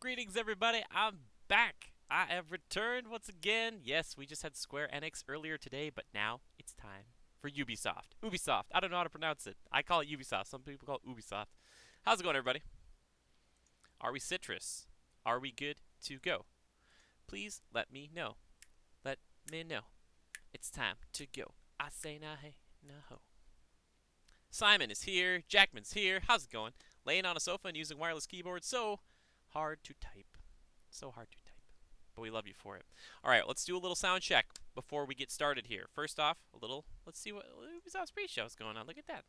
Greetings, everybody. I'm back. I have returned once again. Yes, we just had Square Enix earlier today, but now it's time for Ubisoft. Ubisoft. I don't know how to pronounce it. I call it Ubisoft. Some people call it Ubisoft. How's it going, everybody? Are we citrus? Are we good to go? Please let me know. Let me know. It's time to go. I say nah hey, nah ho. Simon is here. Jackman's here. How's it going? Laying on a sofa and using wireless keyboard. So hard to type. So hard to type. But we love you for it. All right, let's do a little sound check before we get started here. First off, let's see what Ubisoft's pre-show is going on. Look at that.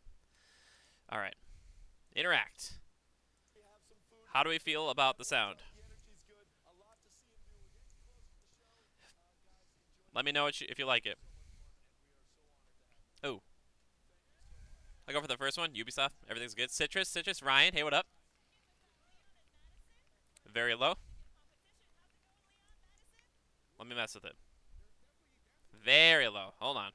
All right. Interact. How do we feel about the sound? Let me know if you like it. Oh. I'll go for the first one. Ubisoft. Everything's good. Citrus. Ryan, hey, what up? Very low. Let me mess with it. Very low. Hold on.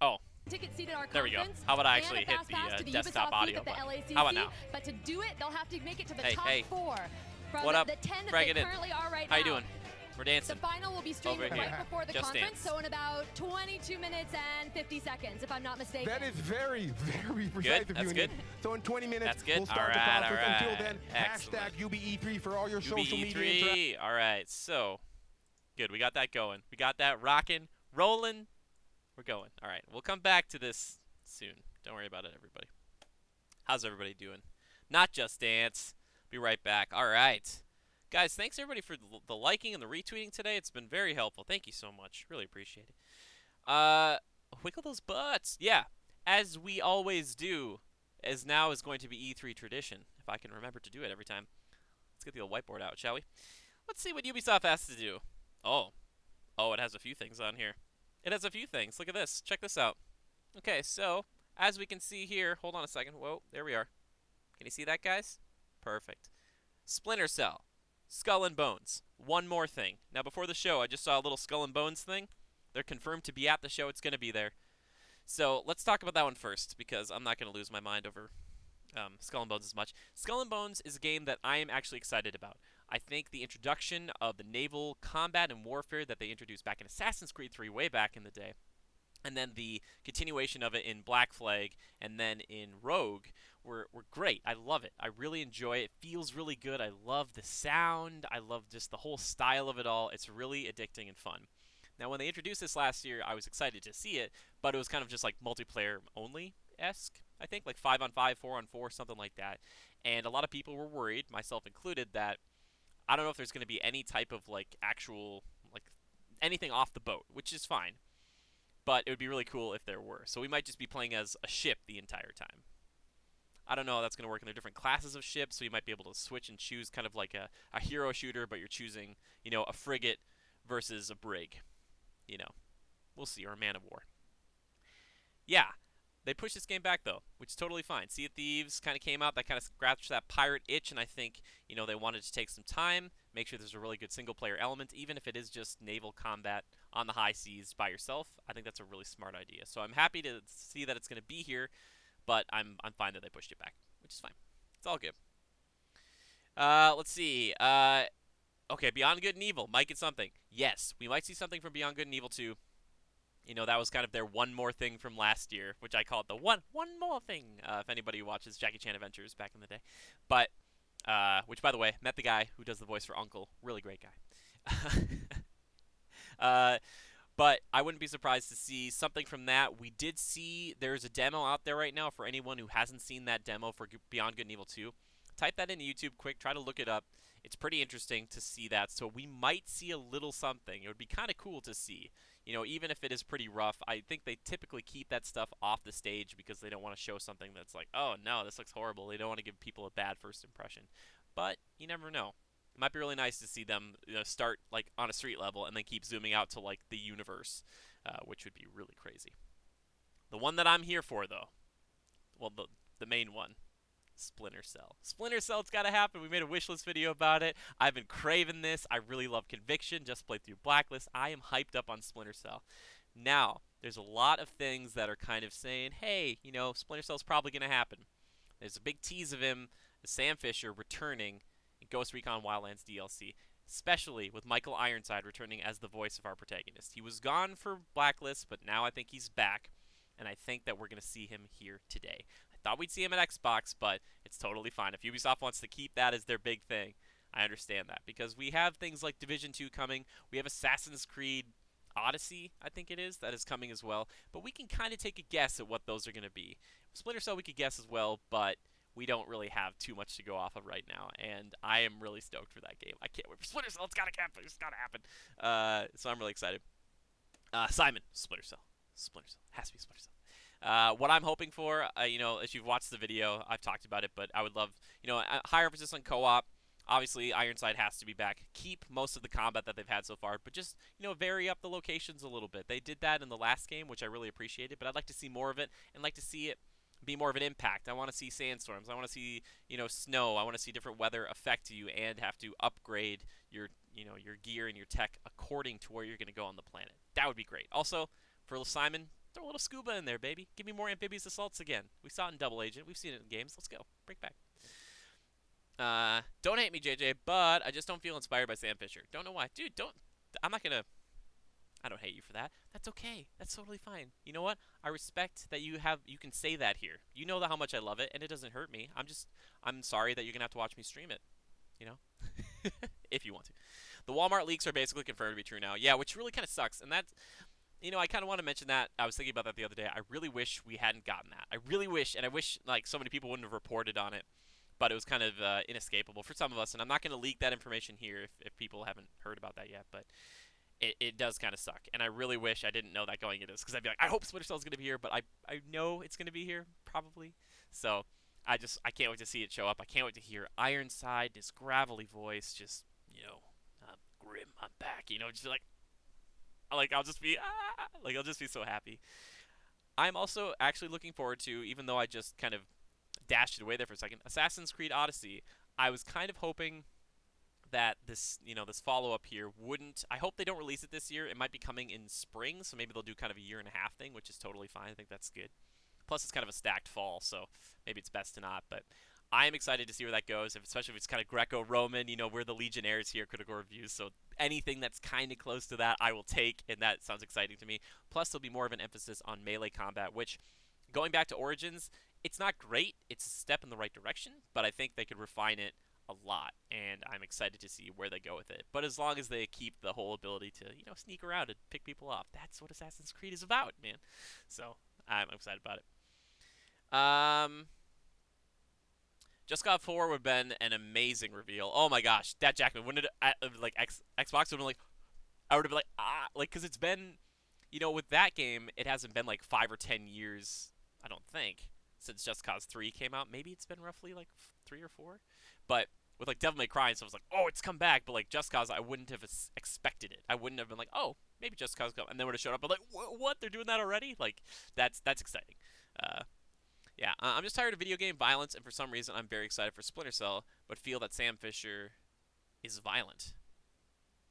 Oh. There we go. How about I actually hit the desktop audio button? How about now? But to do it, they'll have to make it to the hey, top hey. 4 from what up? the 10 that Drag they it in. currently are right How now. you doing? We're dancing. The final will be streamed Over right here. before the Just conference, dance. so in about 22 minutes and 50 seconds, if I'm not mistaken. That is very, very precise Good. of you. That's good. So in 20 minutes, That's good. we'll start All right, the conference. all right. Until then, Excellent. hashtag UBE3 for all your social media interactions. UBE3. All right. So, good. We got that going. We got that rocking, rolling. We're going. All right. We'll come back to this soon. Don't worry about it, everybody. How's everybody doing? Not Just Dance. Be right back. All right. Guys, thanks everybody for the liking and the retweeting today. It's been very helpful. Thank you so much. Really appreciate it. Wiggle those butts. Yeah, as we always do, as now is going to be E3 tradition, if I can remember to do it every time. Let's get the old whiteboard out, shall we? Let's see what Ubisoft has to do. Oh, it has a few things on here. It has a few things. Look at this. Check this out. Okay, so as we can see here, hold on a second. Whoa, there we are. Can you see that, guys? Perfect. Splinter Cell. Skull and Bones. One more thing. Now, before the show, I just saw a little Skull and Bones thing. They're confirmed to be at the show. It's going to be there. So let's talk about that one first, because I'm not going to lose my mind over Skull and Bones as much. Skull and Bones is a game that I am actually excited about. I think the introduction of the naval combat and warfare that they introduced back in Assassin's Creed 3 way back in the day, and then the continuation of it in Black Flag and then in Rogue were great. I love it. I really enjoy it. It feels really good. I love the sound. I love just the whole style of it all. It's really addicting and fun. Now, when they introduced this last year, I was excited to see it, but it was kind of just like multiplayer only-esque, I think, like 5-on-5, 4-on-4, something like that. And a lot of people were worried, myself included, that I don't know if there's going to be any type of like actual, like anything off the boat, which is fine. But it would be really cool if there were. So we might just be playing as a ship the entire time. I don't know how that's going to work in their different classes of ships, so you might be able to switch and choose kind of like a hero shooter, but you're choosing, a frigate versus a brig. We'll see, or a man of war. Yeah, they pushed this game back, though, which is totally fine. Sea of Thieves kind of came out. That kind of scratched that pirate itch, and I think, they wanted to take some time, make sure there's a really good single-player element, even if it is just naval combat on the high seas by yourself. I think that's a really smart idea. So I'm happy to see that it's going to be here, but I'm fine that they pushed it back, which is fine. It's all good. Let's see. Okay, Beyond Good and Evil might get something. Yes, we might see something from Beyond Good and Evil 2. That was kind of their one more thing from last year, which I call it the one more thing, if anybody watches Jackie Chan Adventures back in the day. But, which, by the way, met the guy who does the voice for Uncle. Really great guy. But I wouldn't be surprised to see something from that. We did see there's a demo out there right now for anyone who hasn't seen that demo for Beyond Good and Evil 2. Type that into YouTube quick. Try to look it up. It's pretty interesting to see that. So we might see a little something. It would be kind of cool to see. Even if it is pretty rough, I think they typically keep that stuff off the stage because they don't want to show something that's like, oh, no, this looks horrible. They don't want to give people a bad first impression. But you never know. It might be really nice to see them start like on a street level and then keep zooming out to like the universe, which would be really crazy. The one that I'm here for, though, well, the main one, Splinter Cell. Splinter Cell, it's got to happen. We made a wishlist video about it. I've been craving this. I really love Conviction. Just played through Blacklist. I am hyped up on Splinter Cell. Now, there's a lot of things that are kind of saying, hey, Splinter Cell's probably going to happen. There's a big tease of him, Sam Fisher, returning in Ghost Recon Wildlands DLC, especially with Michael Ironside returning as the voice of our protagonist. He was gone for Blacklist, but now I think he's back, and I think that we're going to see him here today. I thought we'd see him at Xbox, but it's totally fine. If Ubisoft wants to keep that as their big thing, I understand that, because we have things like Division 2 coming. We have Assassin's Creed Odyssey, I think it is, that is coming as well. But we can kind of take a guess at what those are going to be. Splinter Cell we could guess as well, but we don't really have too much to go off of right now, and I am really stoked for that game. I can't wait for Splinter Cell. It's gotta happen. It's gotta happen. So I'm really excited. Simon, Splinter Cell. Splinter Cell. Has to be Splinter Cell. What I'm hoping for, as you've watched the video, I've talked about it, but I would love, a higher emphasis on co-op. Obviously, Ironside has to be back. Keep most of the combat that they've had so far, but just, vary up the locations a little bit. They did that in the last game, which I really appreciated, but I'd like to see more of it, and like to see it be more of an impact. I want to see sandstorms. I want to see, snow. I want to see different weather affect you and have to upgrade your, your gear and your tech according to where you're going to go on the planet. That would be great. Also, for Simon, throw a little scuba in there, baby. Give me more amphibious assaults again. We saw it in Double Agent. We've seen it in games. Let's go. Bring it back. Don't hate me, JJ, but I just don't feel inspired by Sam Fisher. Don't know why. Dude, I'm not going to... I don't hate you for that. That's okay. That's totally fine. You know what? I respect that you can say that here. You know how much I love it, and it doesn't hurt me. I'm sorry that you're gonna have to watch me stream it. If you want to. The Walmart leaks are basically confirmed to be true now. Yeah, which really kind of sucks. And that's, I kind of want to mention that. I was thinking about that the other day. I really wish we hadn't gotten that. I really wish, and I wish like so many people wouldn't have reported on it. But it was kind of inescapable for some of us, and I'm not gonna leak that information here if people haven't heard about that yet. But it does kind of suck, and I really wish I didn't know that going into this, because I'd be like, I hope Splinter Cell is going to be here, but I know it's going to be here, probably. So I can't wait to see it show up. I can't wait to hear Ironside, his gravelly voice, just, Grim, I'm back, just I'll just be, I'll just be so happy. I'm also actually looking forward to, even though I just kind of dashed it away there for a second, Assassin's Creed Odyssey. I was kind of hoping that this follow-up here wouldn't... I hope they don't release it this year. It might be coming in spring, so maybe they'll do kind of a year-and-a-half thing, which is totally fine. I think that's good. Plus, it's kind of a stacked fall, so maybe it's best to not. But I am excited to see where that goes, especially if it's kind of Greco-Roman. We're the Legionnaires here, Critical Reviews, so anything that's kind of close to that, I will take, and that sounds exciting to me. Plus, there'll be more of an emphasis on melee combat, which, going back to Origins, it's not great. It's a step in the right direction, but I think they could refine it a lot, and I'm excited to see where they go with it. But as long as they keep the whole ability to, sneak around and pick people off, that's what Assassin's Creed is about, man. So I'm excited about it. Just Cause 4 would have been an amazing reveal. Oh my gosh, that Jackman wouldn't it Xbox would have been I would have been because it's been, with that game, it hasn't been 5 or 10 years, I don't think, since Just Cause 3 came out. Maybe it's been roughly 3 or 4. But with Devil May Cry, so I was like, oh, it's come back. But Just Cause, I wouldn't have expected it. I wouldn't have been oh, maybe Just Cause come, and then would have showed up. But what? They're doing that already? That's exciting. Yeah, I'm just tired of video game violence, and for some reason, I'm very excited for Splinter Cell, but feel that Sam Fisher is violent.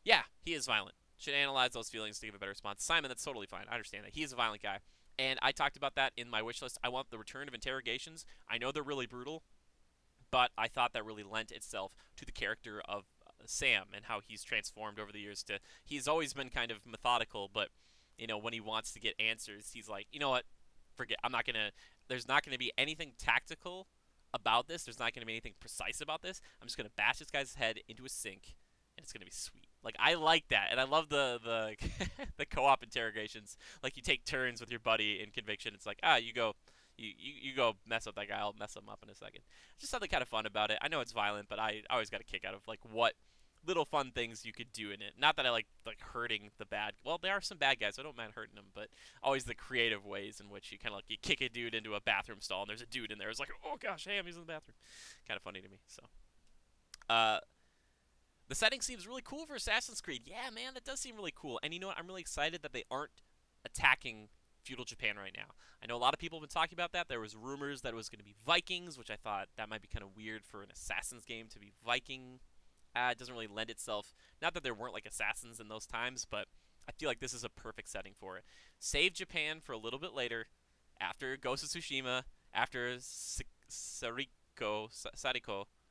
Yeah, he is violent. Should analyze those feelings to give a better response. Simon, that's totally fine. I understand that. He is a violent guy. And I talked about that in my wish list. I want the return of interrogations. I know they're really brutal, but I thought that really lent itself to the character of Sam and how he's transformed over the years. He's always been kind of methodical, but when he wants to get answers, he's like, you know what? Forget. There's not gonna be anything tactical about this. There's not gonna be anything precise about this. I'm just gonna bash this guy's head into a sink, and it's gonna be sweet. I like that, and I love the the co-op interrogations. You take turns with your buddy in Conviction. It's you go. You go mess up that guy. I'll mess him up in a second. Just something kind of fun about it. I know it's violent, but I always got a kick out of what little fun things you could do in it. Not that I like hurting the bad. Well, there are some bad guys. So I don't mind hurting them, but always the creative ways in which you kind of you kick a dude into a bathroom stall and there's a dude in there. It's oh gosh, hey, I'm using the bathroom. Kind of funny to me. So, the setting seems really cool for Assassin's Creed. Yeah, man, that does seem really cool. And you know what? I'm really excited that they aren't attacking feudal Japan right now. I know a lot of people have been talking about that. There was rumors that it was going to be Vikings, which I thought that might be kind of weird for an Assassin's game to be Viking. It doesn't really lend itself. Not that there weren't assassins in those times, but I feel like this is a perfect setting for it. Save Japan for a little bit later, after Ghost of Tsushima, after Sariko, or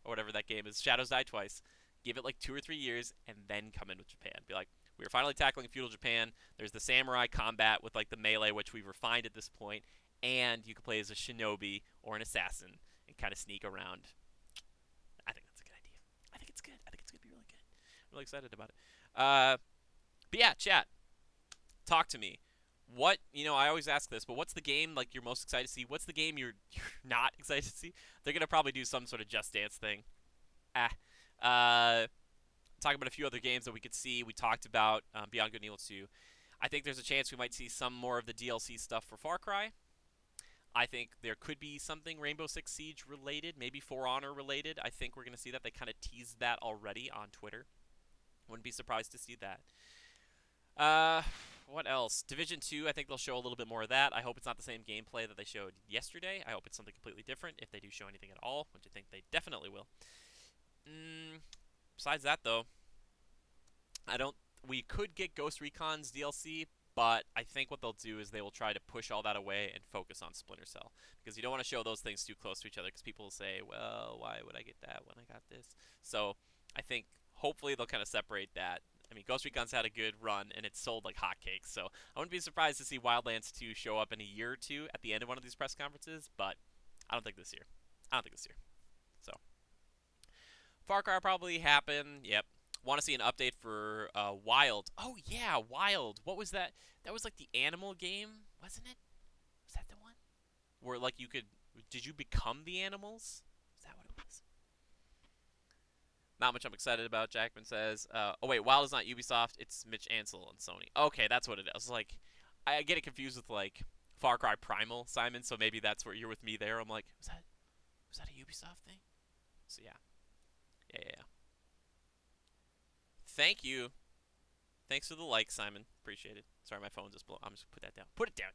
whatever that game is, Shadows Die Twice. Give it like 2 or 3 years, and then come in with Japan. Be like, we are finally tackling feudal Japan. There's the samurai combat with like the melee, which we've refined at this point, and you can play as a shinobi or an assassin and kind of sneak around. I think that's a good idea. I think it's good. I think it's gonna be really good. I'm really excited about it. But yeah, chat. Talk to me. What I always ask this, but what's the game like you're most excited to see? What's the game you're not excited to see? They're gonna probably do some sort of Just Dance thing. Ah. Talk about a few other games that we could see. We talked about Beyond Good and Evil 2. I think there's a chance we might see some more of the DLC stuff for Far Cry. I think there could be something Rainbow Six Siege related, maybe For Honor related. I think we're going to see that. They kind of teased that already on Twitter. Wouldn't be surprised to see that. What else? Division 2, I think they'll show a little bit more of that. I hope it's not the same gameplay that they showed yesterday. I hope it's something completely different if they do show anything at all, which I think they definitely will. Besides that, though, we could get Ghost Recon's DLC, but I think what they'll do is they will try to push all that away and focus on Splinter Cell, because you don't want to show those things too close to each other, because people will say, well, why would I get that when I got this? So I think hopefully they'll kind of separate that. I mean, Ghost Recon's had a good run, and it's sold like hotcakes, so I wouldn't be surprised to see Wildlands 2 show up in a year or two at the end of one of these press conferences, but I don't think this year. So Far Cry probably happen. Yep. Want to see an update for Wild. Oh, yeah, Wild. What was that? That was like the animal game, wasn't it? Was that the one? Where, like, did you become the animals? Is that what it was? Not much I'm excited about, Jackman says. Oh, wait, Wild is not Ubisoft. It's Mitch Ansel and Sony. Okay, that's what it is. Like, I get it confused with, like, Far Cry Primal, Simon, so maybe that's where you're with me there. I'm like, was that a Ubisoft thing? So, yeah. Yeah. Thank you. Thanks for the like, Simon. Appreciate it. Sorry, my phone just blew. I'm just put that down. Put it down.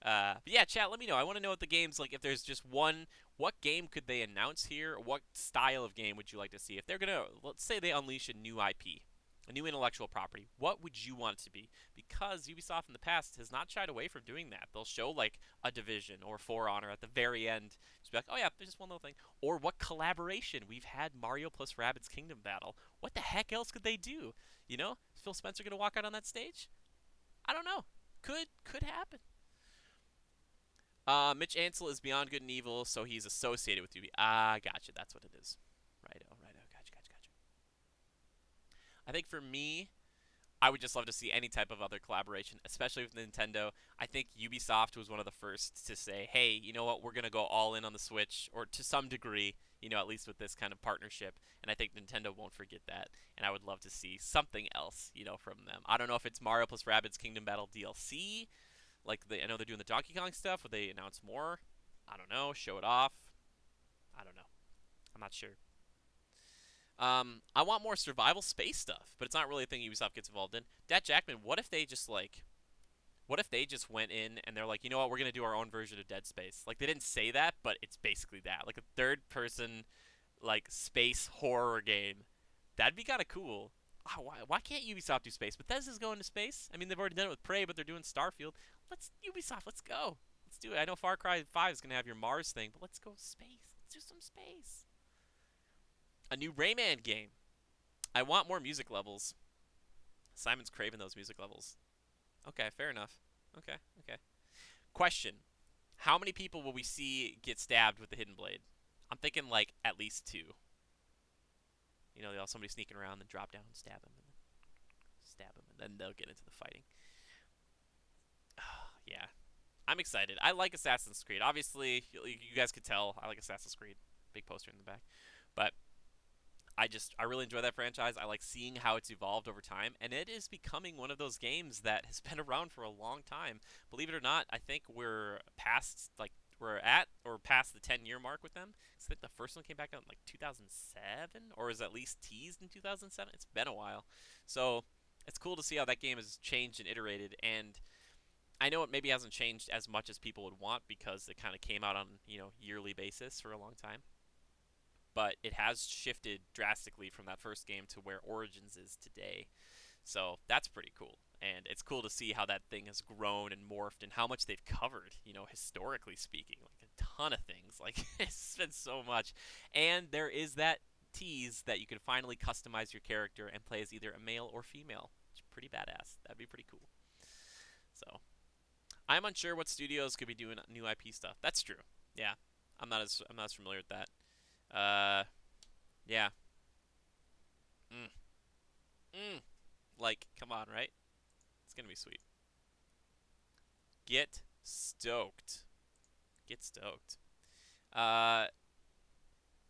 But yeah, chat. Let me know. I want to know what the game's like. If there's just one, what game could they announce here? What style of game would you like to see? If they're gonna, let's say they unleash a new IP, a new intellectual property, what would you want it to be? Because Ubisoft in the past has not shied away from doing that. They'll show like a Division or For Honor at the very end. Just be like, oh yeah, there's just one little thing. Or what collaboration? We've had Mario plus Rabbids Kingdom Battle. What the heck else could they do? You know, is Phil Spencer gonna walk out on that stage? I don't know. Could happen. Mitch Ansel is Beyond Good and Evil, so he's associated with Ubi. Gotcha. That's what it is. Righto. Gotcha. I think for me, I would just love to see any type of other collaboration, especially with Nintendo. I think Ubisoft was one of the first to say, hey, you know what, we're going to go all in on the Switch, or to some degree, at least with this kind of partnership. And I think Nintendo won't forget that. And I would love to see something else, from them. I don't know if it's Mario plus Rabbids Kingdom Battle DLC. Like, I know they're doing the Donkey Kong stuff. Would they announce more? I don't know. Show it off? I don't know. I'm not sure. I want more survival space stuff, but it's not really a thing Ubisoft gets involved in. Dat Jackman, what if they just went in and they're like, you know what, we're gonna do our own version of Dead Space? Like, they didn't say that, but it's basically that, like a third-person, like, space horror game. That'd be kind of cool. Why can't Ubisoft do space? Bethesda's going to space. I mean, they've already done it with Prey, but they're doing Starfield. Ubisoft, let's go. Let's do it. I know Far Cry 5 is gonna have your Mars thing, but let's go space. Let's do some space. A new Rayman game. I want more music levels. Simon's craving those music levels. Okay, fair enough. Okay. Question. How many people will we see get stabbed with the Hidden Blade? I'm thinking, like, at least 2. They'll have somebody sneaking around, then drop down and stab him, and then they'll get into the fighting. Yeah. I'm excited. I like Assassin's Creed. Obviously, you guys could tell I like Assassin's Creed. Big poster in the back. But I really enjoy that franchise. I like seeing how it's evolved over time, and it is becoming one of those games that has been around for a long time. Believe it or not, I think we're at or past the 10-year mark with them. I think the first one came back out in like 2007, or was at least teased in 2007. It's been a while. So it's cool to see how that game has changed and iterated, and I know it maybe hasn't changed as much as people would want because it kind of came out on, yearly basis for a long time. But it has shifted drastically from that first game to where Origins is today. So that's pretty cool. And it's cool to see how that thing has grown and morphed and how much they've covered, historically speaking. Like a ton of things. Like, it's been so much. And there is that tease that you can finally customize your character and play as either a male or female. Which is pretty badass. That'd be pretty cool. So, I'm unsure what studios could be doing new IP stuff. That's true. Yeah. I'm not as familiar with that. Yeah. Mm. Mm. Like, come on, right? It's gonna be sweet. Get stoked. Get stoked. Uh,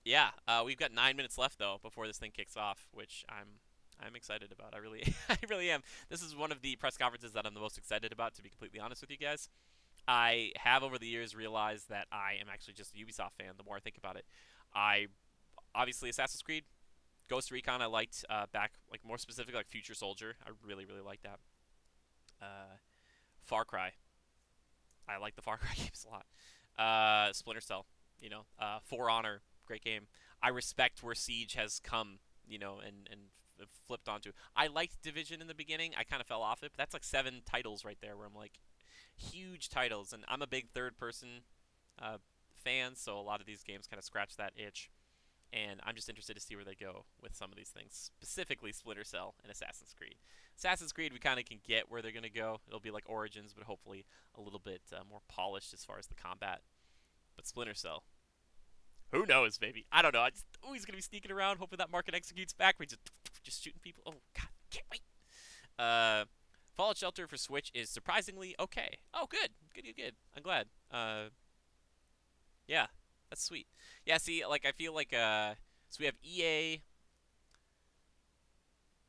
yeah. We've got 9 minutes left though before this thing kicks off, which I'm excited about. I really, I really am. This is one of the press conferences that I'm the most excited about, to be completely honest with you guys. I have over the years realized that I am actually just a Ubisoft fan. The more I think about it, I obviously Assassin's Creed, Ghost Recon. I liked back, like more specifically, like Future Soldier. I really, really liked that. Far Cry. I like the Far Cry games a lot. Splinter Cell, For Honor, great game. I respect where Siege has come, and flipped onto. I liked Division in the beginning. I kind of fell off it, but that's like 7 titles right there where I'm like, huge titles, and I'm a big third-person uh, fan, so a lot of these games kind of scratch that itch. And I'm just interested to see where they go with some of these things, specifically Splinter Cell and Assassin's Creed. Assassin's Creed, we kind of can get where they're going to go. It'll be like Origins, but hopefully a little bit more polished as far as the combat. But Splinter Cell, who knows, baby? I don't know. He's going to be sneaking around. Hopefully that market executes back. We just shooting people. Oh, God, can't wait. Fallout Shelter for Switch is surprisingly okay. Oh, good. Good, good, good. I'm glad. Yeah, that's sweet. Yeah, see, like I feel like so we have EA,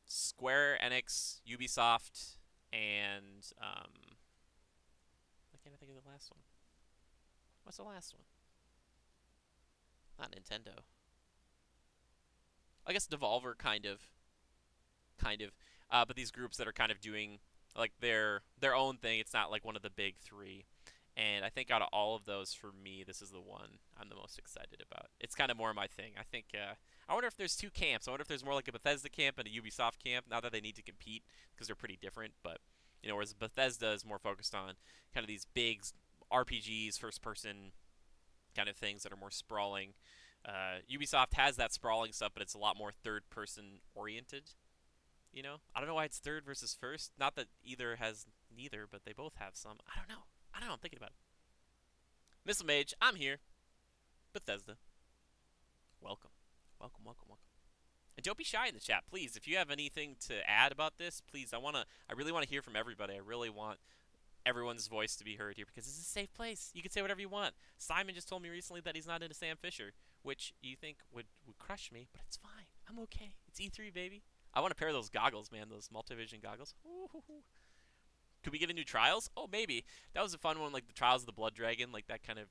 Square Enix, Ubisoft, and why can't I think of the last one? What's the last one? Not Nintendo. I guess Devolver kind of. But these groups that are kind of doing like their own thing. It's not like one of the big three. And I think out of all of those, for me, this is the one I'm the most excited about. It's kind of more my thing. I think. I wonder if there's 2 camps. I wonder if there's more like a Bethesda camp and a Ubisoft camp. Now that they need to compete because they're pretty different, but whereas Bethesda is more focused on kind of these big RPGs, first-person kind of things that are more sprawling. Ubisoft has that sprawling stuff, but it's a lot more third-person oriented. I don't know why it's third versus first. Not that either has neither, but they both have some. I don't know. I'm thinking about it. Missile Mage, I'm here. Bethesda. Welcome. Welcome, welcome, welcome. And don't be shy in the chat, please. If you have anything to add about this, please. I really want to hear from everybody. I really want everyone's voice to be heard here because this is a safe place. You can say whatever you want. Simon just told me recently that he's not into Sam Fisher, which you think would crush me, but it's fine. I'm okay. It's E3, baby. I want to pair those goggles, man. Those multivision goggles. Ooh. Could we get into Trials? Oh, maybe. That was a fun one, like the Trials of the Blood Dragon, like that kind of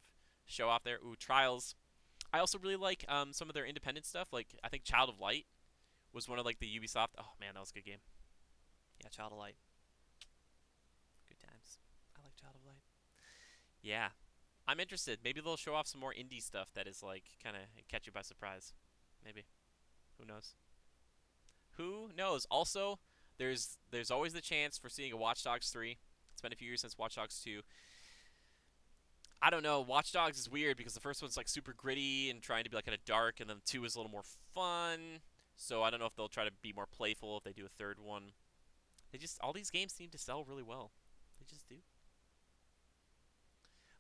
show off there. Ooh, Trials. I also really like some of their independent stuff. Like I think Child of Light was one of like the Ubisoft. Oh man, that was a good game. Yeah, Child of Light. Good times. I like Child of Light. Yeah, I'm interested. Maybe they'll show off some more indie stuff that is like kind of catch you by surprise. Maybe. Who knows? Who knows? Also, there's always the chance for seeing a Watch Dogs 3. It's been a few years since Watch Dogs 2. I don't know. Watch Dogs is weird because the first one's like super gritty and trying to be like kind of dark, and then 2 is a little more fun. So I don't know if they'll try to be more playful if they do a third one. All these games seem to sell really well. They just do.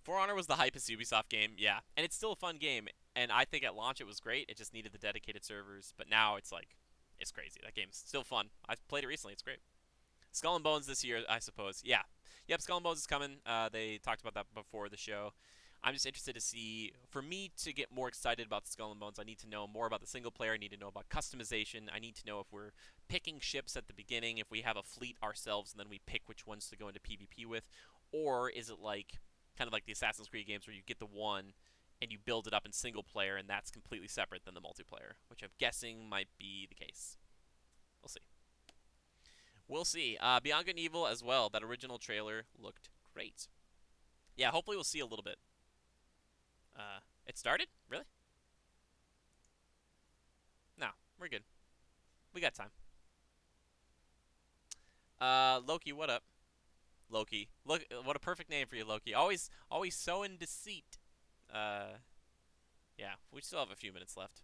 For Honor was the hypest Ubisoft game, yeah, and it's still a fun game. And I think at launch it was great. It just needed the dedicated servers, but now it's like it's crazy. That game's still fun. I've played it recently. It's great. Skull and Bones this year, I suppose. Yeah. Yep, Skull and Bones is coming. They talked about that before the show. I'm just interested to see, for me to get more excited about Skull and Bones, I need to know more about the single player. I need to know about customization. I need to know if we're picking ships at the beginning, if we have a fleet ourselves, and then we pick which ones to go into PvP with. Or is it like, kind of like the Assassin's Creed games where you get the one and you build it up in single player, and that's completely separate than the multiplayer, which I'm guessing might be the case. We'll see. We'll see. Beyond Good and Evil as well. That original trailer looked great. Yeah, hopefully we'll see a little bit. It started? Really? No, we're good. We got time. Loki, what up? Loki. Look, what a perfect name for you, Loki. Always sowing deceit. Yeah, we still have a few minutes left.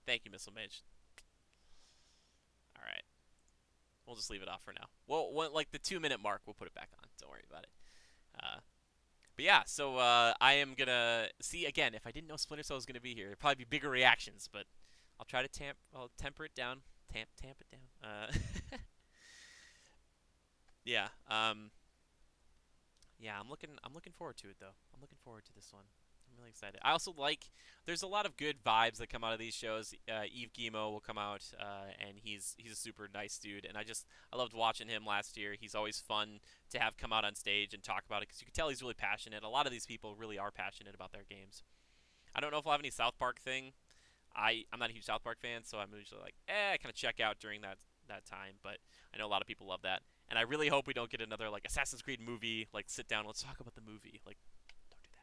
Thank you, Missile Mage. All right. We'll just leave it off for now. Well, like the 2-minute mark, we'll put it back on. Don't worry about it. But yeah, so I am gonna see again. If I didn't know Splinter Cell was gonna be here, there'd probably be bigger reactions. But I'll try to I'll temper it down. Tamp it down. Yeah. Yeah. I'm looking forward to it though. I'm looking forward to this one. I'm really excited. I also like. There's a lot of good vibes that come out of these shows. Yves Guillemot will come out, and he's a super nice dude. And I loved watching him last year. He's always fun to have come out on stage and talk about it because you can tell he's really passionate. A lot of these people really are passionate about their games. I don't know if we'll have any South Park thing. I'm not a huge South Park fan, so I'm usually like, I kind of check out during that time. But I know a lot of people love that, and I really hope we don't get another like Assassin's Creed movie. Like, sit down, let's talk about the movie. Like, don't do that.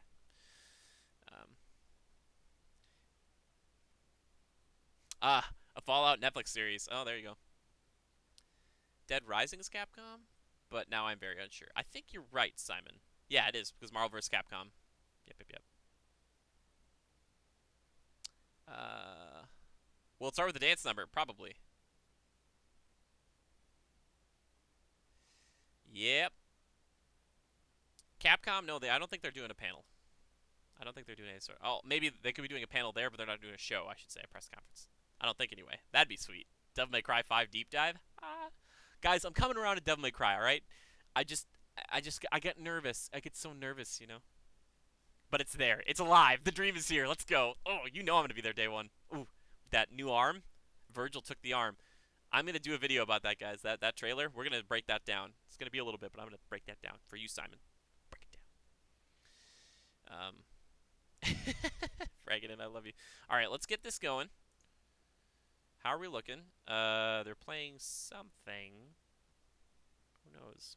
A Fallout Netflix series. Oh, there you go. Dead Rising is Capcom, but now I'm very unsure. I think you're right, Simon. Yeah, it is because Marvel vs. Capcom. Yep. Will it start with a dance number? Probably. Yep. Capcom, no, I don't think they're doing a panel. I don't think they're doing any sort. Oh, maybe they could be doing a panel there, but they're not doing a show. I should say a press conference. I don't think anyway. That'd be sweet. Devil May Cry 5 deep dive. Guys, I'm coming around to Devil May Cry. All right. I get nervous. I get so nervous, you know. But it's there. It's alive. The dream is here. Let's go. Oh, you know I'm gonna be there day one. Ooh, that new arm. Virgil took the arm. I'm gonna do a video about that, guys. That trailer. We're gonna break that down. It's gonna be a little bit, but I'm gonna break that down for you, Simon. Break it down. Fragging, I love you. All right, let's get this going. How are we looking? They're playing something. Who knows?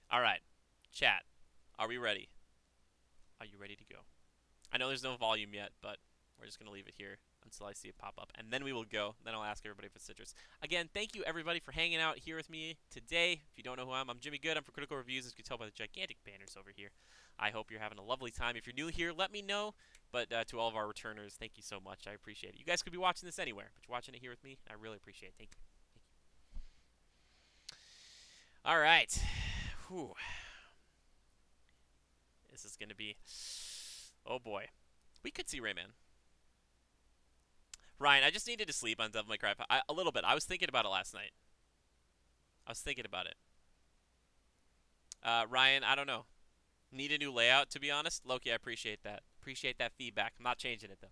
All right, chat. Are we ready? Are you ready to go? I know there's no volume yet, but we're just going to leave it here until I see it pop up. And then we will go. Then I'll ask everybody for Citrus. Again, thank you, everybody, for hanging out here with me today. If you don't know who I'm Jimmy Good. I'm for Critical Reviews, as you can tell by the gigantic banners over here. I hope you're having a lovely time. If you're new here, let me know. But to all of our returners, thank you so much. I appreciate it. You guys could be watching this anywhere, but you're watching it here with me. I really appreciate it. Thank you. All right. Whew. This is going to be... Oh, boy. We could see Rayman. Ryan, I just needed to sleep on Devil May Cry. A little bit. I was thinking about it last night. I was thinking about it. Ryan, I don't know. Need a new layout, to be honest. Loki, I appreciate that. Appreciate that feedback. I'm not changing it, though.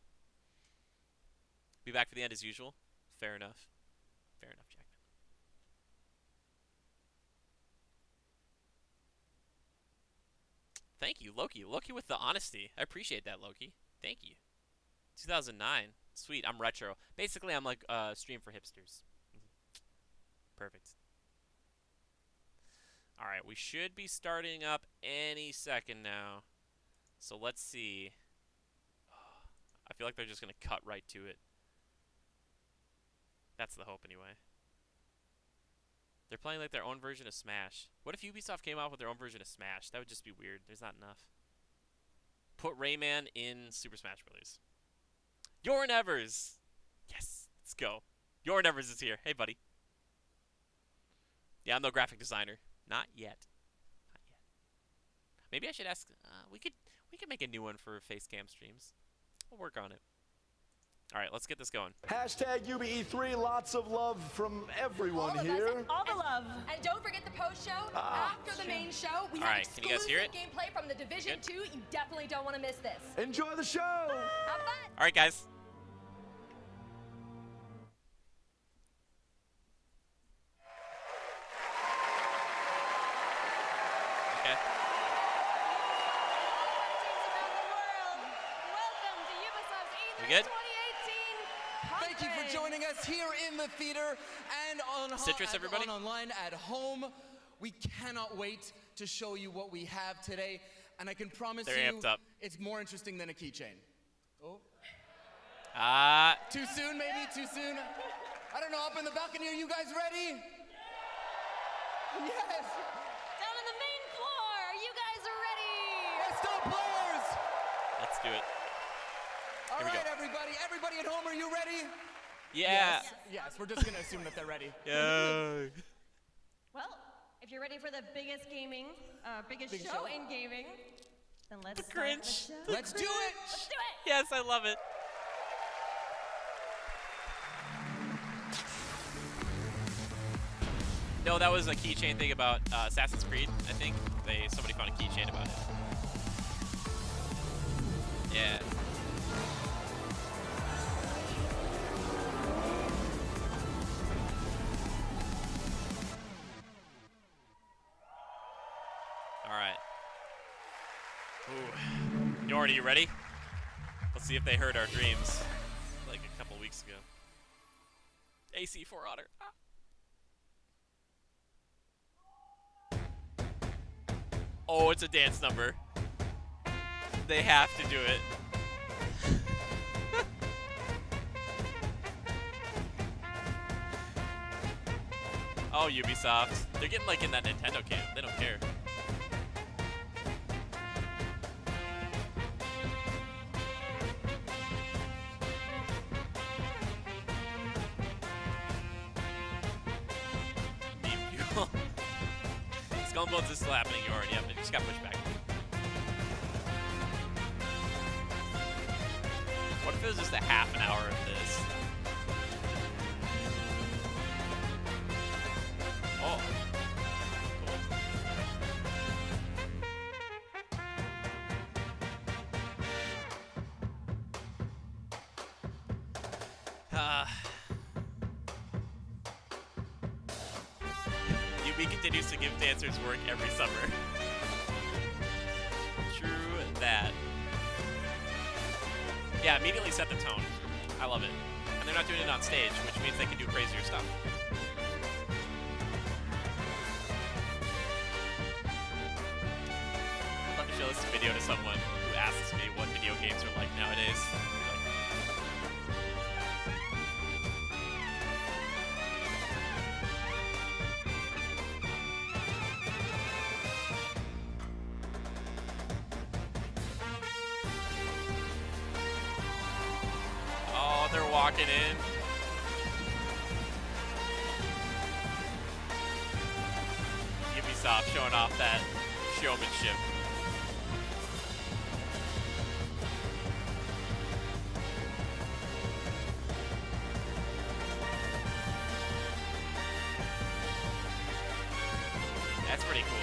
Be back for the end as usual. Fair enough. Fair enough, Jackman. Thank you, Loki. Loki with the honesty. I appreciate that, Loki. Thank you. 2009. Sweet. I'm retro. Basically, I'm like stream for hipsters. Perfect. All right, we should be starting up any second now. So let's see. I feel like they're just going to cut right to it. That's the hope anyway. They're playing like their own version of Smash. What if Ubisoft came out with their own version of Smash? That would just be weird. There's not enough. Put Rayman in Super Smash Bros. Jorn Evers! Yes, let's go. Jorn Evers is here. Hey, buddy. Yeah, I'm no graphic designer. Not yet. Not yet. Maybe I should ask... we could make a new one for Facecam streams. We'll work on it. All right, let's get this going. Hashtag UBE3, lots of love from everyone here. All the love. And don't forget the post-show. After the main show, we have Can you guys hear it? gameplay from the Division 2. You definitely don't want to miss this. Enjoy the show. Have fun. All right, guys. Okay. Welcome to Ubisoft's E3 We good? 2018 Thank you for joining us here in the theater and Citrus, everybody. online at home. We cannot wait to show you what we have today, and I can promise They're you amped up. it's more interesting than a keychain. Oh. Ah. Too soon, maybe? Too soon? I don't know. Up in the balcony, are you guys ready? Yes! Down on the main floor. You guys are ready. Yes, still players! Let's do it. All Here we right, go. everybody at home, are you ready? Yeah. Yes, we're just gonna assume that they're ready. Yeah. Well, if you're ready for the biggest biggest Biggest show show? in gaming, then let's The start cringe. the show. Let's do it! Let's do it. Yes, I love it. No, that was a keychain thing about Assassin's Creed, I think. Somebody found a keychain about it. Yeah. All right. Ooh. Yorin, are you ready? Let's see if they heard our dreams like a couple weeks ago. AC4 Otter. Oh, it's a dance number. They have to do it. Oh, Ubisoft. They're getting like in that Nintendo camp. They don't care. Meme fuel. Skull and Bones is still happening, you already have it. Just got pushed back. What if it was just a half an hour of this? Oh. Cool. UB continues to give dancers work every summer. True that. Yeah, immediately set the tone. I love it. And they're not doing it on stage, which means they can do crazier stuff. I'd love to show this video to someone who asks me what video games are like nowadays. Oh, they're walking in. Ubisoft showing off that showmanship. That's pretty cool.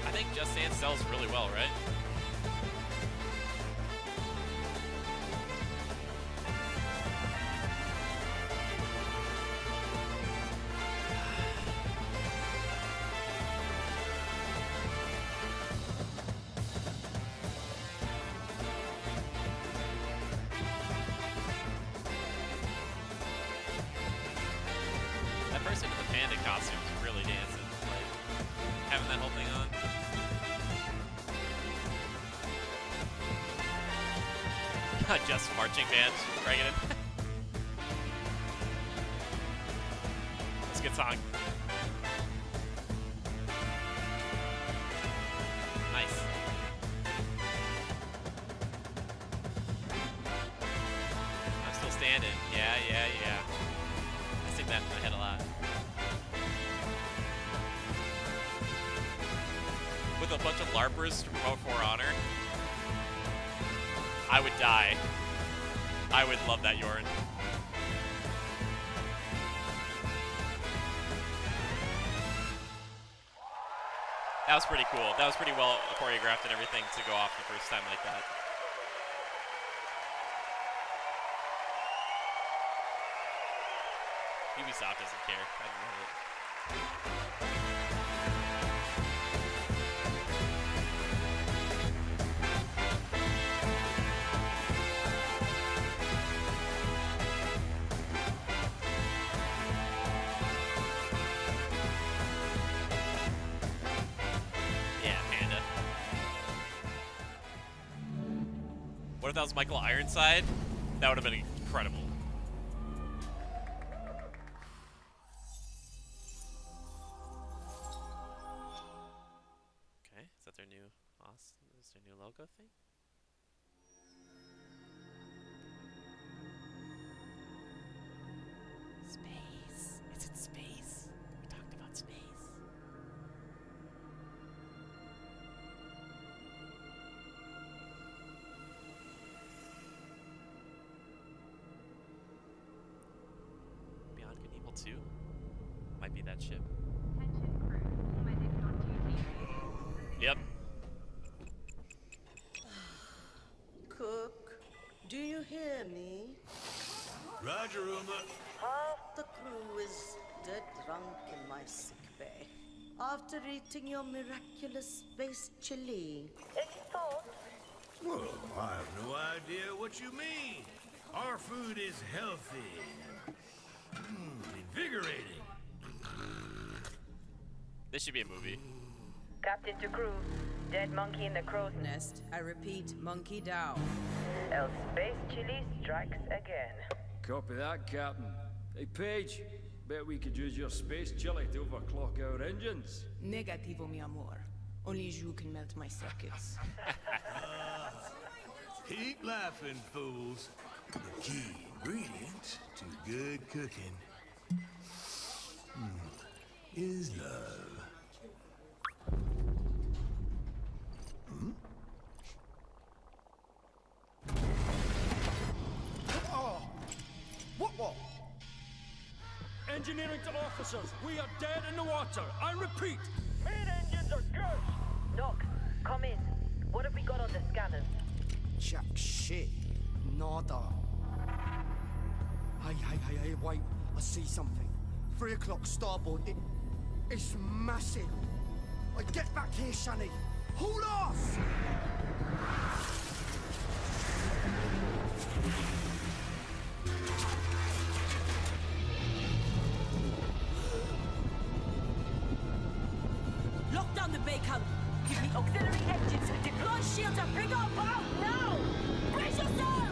I think Just Dance sells really well, right? That person in the panda costume is really dancing, like having that whole thing on. Just marching band, bringing it. That's a good song. Nice. I'm still standing. Yeah. I sing that in my head a lot. With a bunch of LARPers to promote For Honor, I would die. I would love that, Yorin. That was pretty cool. That was pretty well choreographed and everything to go off the first time like that. Ubisoft doesn't care. I love it. Yeah, Panda. What if that was Michael Ironside? That would have been incredible. Okay, is that their new is their new logo thing? Space. Is it space? We talked about space. Beyond Good and Evil 2? Might be that ship. Yep. Cook, do you hear me? Roger, Uma. Half the crew is dead drunk in my sick bay after eating your miraculous space chili. Any thoughts? Well, I have no idea what you mean. Our food is healthy and invigorating. This should be a movie. Captain to crew, dead monkey in the crow's nest. I repeat, monkey down. Else space chili strikes again. Copy that, Captain. Hey, Paige, bet we could use your space chili to overclock our engines. Negativo, mi amor. Only you can melt my circuits. Keep laughing, fools. The key ingredient to good cooking is love. What? Engineering to officers, we are dead in the water. I repeat. Main engines are good! Doc, come in. What have we got on the scanners? Jack shit. Nada. Hey, wait. I see something. 3 o'clock starboard. It's massive. Get back here, Shani. Hold off! Lock down the bacon! Give me auxiliary engines! Deploy shields and bring up out now! Brace yourselves!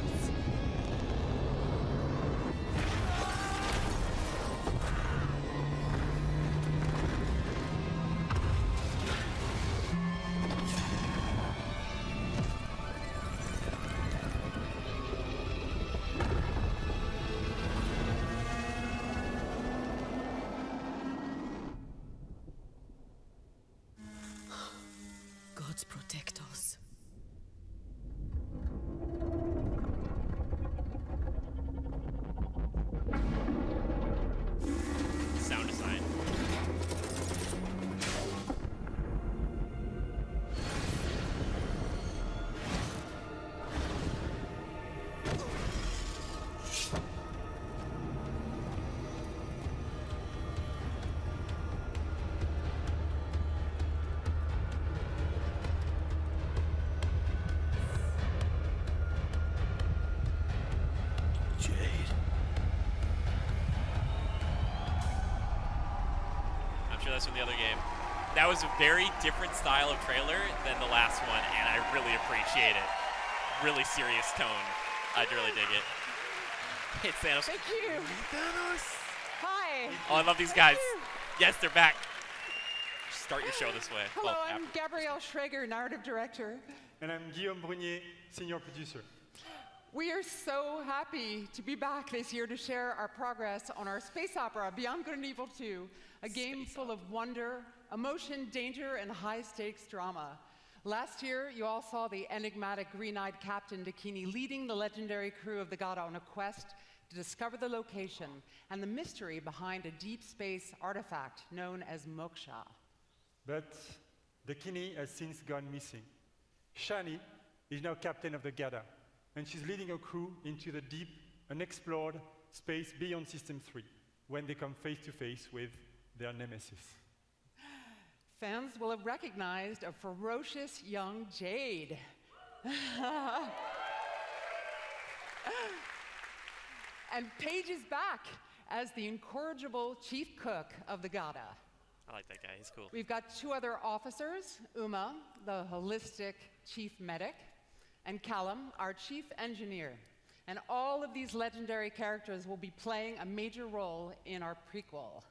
Gods protect us. Sound design. Jade. I'm sure that's from the other game. That was a very different style of trailer than the last one, and I really appreciate it. Really serious tone. I really dig it. It's Thanos. Thank you. Thanos. Hi. Oh, I love these guys. Yes, they're back. Start your show this way. Hello, Well, I'm after- Gabrielle Schrager, narrative director. And I'm Guillaume Brunier, senior producer. We are so happy to be back this year to share our progress on our space opera, Beyond Good and Evil 2, a game full of wonder, emotion, danger, and high-stakes drama. Last year, you all saw the enigmatic green-eyed Captain Dakini leading the legendary crew of the Gada on a quest to discover the location and the mystery behind a deep space artifact known as Moksha. But Dakini has since gone missing. Shani is now captain of the Gada, and she's leading her crew into the deep, unexplored space beyond System 3, when they come face to face with their nemesis. Fans will have recognized a ferocious young Jade. And Paige is back as the incorrigible chief cook of the Gada. I like that guy. He's cool. We've got 2 other officers, Uma, the holistic chief medic, and Callum, our chief engineer. And all of these legendary characters will be playing a major role in our prequel.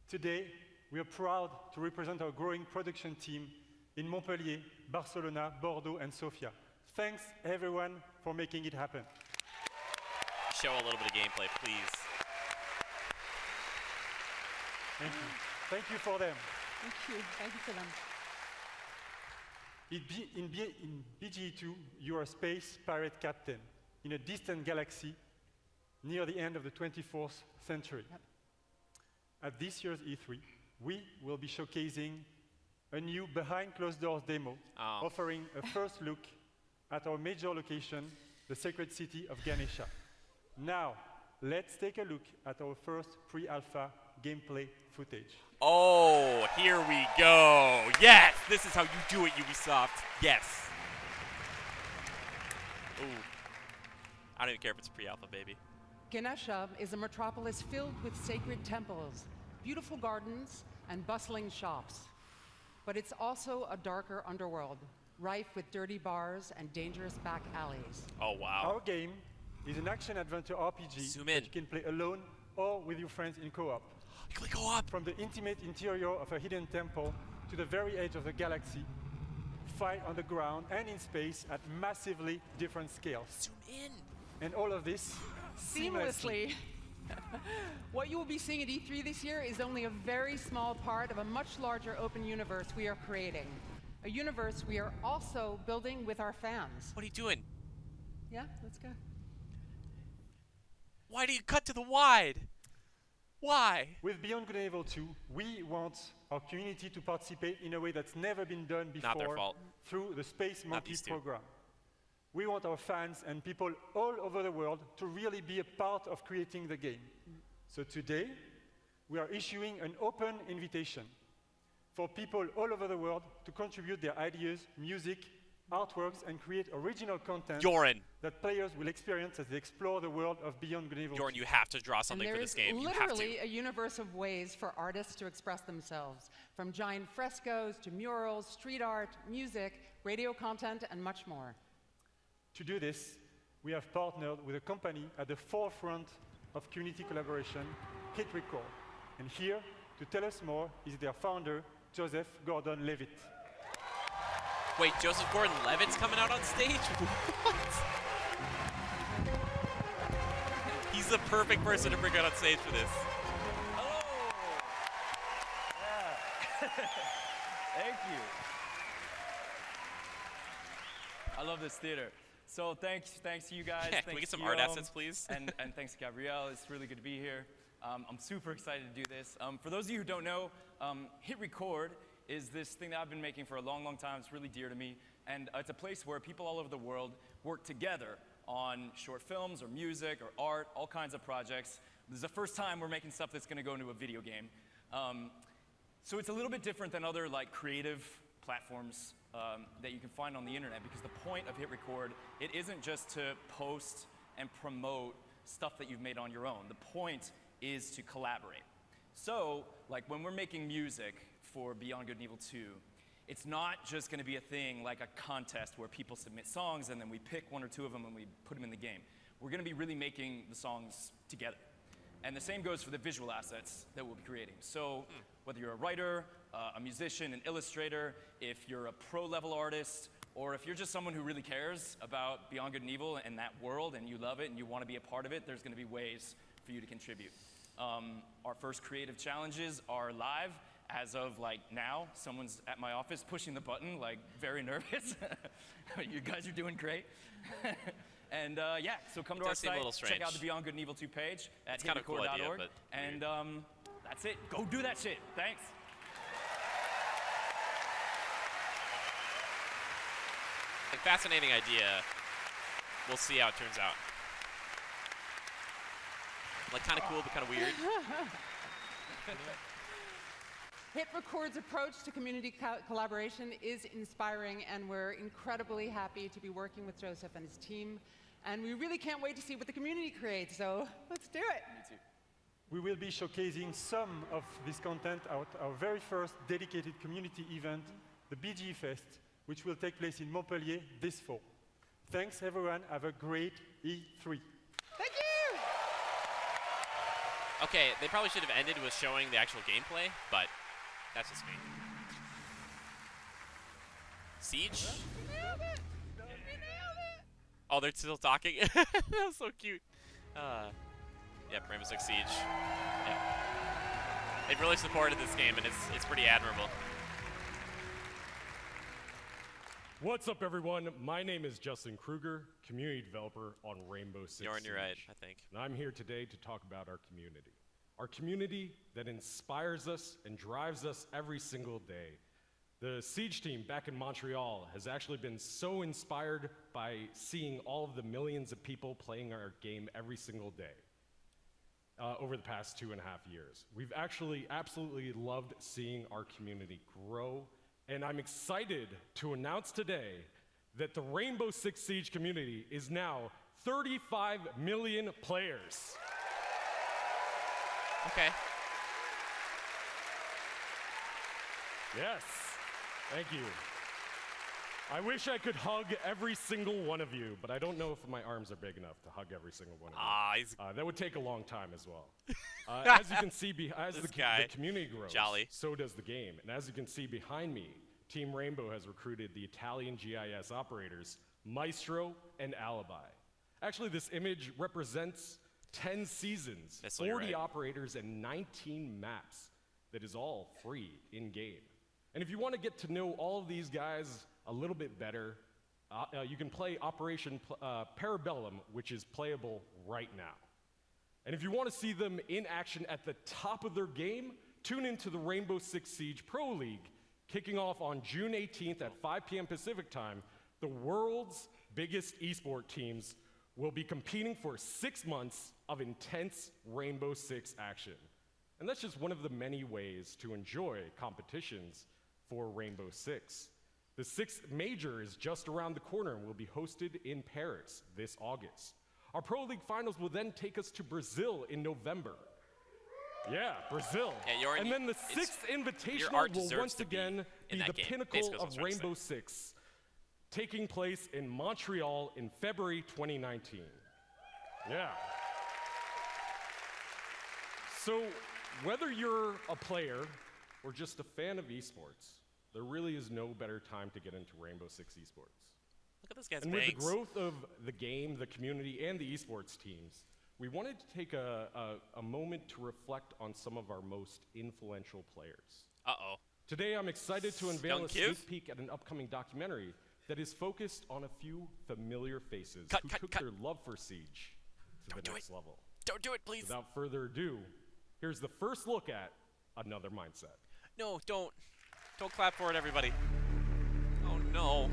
Today, we are proud to represent our growing production team in Montpellier, Barcelona, Bordeaux, and Sofia. Thanks, everyone, for making it happen. Show a little bit of gameplay, please. Thank you. Thank you for them. Thank you. Thank you for them. In BGE2, you are a space pirate captain in a distant galaxy near the end of the 24th century. Yep. At this year's E3, we will be showcasing a new behind closed doors demo, offering a first look at our major location, the sacred city of Ganesha. Now, let's take a look at our first pre-alpha gameplay footage. Oh, here we go. Yes, this is how you do it, Ubisoft. Yes. Ooh. I don't even care if it's pre-alpha, baby. Ganesha is a metropolis filled with sacred temples, beautiful gardens, and bustling shops. But it's also a darker underworld, rife with dirty bars and dangerous back alleys. Oh, wow. Our game is an action-adventure RPG Zoom that in. you can play alone or with your friends in co-op. You can go up. From the intimate interior of a hidden temple to the very edge of the galaxy, fight on the ground and in space at massively different scales. Zoom in. And all of this Seamlessly. What you will be seeing at E3 this year is only a very small part of a much larger open universe we are creating. A universe we are also building with our fans. What are you doing? Yeah, let's go. Why do you cut to the wide? Why? With Beyond Good and Evil 2, we want our community to participate in a way that's never been done before Not their fault. through the Space Monkey these two. program. We want our fans and people all over the world to really be a part of creating the game. So today, we are issuing an open invitation for people all over the world to contribute their ideas, music, artworks, and create original content Joran. that players will experience as they explore the world of Beyond Good and Evil 2. Joran, you have to draw something and for there this is game. You have to. literally a universe of ways for artists to express themselves, from giant frescoes to murals, street art, music, radio content, and much more. To do this, we have partnered with a company at the forefront of community collaboration, Hit Record. And here, to tell us more, is their founder, Joseph Gordon-Levitt. Wait, Joseph Gordon-Levitt's coming out on stage? What? He's the perfect person to bring out on stage for this. Hello. Yeah. Thank you. I love this theater. So thanks to you guys. Yeah, can we get some art Guillaume, assets, please? and thanks to Gabrielle. It's really good to be here. I'm super excited to do this. For those of you who don't know, Hit Record is this thing that I've been making for a long, long time. It's really dear to me. And it's a place where people all over the world work together on short films or music or art, all kinds of projects. This is the first time we're making stuff that's going to go into a video game. So it's a little bit different than other like creative platforms that you can find on the internet, because the point of Hit Record, it isn't just to post and promote stuff that you've made on your own. The point is to collaborate. So, like when we're making music for Beyond Good and Evil 2, it's not just going to be a thing like a contest where people submit songs and then we pick one or two of them and we put them in the game. We're going to be really making the songs together. And the same goes for the visual assets that we'll be creating. So whether you're a writer, a musician, an illustrator, if you're a pro-level artist, or if you're just someone who really cares about Beyond Good and Evil and that world and you love it and you want to be a part of it, there's going to be ways for you to contribute. Our first creative challenges are live. As of like now, someone's at my office pushing the button, like very nervous. You guys are doing great. And yeah, so come to our site, check out the Beyond Good and Evil 2 page at hitrecord.org. Cool idea, and that's it. Go do that shit. Thanks. A fascinating idea. We'll see how it turns out. Like kind of cool, but kind of weird. Hit Record's approach to community collaboration is inspiring, and we're incredibly happy to be working with Joseph and his team. And we really can't wait to see what the community creates, so let's do it. Me too. We will be showcasing some of this content at our very first dedicated community event, the BG Fest, which will take place in Montpellier this fall. Thanks, everyone. Have a great E3. Thank you! Okay, they probably should have ended with showing the actual gameplay, but that's just me. Siege? Oh, they're still talking? That was so cute. Yep, Rainbow Six Siege. Yep. They've really supported this game, and it's pretty admirable. What's up, everyone? My name is Justin Kruger, community developer on Rainbow Six You're on your right, Siege. I think. And I'm here today to talk about our community. Our community that inspires us and drives us every single day. The Siege team back in Montreal has actually been so inspired by seeing all of the millions of people playing our game every single day over the past 2.5 years. We've actually absolutely loved seeing our community grow, and I'm excited to announce today that the Rainbow Six Siege community is now 35 million players. Okay. Yes, thank you. I wish I could hug every single one of you, but I don't know if my arms are big enough to hug every single one of you. That would take a long time as well. As you can see, as the community grows, so does the game. And as you can see behind me, Team Rainbow has recruited the Italian GIS operators, Maestro and Alibi. Actually, this image represents 10 seasons, 40 operators, and 19 maps that is all free in-game. And if you want to get to know all of these guys a little bit better, you can play Operation Parabellum, which is playable right now. And if you want to see them in action at the top of their game, tune into the Rainbow Six Siege Pro League, kicking off on June 18th at 5 p.m. Pacific time. The world's biggest esport teams will be competing for 6 months of intense Rainbow Six action. And that's just one of the many ways to enjoy competitions for Rainbow Six. The 6th major is just around the corner and will be hosted in Paris this August. Our Pro League finals will then take us to Brazil in November. Yeah, Brazil. Yeah, and then the 6th Invitational will once again be the pinnacle of Rainbow Six, taking place in Montreal in February 2019. Yeah. So whether you're a player or just a fan of esports, there really is no better time to get into Rainbow Six esports. Look at this guy's And with the bangs. growth of the game, the community, and the esports teams, we wanted to take a moment to reflect on some of our most influential players. Uh-oh. Today, I'm excited to unveil a sneak peek at an upcoming documentary that is focused on a few familiar faces who took their love for Siege to the next level. Don't do it, please. Without further ado, here's the first look at Another Mindset. No, don't. Don't clap for it, everybody. Oh, no.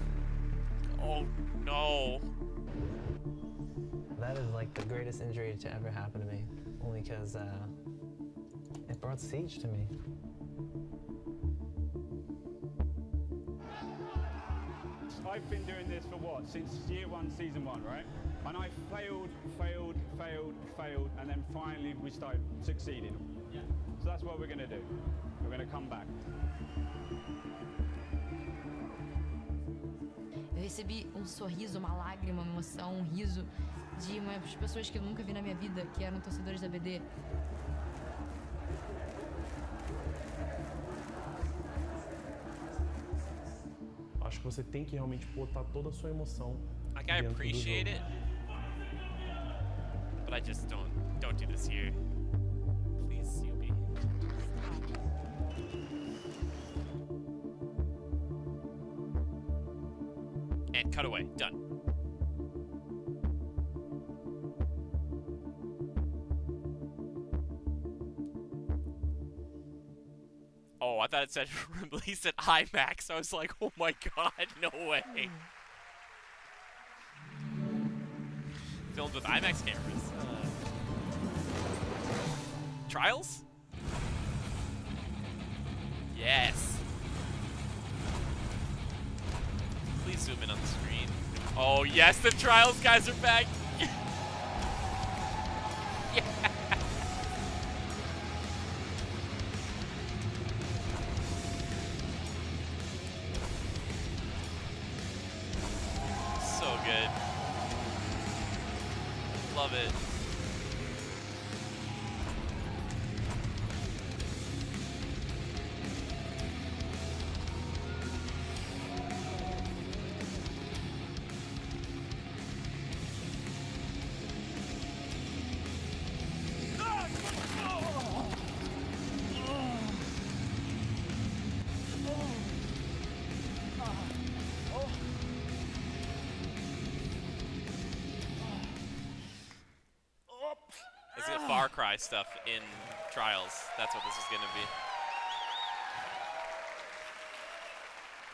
Oh, no. That is like the greatest injury to ever happen to me, only because it brought Siege to me. I've been doing this for what? Since year 1, season 1, right? And I failed, and then finally we started succeeding. Yeah. So that's what we're going to do. We're going to come back. Eu recebi sorriso, uma lágrima, uma emoção, riso de umas pessoas que eu nunca vi na minha vida, que eram torcedores da BD. Acho que você tem que realmente botar toda a sua emoção. Like, I appreciate it, but I just don't do this here. Please, Ubi. And cut away. Done. Oh, I thought it said release at IMAX. I was like, oh my god, no way. Filmed with IMAX cameras. Trials? Yes. Please zoom in on the screen. Oh yes, the Trials guys are back. Yeah. good. Love it. It's the Far Cry stuff in Trials. That's what this is going to be.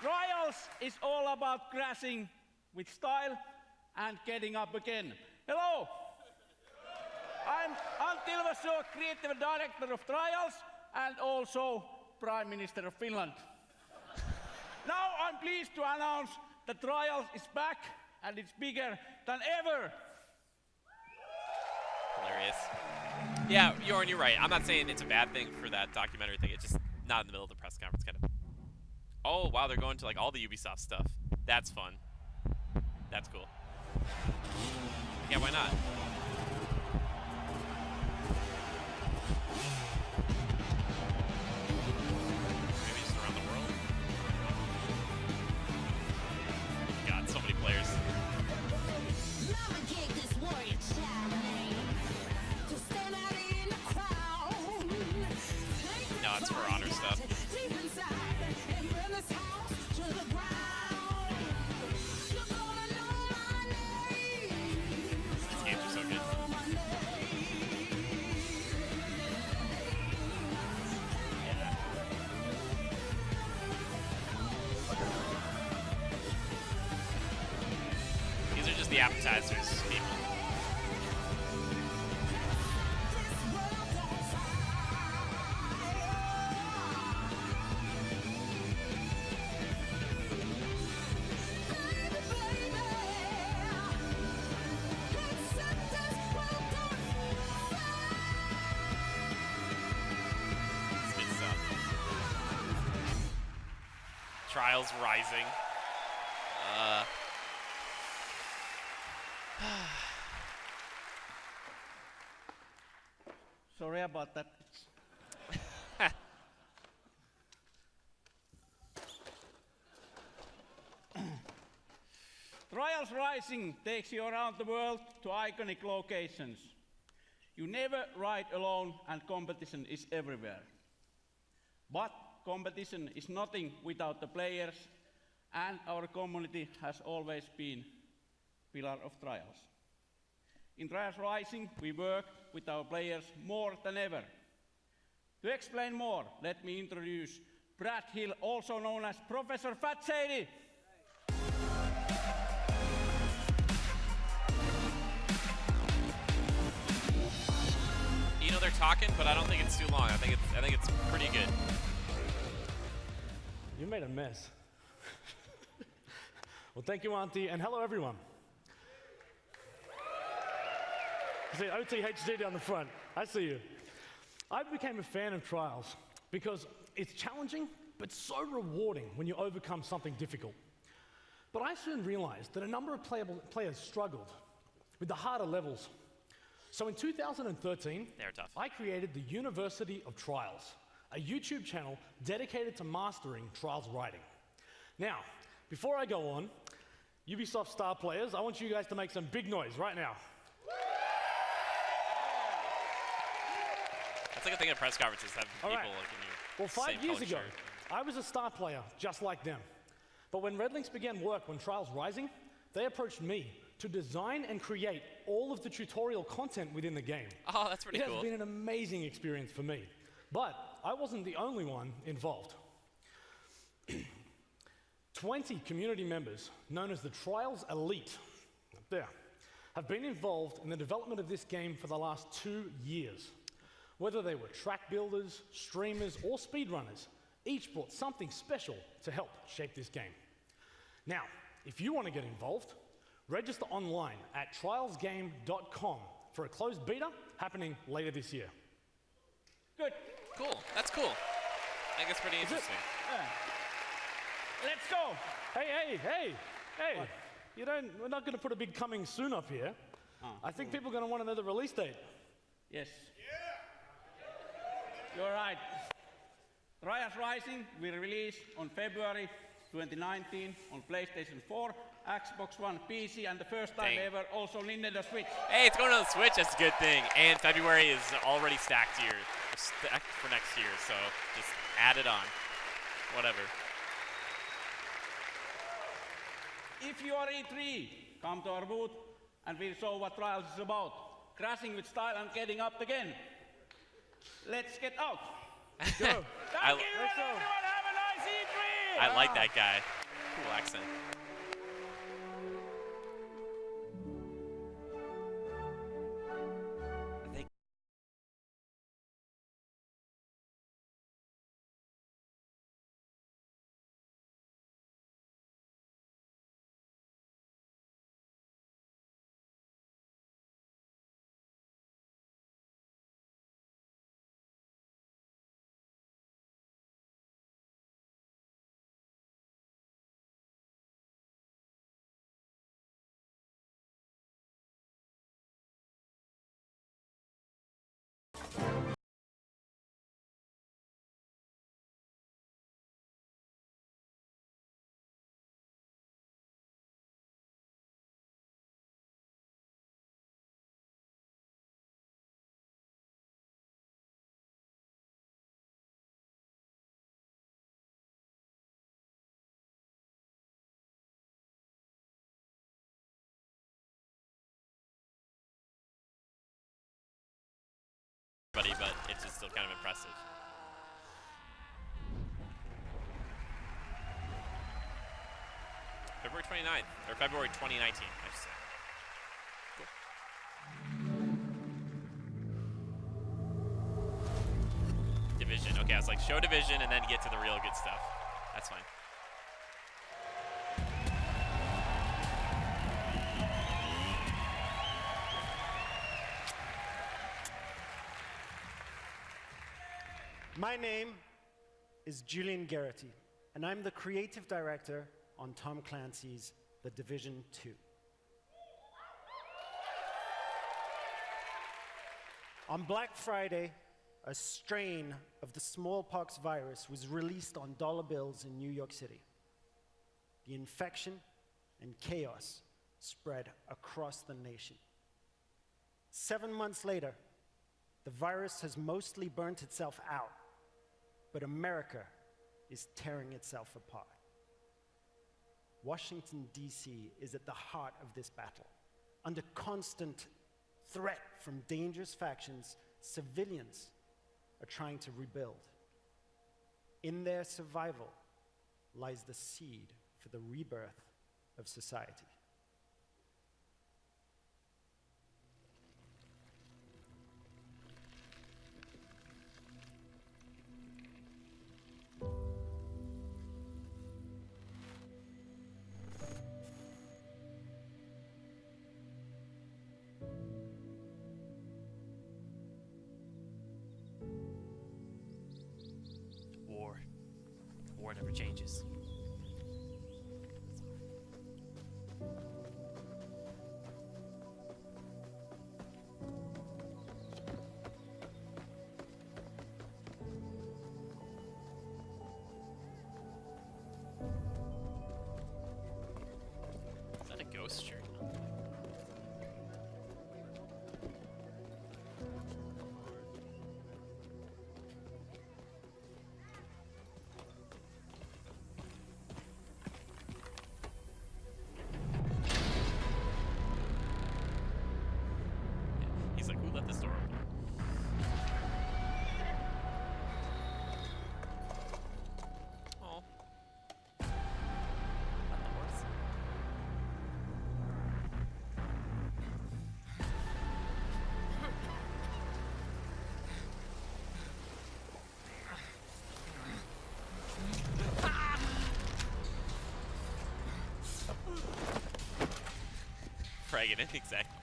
Trials is all about crashing with style and getting up again. Hello! I'm Antti Ilvessuo, Creative Director of Trials and also Prime Minister of Finland. Now I'm pleased to announce that Trials is back and it's bigger than ever. Hilarious. Yeah, Jorn, you're right. I'm not saying it's a bad thing for that documentary thing. It's just not in the middle of the press conference, kind of. Oh, wow, they're going to like all the Ubisoft stuff. That's fun. That's cool. Yeah, why not? Maybe just around the world? God, so many players. No, it's for honor stuff. These games are so good. These are just the appetizers, people. Trials Rising. Sorry about that. Trials Rising takes you around the world to iconic locations. You never ride alone and competition is everywhere. But competition is nothing without the players and our community has always been pillar of Trials. In Trials Rising, we work with our players more than ever. To explain more, let me introduce Brad Hill, also known as Professor Fat Shady. You know, they're talking, but I don't think it's too long. I think it's pretty good. You made a mess. Well, thank you, Auntie, and hello, everyone. You see OTHD down the front. I see you. I became a fan of Trials because it's challenging, but so rewarding when you overcome something difficult. But I soon realized that a number of players struggled with the harder levels. So in 2013, I created the University of Trials, a YouTube channel dedicated to mastering Trials writing. Now, before I go on, Ubisoft star players, I want you guys to make some big noise right now. That's like a thing at press conferences, having people like in you. Well, 5 years ago, I was a star player just like them. But when Red Links began work on Trials Rising, they approached me to design and create all of the tutorial content within the game. Oh, that's pretty cool. It has been an amazing experience for me. But I wasn't the only one involved. 20 community members, known as the Trials Elite, up there, have been involved in the development of this game for the last 2 years. Whether they were track builders, streamers, or speedrunners, each brought something special to help shape this game. Now, if you want to get involved, register online at trialsgame.com for a closed beta happening later this year. Good. Cool. That's cool. I think it's pretty interesting. Let's go. Hey. What? we're not going to put a big coming soon up here. I think people are going to want to know the release date. Yes. You're right. Rise Rising will release on February 2019 on PlayStation 4, Xbox One, PC, and the first time ever also Nintendo Switch. Hey, it's going on the Switch. That's a good thing. And February is already stacked here for next year, so just add it on. Whatever. If you are E3, come to our booth and we'll show what Trials is about. Crashing with style and getting up again. Let's get out. Go. Thank you, everyone. Have a nice E3. I like that guy. Cool accent. But it's just still kind of impressive. February 29th, or February 2019, I should say. Cool. Division, okay, I was like, show Division and then get to the real good stuff. That's fine. My name is Julian Garrity, and I'm the creative director on Tom Clancy's The Division 2. On Black Friday, a strain of the smallpox virus was released on dollar bills in New York City. The infection and chaos spread across the nation. 7 months later, the virus has mostly burnt itself out, but America is tearing itself apart. Washington, D.C. is at the heart of this battle. Under constant threat from dangerous factions, civilians are trying to rebuild. In their survival lies the seed for the rebirth of society. War never changes. Is that a ghost shirt? He's like, who left this door open? Oh. Not the horse. Fragging it, exactly.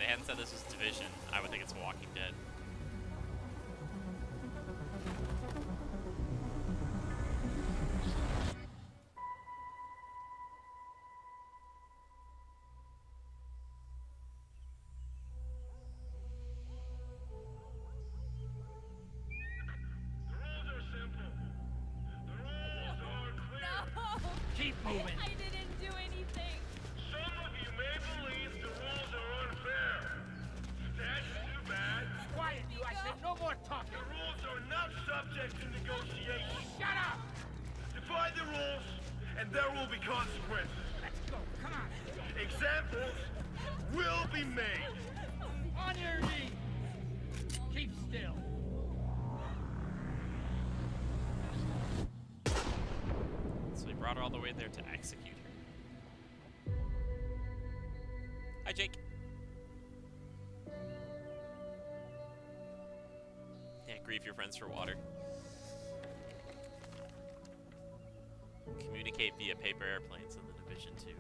they hadn't said this was Division, I would think it's Walking Dead. Keep moving. I didn't do anything. Some of you may believe the rules are unfair. That's too bad. Quiet, you. I said no more talking. The rules are not subject to negotiation. Shut up. Defy the rules, and there will be consequences. Let's go. Come on. Examples will be made. On your knees. Keep still. So we brought her all the way there to execute her. Hi, Jake. Yeah, grieve your friends for water. Communicate via paper airplanes in the Division 2.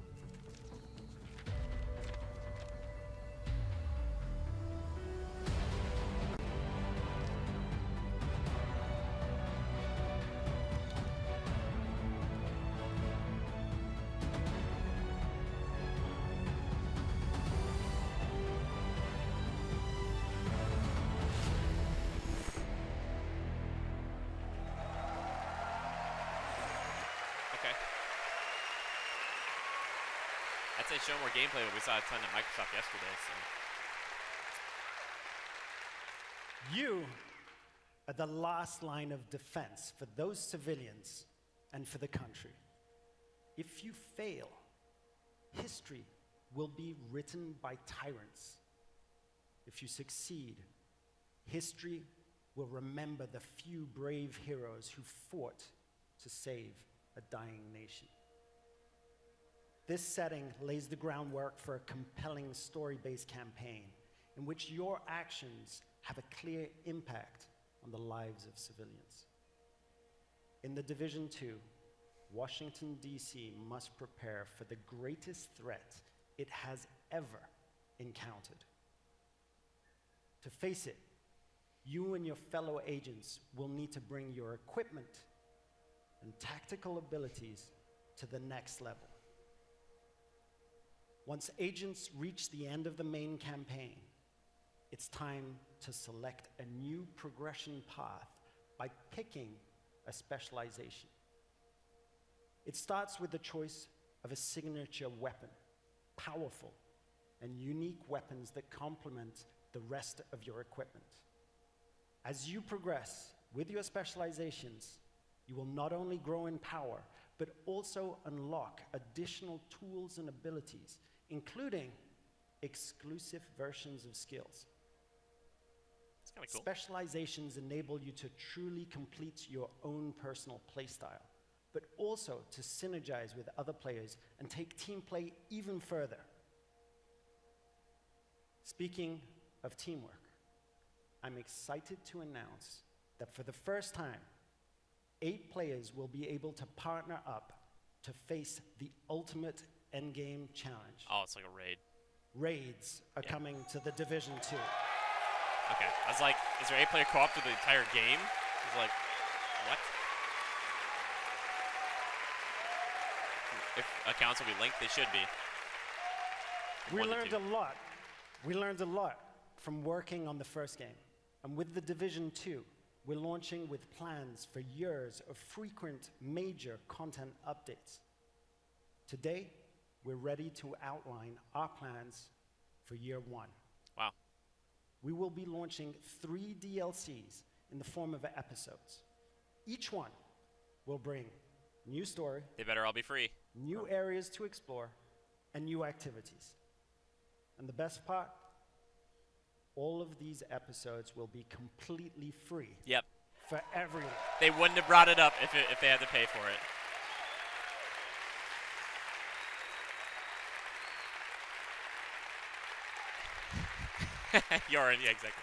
Okay. I'd say show more gameplay, but we saw a ton at Microsoft yesterday, so. You are the last line of defense for those civilians and for the country. If you fail, history will be written by tyrants. If you succeed, history will remember the few brave heroes who fought to save a dying nation. This setting lays the groundwork for a compelling story-based campaign in which your actions have a clear impact on the lives of civilians. In the Division 2, Washington, D.C. must prepare for the greatest threat it has ever encountered. To face it, you and your fellow agents will need to bring your equipment and tactical abilities to the next level. Once agents reach the end of the main campaign, it's time to select a new progression path by picking a specialization. It starts with the choice of a signature weapon, powerful and unique weapons that complement the rest of your equipment. As you progress with your specializations, you will not only grow in power, but also unlock additional tools and abilities, including exclusive versions of skills. That's kind of cool. Specializations enable you to truly complete your own personal playstyle, but also to synergize with other players and take team play even further. Speaking of teamwork, I'm excited to announce that for the first time, 8 players will be able to partner up to face the ultimate endgame challenge. Oh, it's like a raid. Raids are coming to the Division 2. Okay, I was like, is there 8-player co-op through the entire game? I was like, what? If accounts will be linked, they should be. We learned a lot. We learned a lot from working on the first game. And with the Division 2, we're launching with plans for years of frequent major content updates. Today, we're ready to outline our plans for year 1. Wow. We will be launching 3 DLCs in the form of episodes. Each one will bring new story. They better all be free. New areas to explore, and new activities. And the best part, all of these episodes will be completely free. Yep. For everyone. They wouldn't have brought it up if they had to pay for it. You're in, yeah, exactly.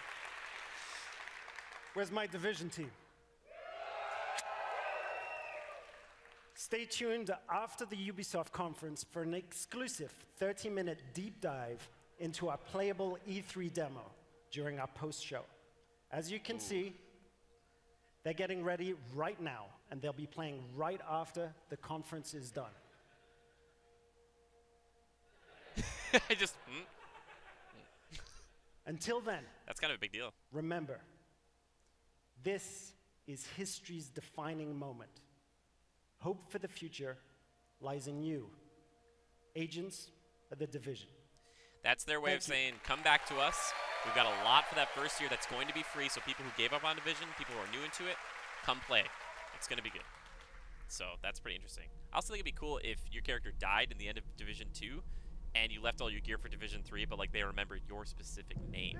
Where's my Division team? Stay tuned after the Ubisoft conference for an exclusive 30-minute deep dive into our playable E3 demo during our post-show. As you can see, they're getting ready right now, and they'll be playing right after the conference is done. I just. Until then, that's kind of a big deal. Remember, this is history's defining moment. Hope for the future lies in you, agents of the Division. That's their way of saying, come back to us. We've got a lot for that first year that's going to be free, so people who gave up on Division, people who are new into it, come play. It's going to be good. So that's pretty interesting. I also think it'd be cool if your character died in the end of Division 2, and you left all your gear for Division 3, but like they remembered your specific name.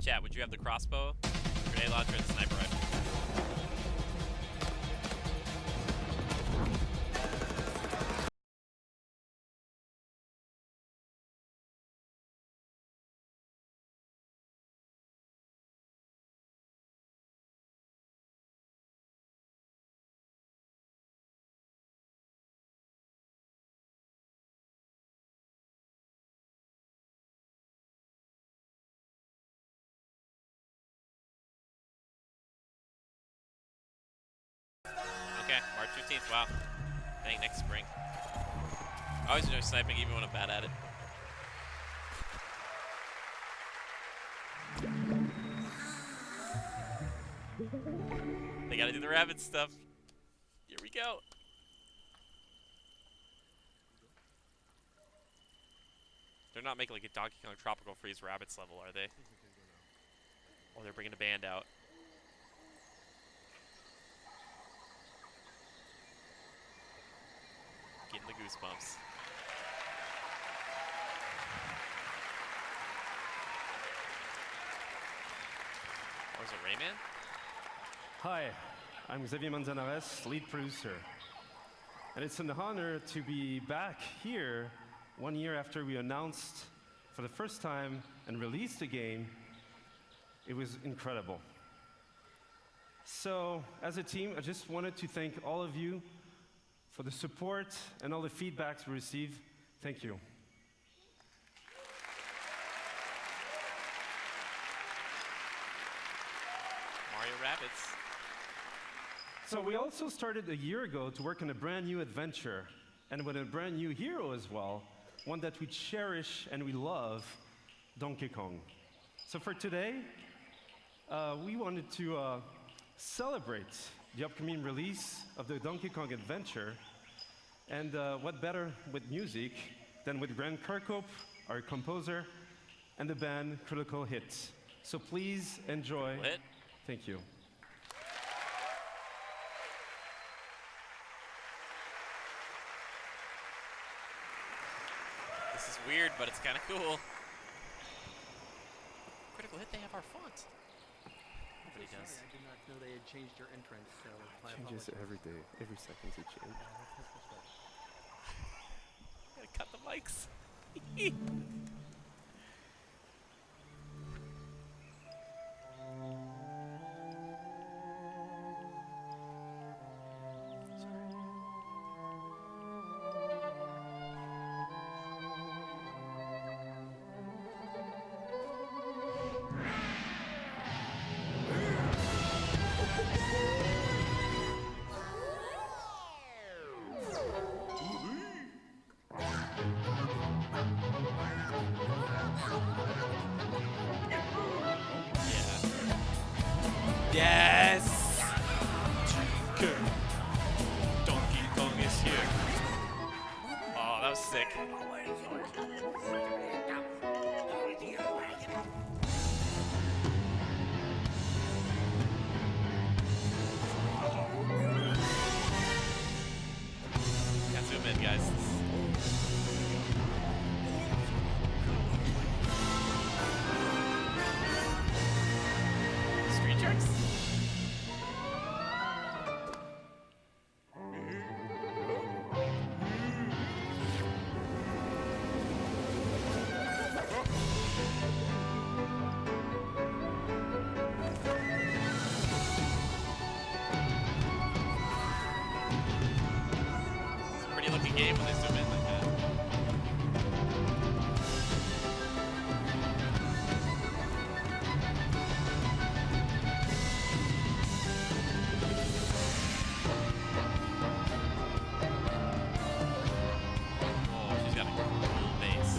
Chat, would you have the crossbow, grenade launcher, and the sniper rifle? Okay, March 15th, wow. Dang, next spring. I always enjoy sniping even when I'm bad at it. They gotta do the rabbit stuff. Here we go. They're not making like a Donkey Kong Tropical Freeze rabbits level, are they? Oh, they're bringing a band out. Getting the goosebumps. Or is it Rayman? Hi, I'm Xavier Manzanares, lead producer. And it's an honor to be back here 1 year after we announced for the first time and released the game. It was incredible. So, as a team, I just wanted to thank all of you for the support and all the feedbacks we received. Thank you. Mario Rabbids. So we also started a year ago to work on a brand new adventure, and with a brand new hero as well, one that we cherish and we love, Donkey Kong. So for today, we wanted to celebrate the upcoming release of the Donkey Kong adventure, and what better with music than with Grant Kirkhope, our composer, and the band Critical Hit. So please enjoy. Thank you. This is weird, but it's kind of cool. Critical Hit, they have our font. Everybody does. I did not know they had changed your entrance, so my Changes apologies. every day, every second it changes. Gotta cut the mics. Yes! Donkey Kong is here. Oh, that was sick. in, guys. Screen charts? It's a pretty looking game when they zoom in like that. Oh, she's got a cool base.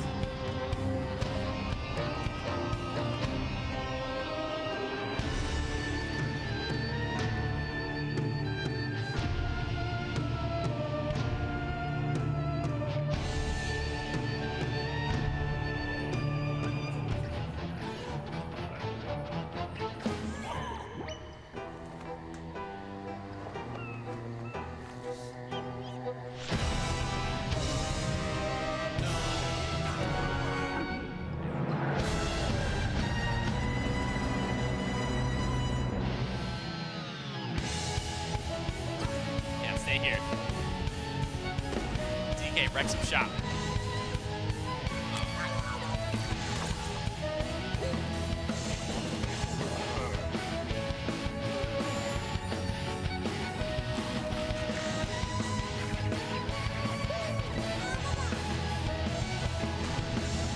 Yeah, stay here. DK, wreck some shop.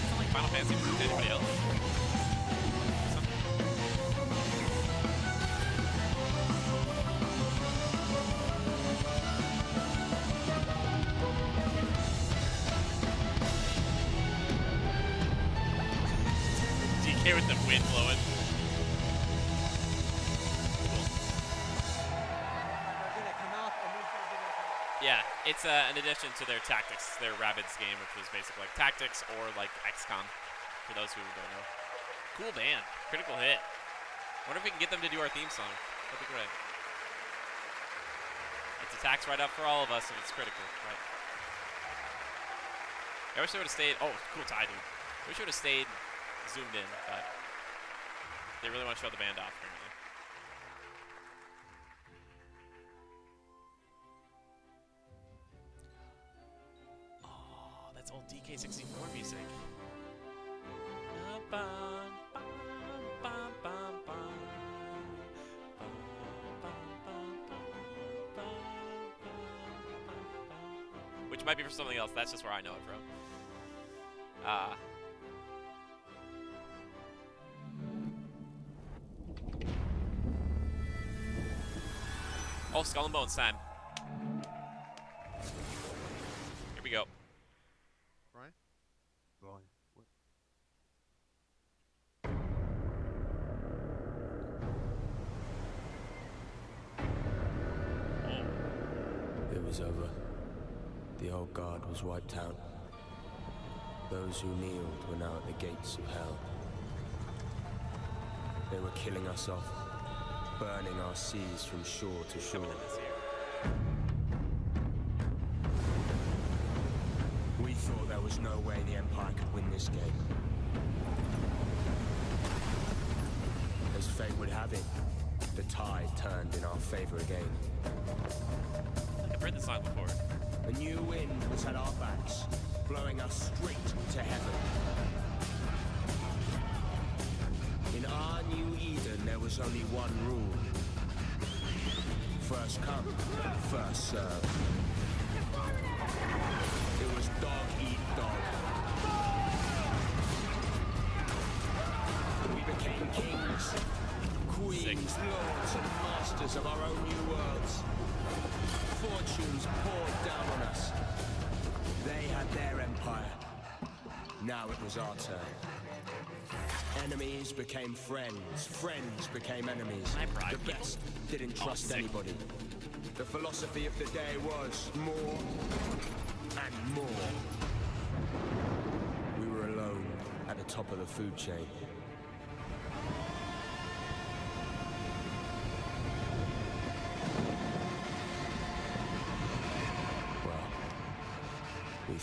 Sound like Final Fantasy to anybody else? DK with the wind blowing. Yeah, it's an addition to their Tactics, their Rabbids game, which was basically like Tactics or like XCOM, for those who don't know. Cool band, Critical Hit. Wonder if we can get them to do our theme song. That'd be great. It's attacks right up for all of us if it's critical, right? I wish they would have stayed. Oh, cool tie, dude. I wish they would have stayed zoomed in, but they really want to show the band off, apparently. Oh, that's old DK64 music. Which might be for something else. That's just where I know it from. Oh, Skull and Bones time. Here we go. Brian? Brian. What? It was over. The old guard was wiped out. Those who kneeled were now at the gates of hell. They were killing us off, burning our seas from shore to shore. We thought there was no way the Empire could win this game. As fate would have it, the tide turned in our favor again. I've heard this song before. A new wind was at our backs, blowing us straight to heaven. In our new Eden, there was only one rule. First come, first serve. It was dog eat dog. We became kings, queens, lords, and masters of our own new worlds. Fortunes poured down on us. They had their empire. Now it was our turn. Enemies became friends. Friends became enemies. The best didn't trust anybody. The philosophy of the day was more and more. We were alone at the top of the food chain.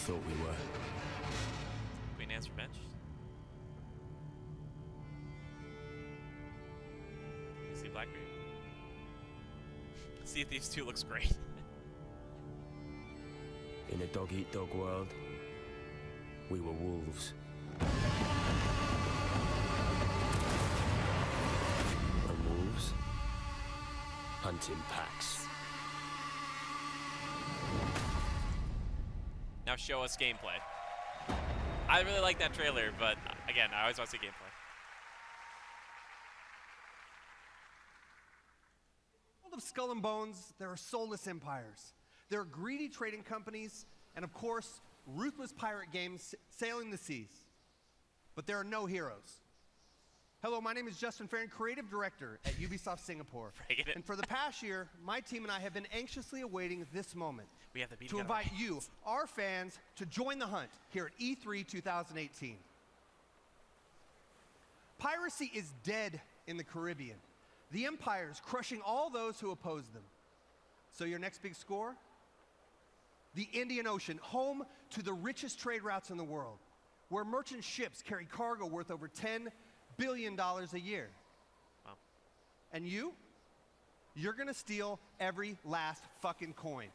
thought we were. Queen Anne's Revenge. You see Blackbeard? See if these two looks great. In a dog-eat-dog world, we were wolves. And wolves hunt in packs. Now show us gameplay. I really like that trailer, but again, I always want to see gameplay. In the world of Skull and Bones, there are soulless empires. There are greedy trading companies, and of course, ruthless pirate games sailing the seas. But there are no heroes. Hello, my name is Justin Farron, Creative Director at Ubisoft Singapore. And for the past year, my team and I have been anxiously awaiting this moment We have the meeting to on our invite hands. you, our fans, to join the hunt here at E3 2018. Piracy is dead in the Caribbean. The empire is crushing all those who oppose them. So your next big score? The Indian Ocean, home to the richest trade routes in the world, where merchant ships carry cargo worth over $10 billion a year. Wow. And you're gonna steal every last fucking coin.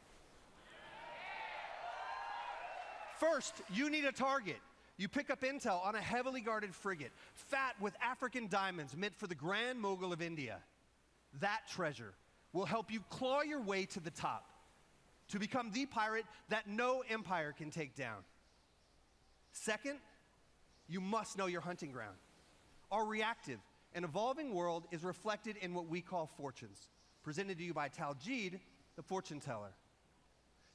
First, you need a target. You pick up intel on a heavily guarded frigate, fat with African diamonds meant for the Grand Mogul of India. That treasure will help you claw your way to the top, to become the pirate that no empire can take down. Second, you must know your hunting ground. Our reactive and evolving world is reflected in what we call fortunes, presented to you by Taljid, the fortune teller.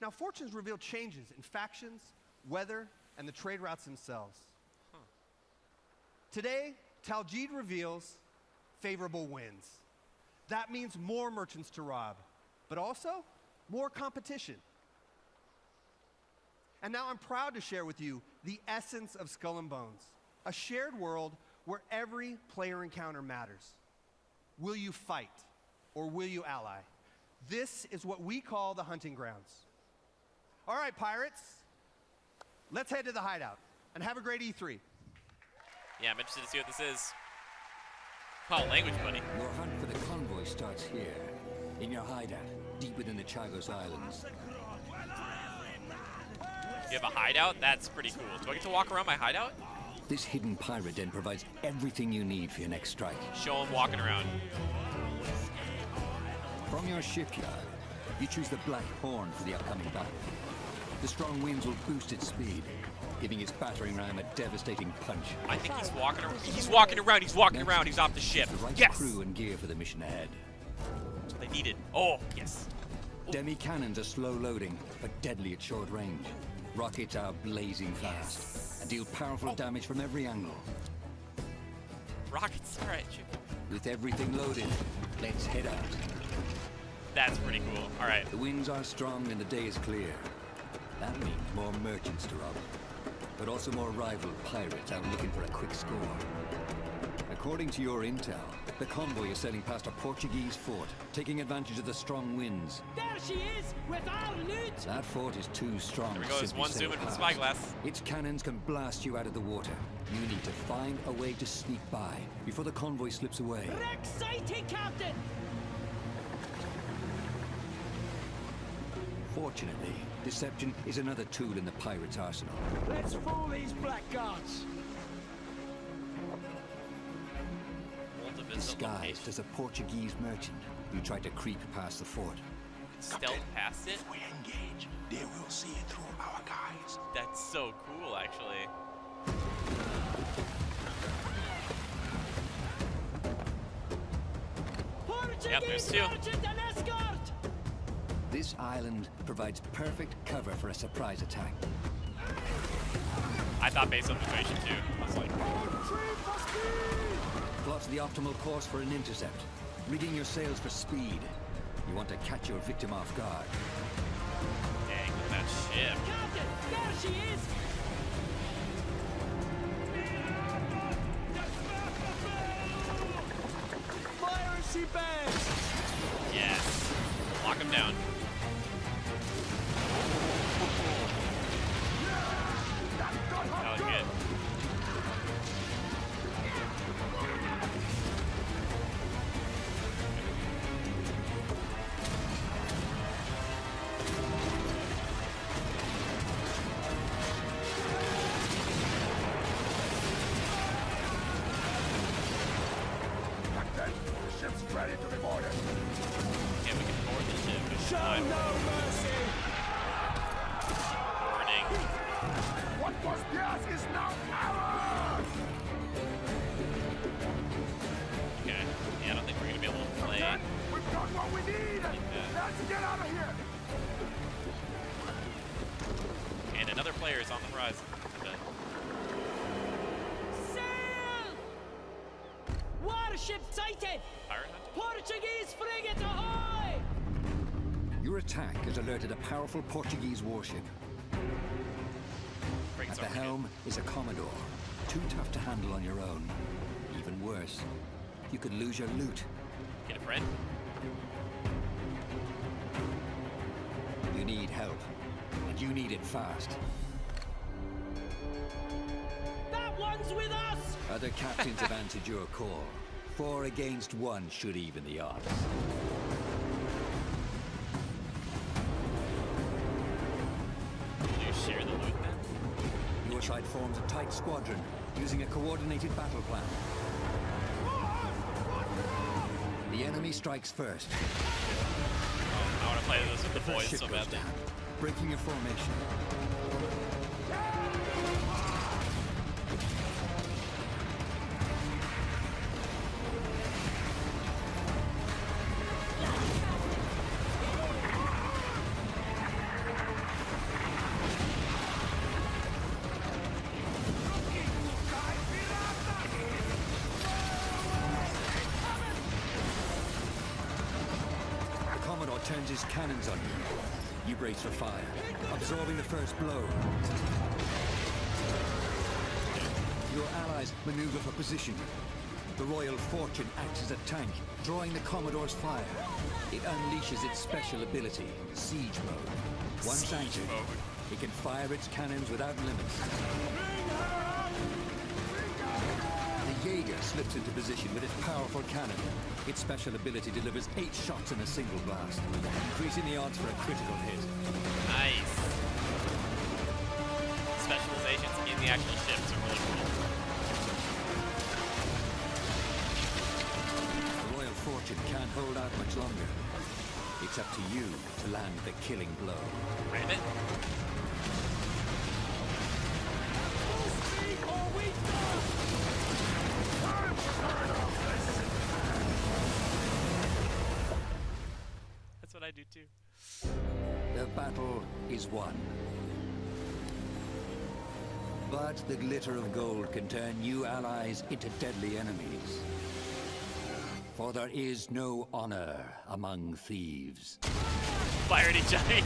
Now, fortunes reveal changes in factions, weather, and the trade routes themselves. Today, Taljid reveals favorable winds. That means more merchants to rob, but also more competition. And now I'm proud to share with you the essence of Skull and Bones, a shared world where every player encounter matters. Will you fight or will you ally? This is what we call the hunting grounds. All right, pirates, let's head to the hideout and have a great E3. Yeah, I'm interested to see what this is. Wow, language, buddy. Your hunt for the convoy starts here, in your hideout, deep within the Chagos Islands. You have a hideout? That's pretty cool. Do I get to walk around my hideout? This hidden pirate den provides everything you need for your next strike. Show him walking around. From your shipyard, you choose the Black Horn for the upcoming battle. The strong winds will boost its speed, giving its battering ram a devastating punch. I think he's walking around. He's walking around. He's walking around. He's off the ship. The right Yes! crew and gear for the mission ahead. That's what they needed. Oh, yes. Demi cannons are slow loading, but deadly at short range. Rockets are blazing fast and deal powerful damage from every angle. Rockets, all right, shoot. With everything loaded, let's head out. That's pretty cool. All right. The winds are strong and the day is clear. That means more merchants to rob, but also more rival pirates out looking for a quick score. According to your intel, the convoy is sailing past a Portuguese fort, taking advantage of the strong winds. There she is, with our loot! That fort is too strong. There we to go, there's simply one sail zoom in for the past. spyglass. Its cannons can blast you out of the water. You need to find a way to sneak by before the convoy slips away. Wreck sighted, Captain! Fortunately, deception is another tool in the pirate's arsenal. Let's fool these blackguards! Disguised as a Portuguese merchant, you try to creep past the fort. Stealth past it? If we engage, they will see it through our guys. That's so cool, actually. Yep, there's two. Merchant and escort! This island provides perfect cover for a surprise attack. I thought based on the situation too. I was like, Plots the optimal course for an intercept, rigging your sails for speed. You want to catch your victim off guard. dang, look at that ship. Captain, there she is! Piracy bags! Yes. Lock him down. ready to be boarded. Okay, we can board the ship. Show no mercy. Boarding. What was theirs is now ours. Okay. Yeah, I don't think we're gonna be able to play. Okay, we've got what we need. Let's get out of here. And another player is on the horizon. I bet. Sail! Warship sighted! Pirate hunter? Portuguese frigate ahoy! Your attack has alerted a powerful Portuguese warship. At the helm is a Commodore, too tough to handle on your own. Even worse, you could lose your loot. Get a friend? You need help, and you need it fast. That one's with us! Other captains have answered your call. 4 against 1 should even the odds. Do you share the loot then? Your side forms a tight squadron, using a coordinated battle plan. The enemy strikes first. I want to play this with the First boys ship so goes badly. down, breaking your formation. The Commodore turns his cannons on you. You brace for fire, absorbing the first blow. Your allies maneuver for position. The Royal Fortune acts as a tank, drawing the Commodore's fire. It unleashes its special ability, Siege Mode. Once anchored, it can fire its cannons without limits. The Jaeger slips into position with its powerful cannon. Its special ability delivers 8 shots in a single blast, increasing the odds for a critical hit. Nice. Specializations in the actual ships are really cool. The Royal Fortune can't hold out much longer. It's up to you to land the killing blow. Ram it. That's what I do too. The battle is won. But the glitter of gold can turn new allies into deadly enemies. For there is no honor among thieves. Fire at each other. I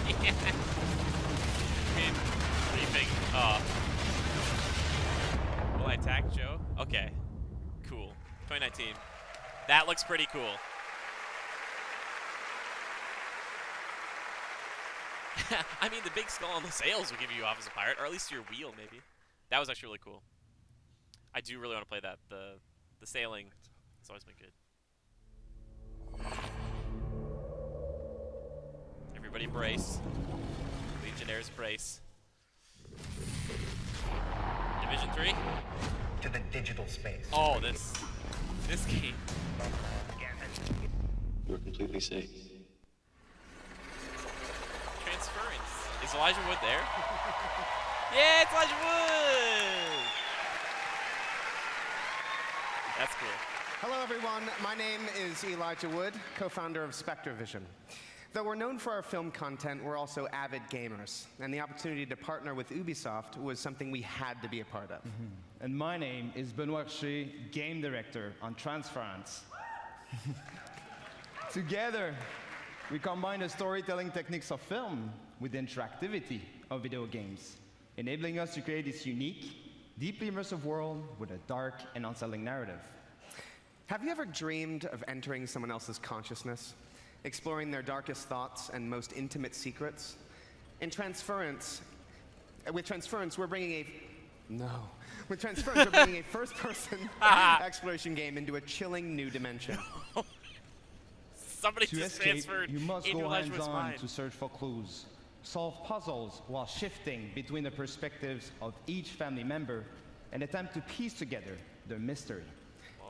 mean, briefing. Will I attack Joe? Okay. Cool. 2019. That looks pretty cool. I mean, the big skull on the sails will give you off as a pirate, or at least your wheel, maybe. That was actually really cool. I do really want to play that. The sailing has always been good. Everybody brace. Legionnaires brace. Division 3? To the digital space. Oh, this game. You're completely safe. Transference. Is Elijah Wood there? Yeah, it's Elijah Wood! That's cool. Hello, everyone. My name is Elijah Wood, co-founder of SpectreVision. Though we're known for our film content, we're also avid gamers. And the opportunity to partner with Ubisoft was something we had to be a part of. And my name is Benoit Richer, game director on Transference. Together, we combine the storytelling techniques of film with the interactivity of video games, enabling us to create this unique, deeply immersive world with a dark and unsettling narrative. Have you ever dreamed of entering someone else's consciousness, exploring their darkest thoughts and most intimate secrets? With Transference, we're bringing a first-person exploration game into a chilling new dimension. Somebody To just escape, transferred you must into go Elijah Wood's hands-on mind. to search for clues, solve puzzles while shifting between the perspectives of each family member, and attempt to piece together the mystery.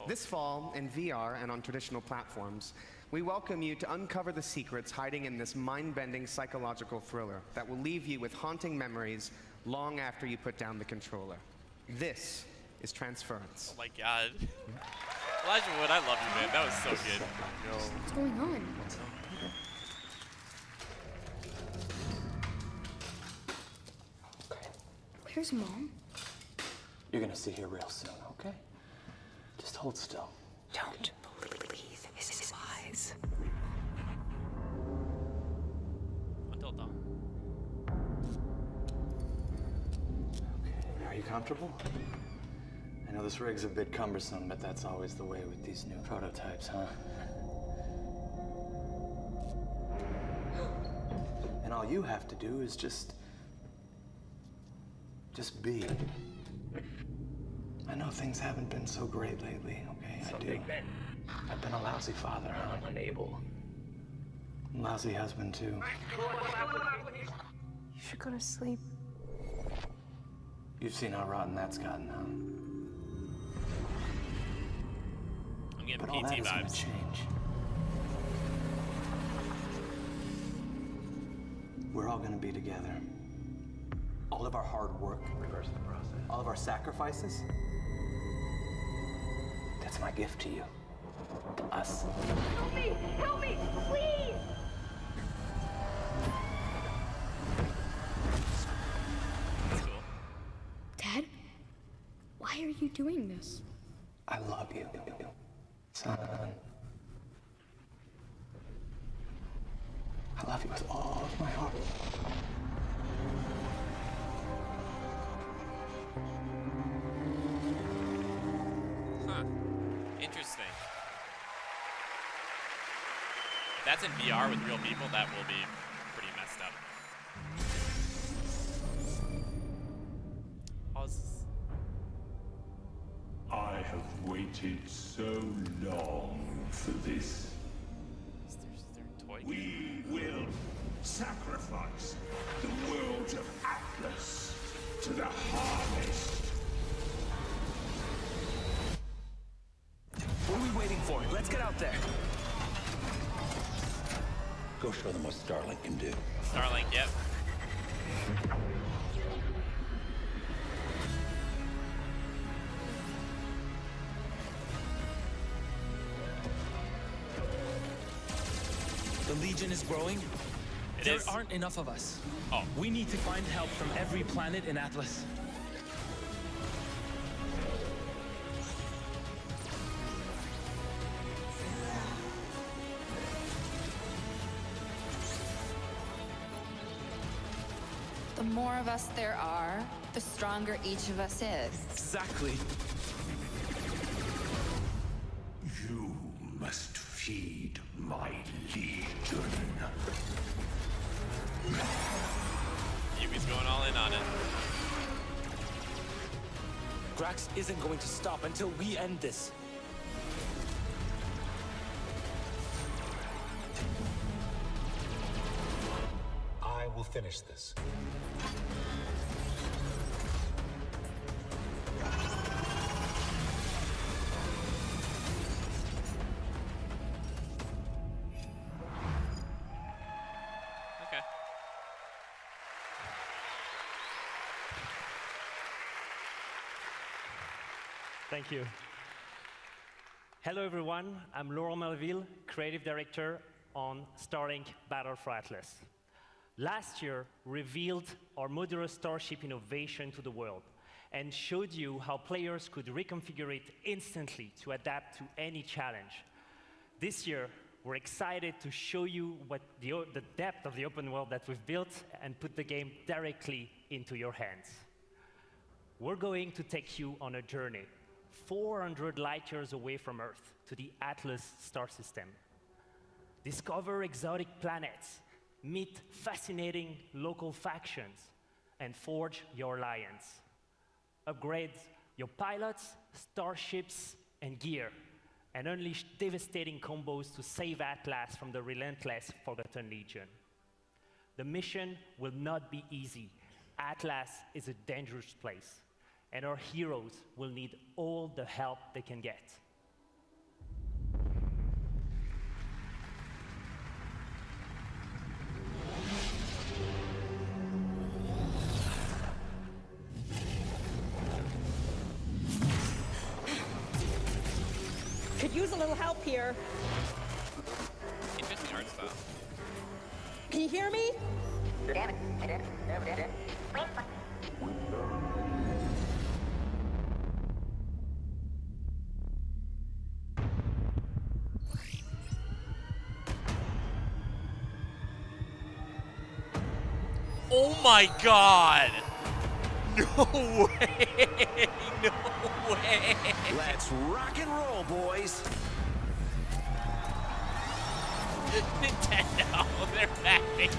This fall, in VR and on traditional platforms, we welcome you to uncover the secrets hiding in this mind-bending psychological thriller that will leave you with haunting memories long after you put down the controller. This is Transference. Oh my god. Elijah Wood, I love you, man. That was so good. What's going on? Where's Mom? You're gonna see her real soon, okay? Just hold still. Don't believe his lies. Until dawn. Okay, are you comfortable? I know this rig's a bit cumbersome, but that's always the way with these new prototypes, huh? And all you have to do is just be. I know things haven't been so great lately, okay? I do. I've been a lousy father, huh? Unable. Lousy husband, too. You should go to sleep. You've seen how rotten that's gotten, huh? I'm getting But all that PT is gonna vibes. change. We're all gonna be together. All of our hard work, reverse the process. All of our sacrifices. That's my gift to you. To us. Help me! Help me! Please! That's cool. Dad? Why are you doing this? I love you, son. I love you with all of my heart. Huh. Interesting. If that's in VR with real people, that will be pretty messed up. Pause. I have waited so long for this. Is there toy? We will sacrifice the world of Atlas to the harvest. What are we waiting for? Let's get out there. Go show them what Starlink can do. Starlink, yep. The Legion is growing. There aren't enough of us. Oh. We need to find help from every planet in Atlas. The more of us there are, the stronger each of us is. Exactly. You must feed my legion. Yubi's going all in on it. Drax isn't going to stop until we end this. I will finish this. Okay. Thank you. Hello, everyone. I'm Laurent Melville, Creative Director on Starlink Battle for Atlas. Last year, revealed our modular starship innovation to the world and showed you how players could reconfigure it instantly to adapt to any challenge. This year, we're excited to show you what the depth of the open world that we've built and put the game directly into your hands. We're going to take you on a journey 400 light years away from Earth to the Atlas star system. Discover exotic planets, meet fascinating local factions, and forge your alliance. Upgrade your pilots, starships, and gear, and unleash devastating combos to save Atlas from the relentless Forgotten Legion. The mission will not be easy. Atlas is a dangerous place, and our heroes will need all the help they can get. could use a little help here. Interesting art style. Can you hear me? Oh my god! No way! No way! Let's rock and roll, boys. Nintendo, they're back, baby.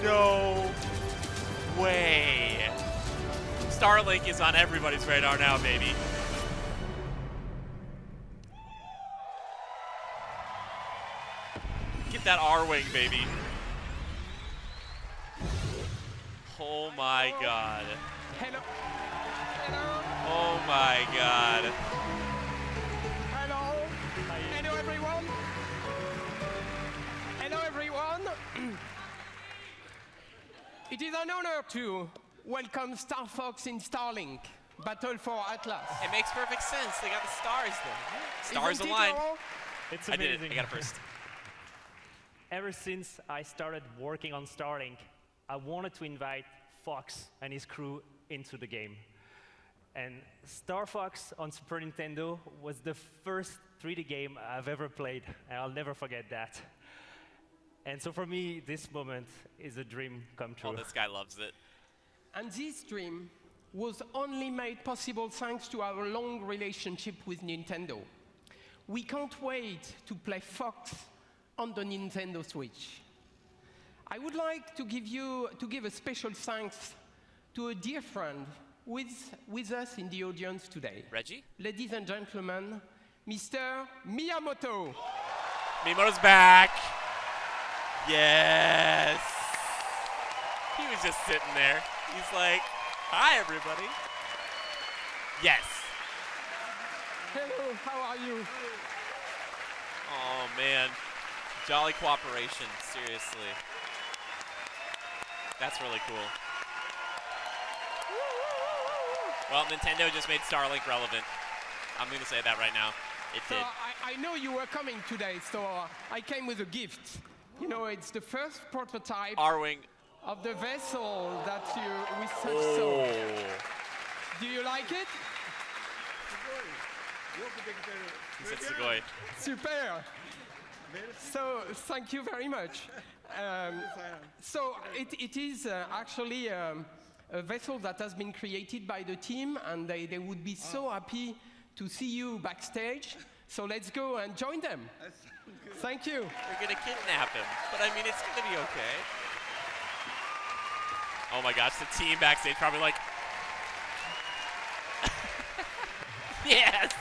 No way. Starlink is on everybody's radar now, baby. Get that R-Wing, baby. Oh my god. Hello. Hello. Oh my god. Hello. Hello, everyone. Hello, everyone. It is an honor to welcome Star Fox in Starlink, Battle for Atlas. It makes perfect sense. They got the stars there. Stars Isn't it, aligned. Laurent? It's I amazing. did it. I got it first. Ever since I started working on Starlink, I wanted to invite Fox and his crew into the game. And Star Fox on Super Nintendo was the first 3D game I've ever played, and I'll never forget that. And so for me, this moment is a dream come true. Oh, this guy loves it. And this dream was only made possible thanks to our long relationship with Nintendo. We can't wait to play Fox on the Nintendo Switch. I would like to give a special thanks to a dear friend with us in the audience today. Reggie? Ladies and gentlemen, Mr. Miyamoto. Miyamoto's back. Yes. He was just sitting there. He's like, hi, everybody. Yes. Hello, how are you? Oh, man. Jolly cooperation, seriously. That's really cool. Well, Nintendo just made Starlink relevant. I'm going to say that right now. It So did. I know you were coming today, so I came with a gift. You know, it's the first prototype R-Wing. of the vessel that we such Oh. so. Do you like it? He said Sugoi. Super. So thank you very much. So it is actually a vessel that has been created by the team, and they would be so happy to see you backstage. So let's go and join them. Thank you. We're going to kidnap him, but I mean, it's going to be okay. Oh my gosh, the team backstage probably like, yes!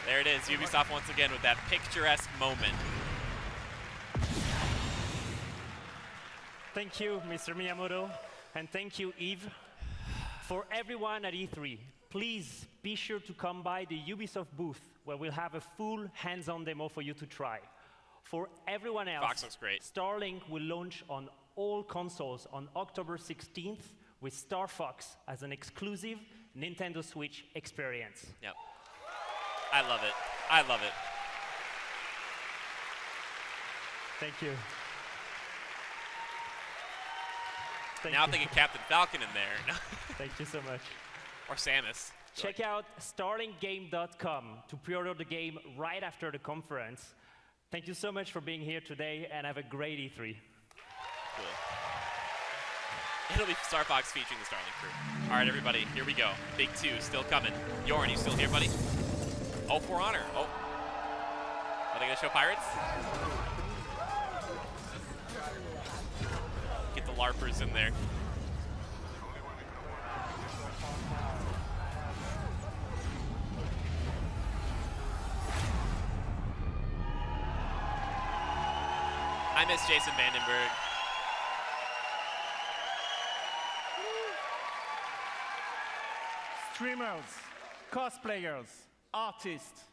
There it is, Ubisoft once again with that picturesque moment. Thank you, Mr. Miyamoto, and thank you, Yves. For everyone at E3, please be sure to come by the Ubisoft booth where we'll have a full hands-on demo for you to try. For everyone else, Fox looks great. Starlink will launch on all consoles on October 16th with Star Fox as an exclusive Nintendo Switch experience. Yep. I love it. I love it. Thank you. Now I'm thinking Captain Falcon in there. Thank you so much. Or Samus. Check out starlinkgame.com to pre-order the game right after the conference. Thank you so much for being here today, and have a great E3. Cool. It'll be Star Fox featuring the Starlink crew. All right, everybody, here we go. Big 2 still coming. Jorn, you still here, buddy? Oh, For Honor. Oh. Are they going to show pirates? Get the LARPers in there. I miss Jason Vandenberg. Streamers, cosplayers, artists,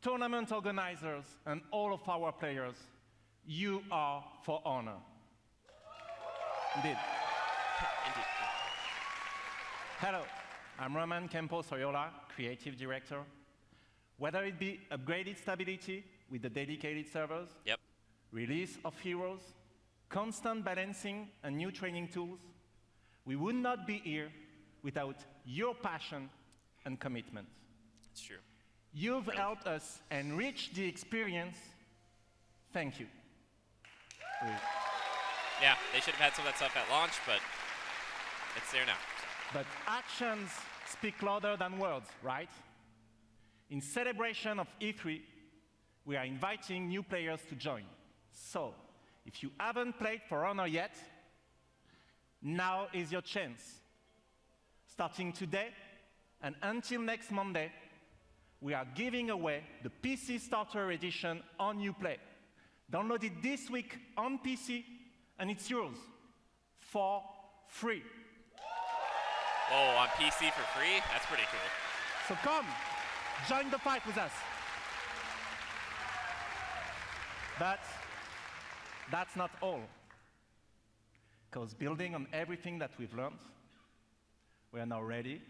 tournament organizers, and all of our players, you are For Honor. Indeed. Hello, I'm Roman Campos-Oyola, Creative Director. Whether it be upgraded stability with the dedicated servers, release of heroes, constant balancing and new training tools, we would not be here without your passion and commitment. It's true. You've helped us enrich the experience. Thank you. Yeah, they should have had some of that stuff at launch, but it's there now. But actions speak louder than words, right? In celebration of E3, we are inviting new players to join. So, if you haven't played For Honor yet, now is your chance. Starting today and until next Monday, we are giving away the PC Starter Edition on Uplay. Download it this week on PC, and it's yours for free. Oh, on PC for free? That's pretty cool. So come, join the fight with us. But that's not all. Because building on everything that we've learned, we are now ready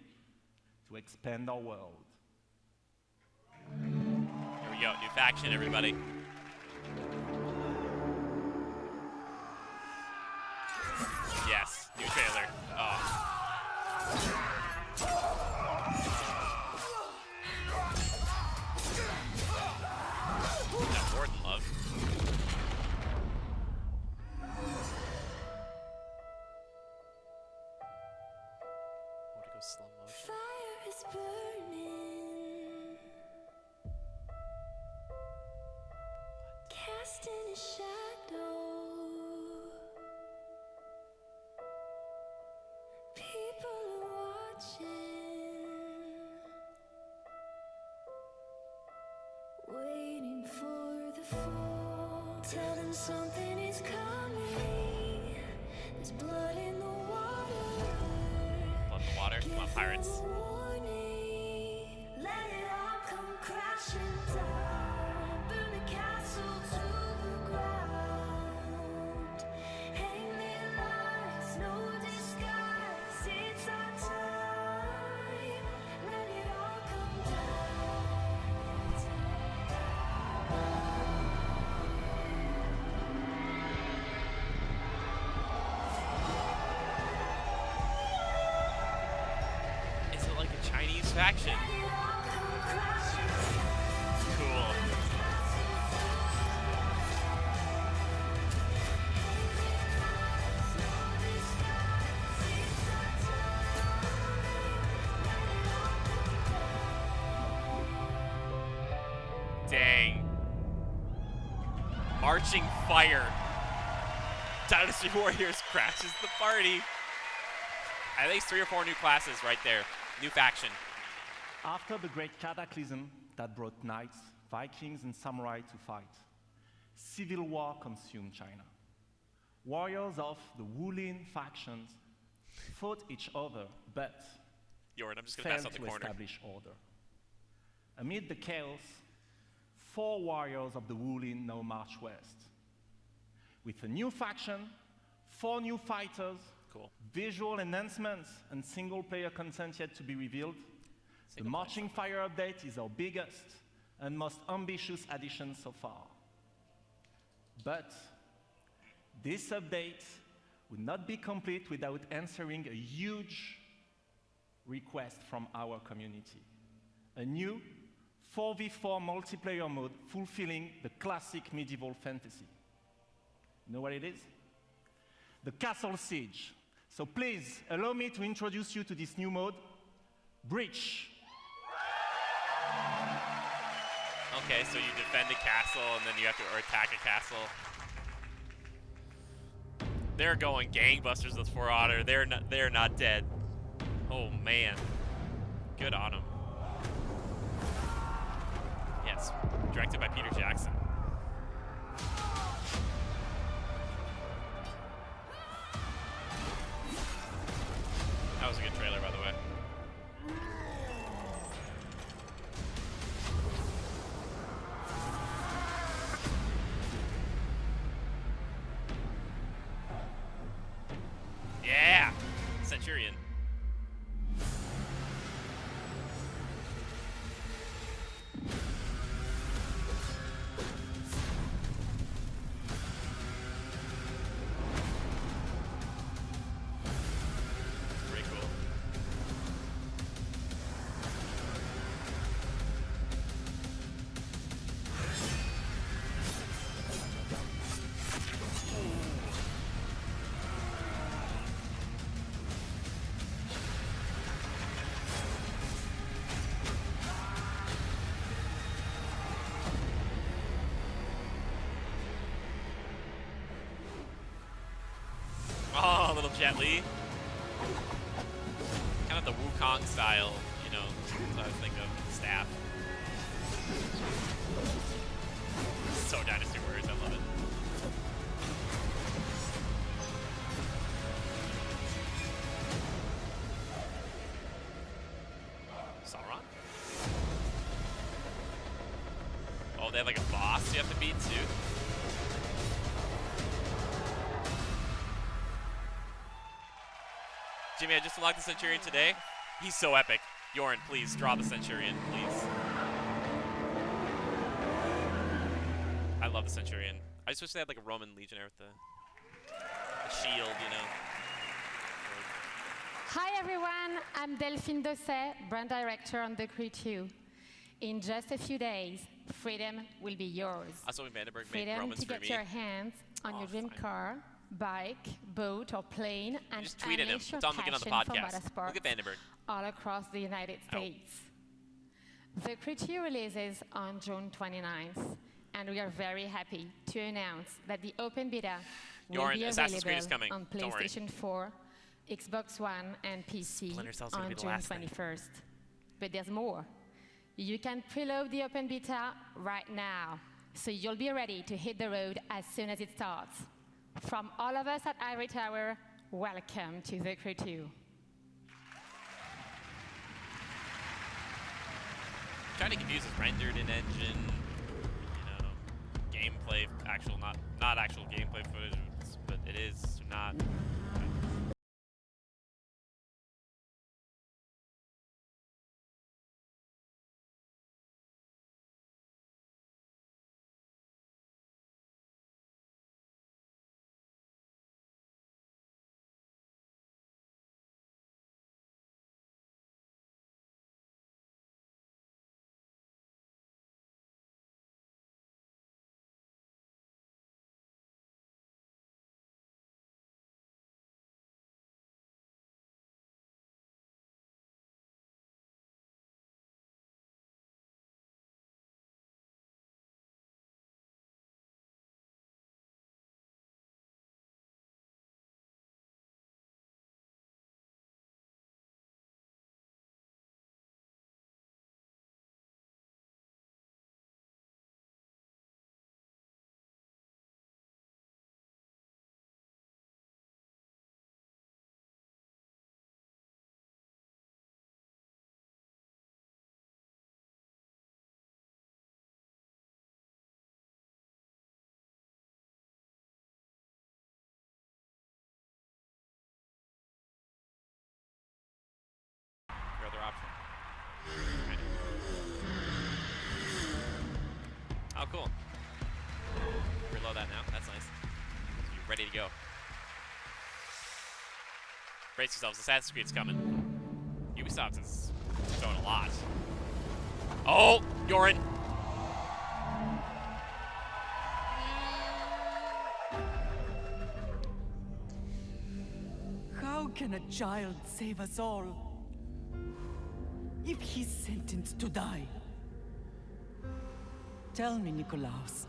to expand our world. Here we go, new faction, everybody. Yes, new trailer. Oh. That Warden love. Want to go slow motion? Fire is burning, casting a shadow. People are watching, waiting for the fall. Tell them something is coming. There's blood in the water. Blood in the water? Come on, pirates. Let it all come crashing down. Burn the castle to the ground. Hang their lies, no disguise. It's our time. Let it all come Is it like a Chinese faction? Cool. Dang. Marching fire. Dynasty Warriors crashes the party. At least 3 or 4 new classes right there. New faction. After the great cataclysm that brought knights, Vikings, and samurai to fight, civil war consumed China. Warriors of the Wulin factions fought each other, but Jordan, I'm just gonna pass failed out the to corner. establish order. Amid the chaos, 4 warriors of the Wulin now march west. With a new faction, 4 new fighters, visual enhancements, and single-player content yet to be revealed, the Marching Fire update is our biggest and most ambitious addition so far. But this update would not be complete without answering a huge request from our community. A new 4v4 multiplayer mode fulfilling the classic medieval fantasy. You know what it is? The Castle Siege. So please, allow me to introduce you to this new mode, Breach. Okay, so you defend a castle and then you have to attack a castle. They're going gangbusters with For Honor. They're not dead. Oh man. Good on them. Yes, directed by Peter Jackson. That was a good trailer, by the way. Jet Li. Kind of the Wukong style, you know. That's what I was thinking of. Staff. So Dynasty Warriors, I love it. Sauron? Oh, they have like a boss you have to beat too? Jimmy, I just unlocked the Centurion today. He's so epic. Yorin, please draw the Centurion, please. I love the Centurion. I just wish they had like a Roman Legionnaire with the shield, you know. Hi everyone, I'm Delphine Dosset, brand director on The Crew 2. In just a few days, freedom will be yours. Also, Vandenberg made Freedom Romans to for get me. your hands on your dream car, bike, boat, or plane, and Just tweeted him. unleash your Tell him to get on the passion for podcast. motorsport Look at Vandenberg. all across the United States. The Crew 2 releases on June 29th, and we are very happy to announce that the open beta will Yorin, be Assassin's Creed is available coming. on Don't worry. PlayStation 4, Xbox One, and PC Splinter Cell's gonna on be the June last thing. 21st. But there's more. You can preload the open beta right now, so you'll be ready to hit the road as soon as it starts. From all of us at Ivory Tower, welcome to The Crew 2. Kind of confuses rendered in engine, you know, gameplay, actual, not actual gameplay footage, but it is not. Your other option. Right. Oh, cool. Reload that now. That's nice. You're ready to go. Brace yourselves. Assassin's Creed's coming. Ubisoft is showing a lot. Oh, Yorin. How can a child save us all if he's sentenced to die? Tell me, Nikolaos.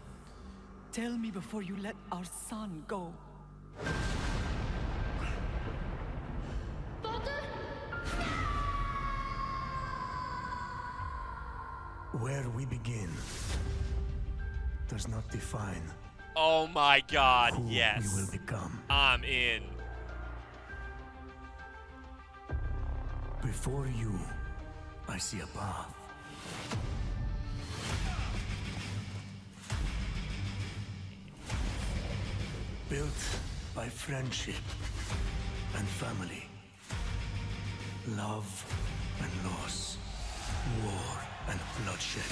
Tell me before you let our son go. Where we begin does not define Oh my God, who yes. we will become. I'm in. Before you, I see a path. Built by friendship and family. Love and loss. War and bloodshed.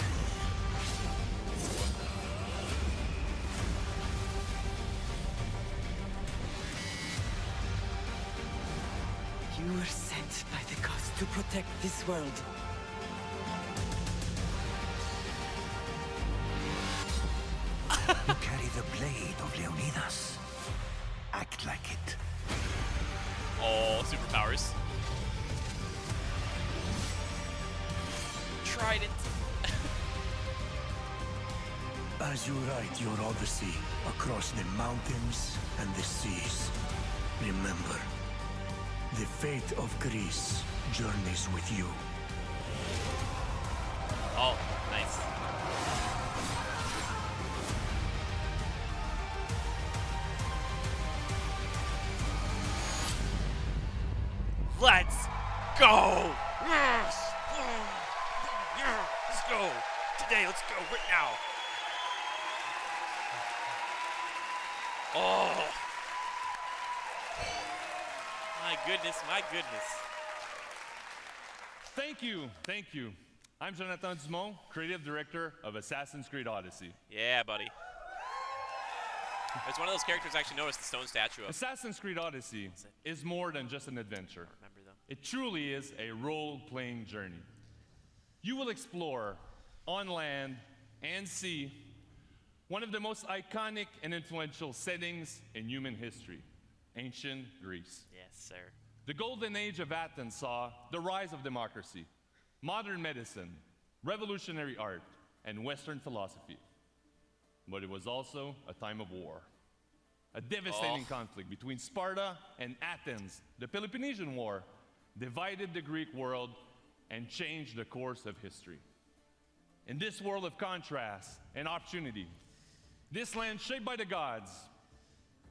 You were sent by the gods to protect this world. You carry the blade of Leonidas. Act like it. Oh, superpowers. Trident. As you write your odyssey across the mountains and the seas, remember, The fate of Greece journeys with you. Oh, nice. Let's go! Yes! Yeah, let's go! Today, let's go right now! Oh! My goodness, my goodness. Thank you. I'm Jonathan Dumont, creative director of Assassin's Creed Odyssey. Yeah, buddy. It's one of those characters I actually noticed the stone statue of. Assassin's Creed Odyssey is more than just an adventure. I don't remember though. It truly is a role-playing journey. You will explore, on land and sea, one of the most iconic and influential settings in human history, ancient Greece. Yes, sir. The golden age of Athens saw the rise of democracy, modern medicine, revolutionary art, and Western philosophy. But it was also a time of war. A devastating conflict between Sparta and Athens, the Peloponnesian War, divided the Greek world and changed the course of history. In this world of contrast and opportunity, this land shaped by the gods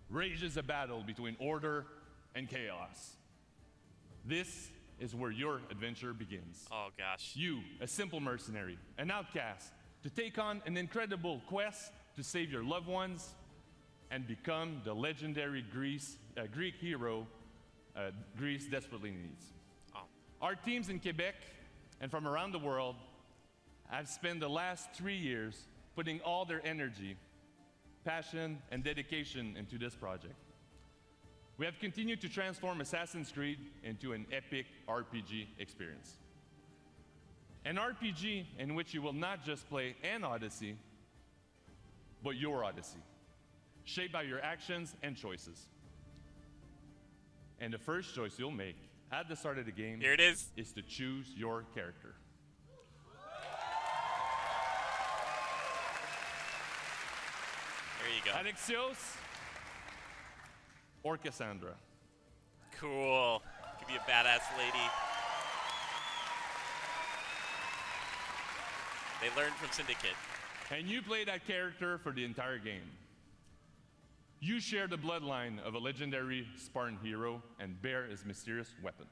rages a battle between order and chaos. This is where your adventure begins. Oh gosh. You, a simple mercenary, an outcast, to take on an incredible quest to save your loved ones and become the legendary Greek hero Greece desperately needs. Oh. Our teams in Quebec and from around the world have spent the last 3 years putting all their energy, passion, and dedication into this project. We have continued to transform Assassin's Creed into an epic RPG experience. An RPG in which you will not just play an Odyssey, but your Odyssey, shaped by your actions and choices. And the first choice you'll make at the start of the game here it is to choose your character. There you go. Alexios or Cassandra? Cool. Could be a badass lady. They learned from Syndicate. And you play that character for the entire game. You share the bloodline of a legendary Spartan hero and bear his mysterious weapon.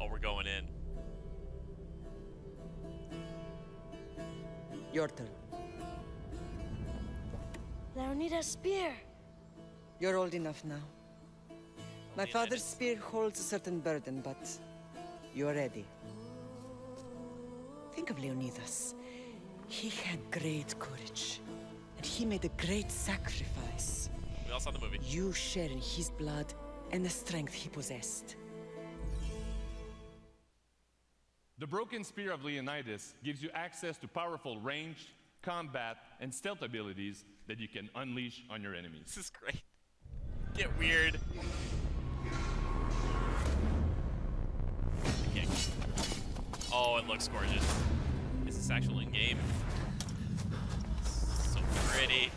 Oh, we're going in. Your turn. Leonida's spear. You're old enough now. My father's spear holds a certain burden, but you're ready. Think of Leonidas. He had great courage, and he made a great sacrifice. We all saw the movie. You share in his blood and the strength he possessed. The broken spear of Leonidas gives you access to powerful range, combat, and stealth abilities that you can unleash on your enemies. This is great. Get weird. Okay. Oh, it looks gorgeous. Is this actual in-game? So pretty.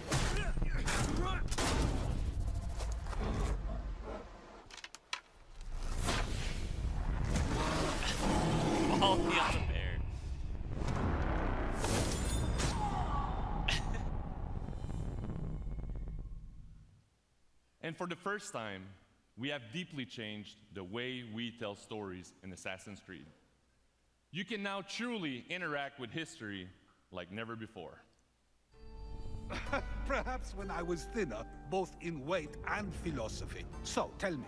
All me on the bear. And for the first time, we have deeply changed the way we tell stories in Assassin's Creed. You can now truly interact with history like never before. Perhaps when I was thinner, both in weight and philosophy. So, tell me,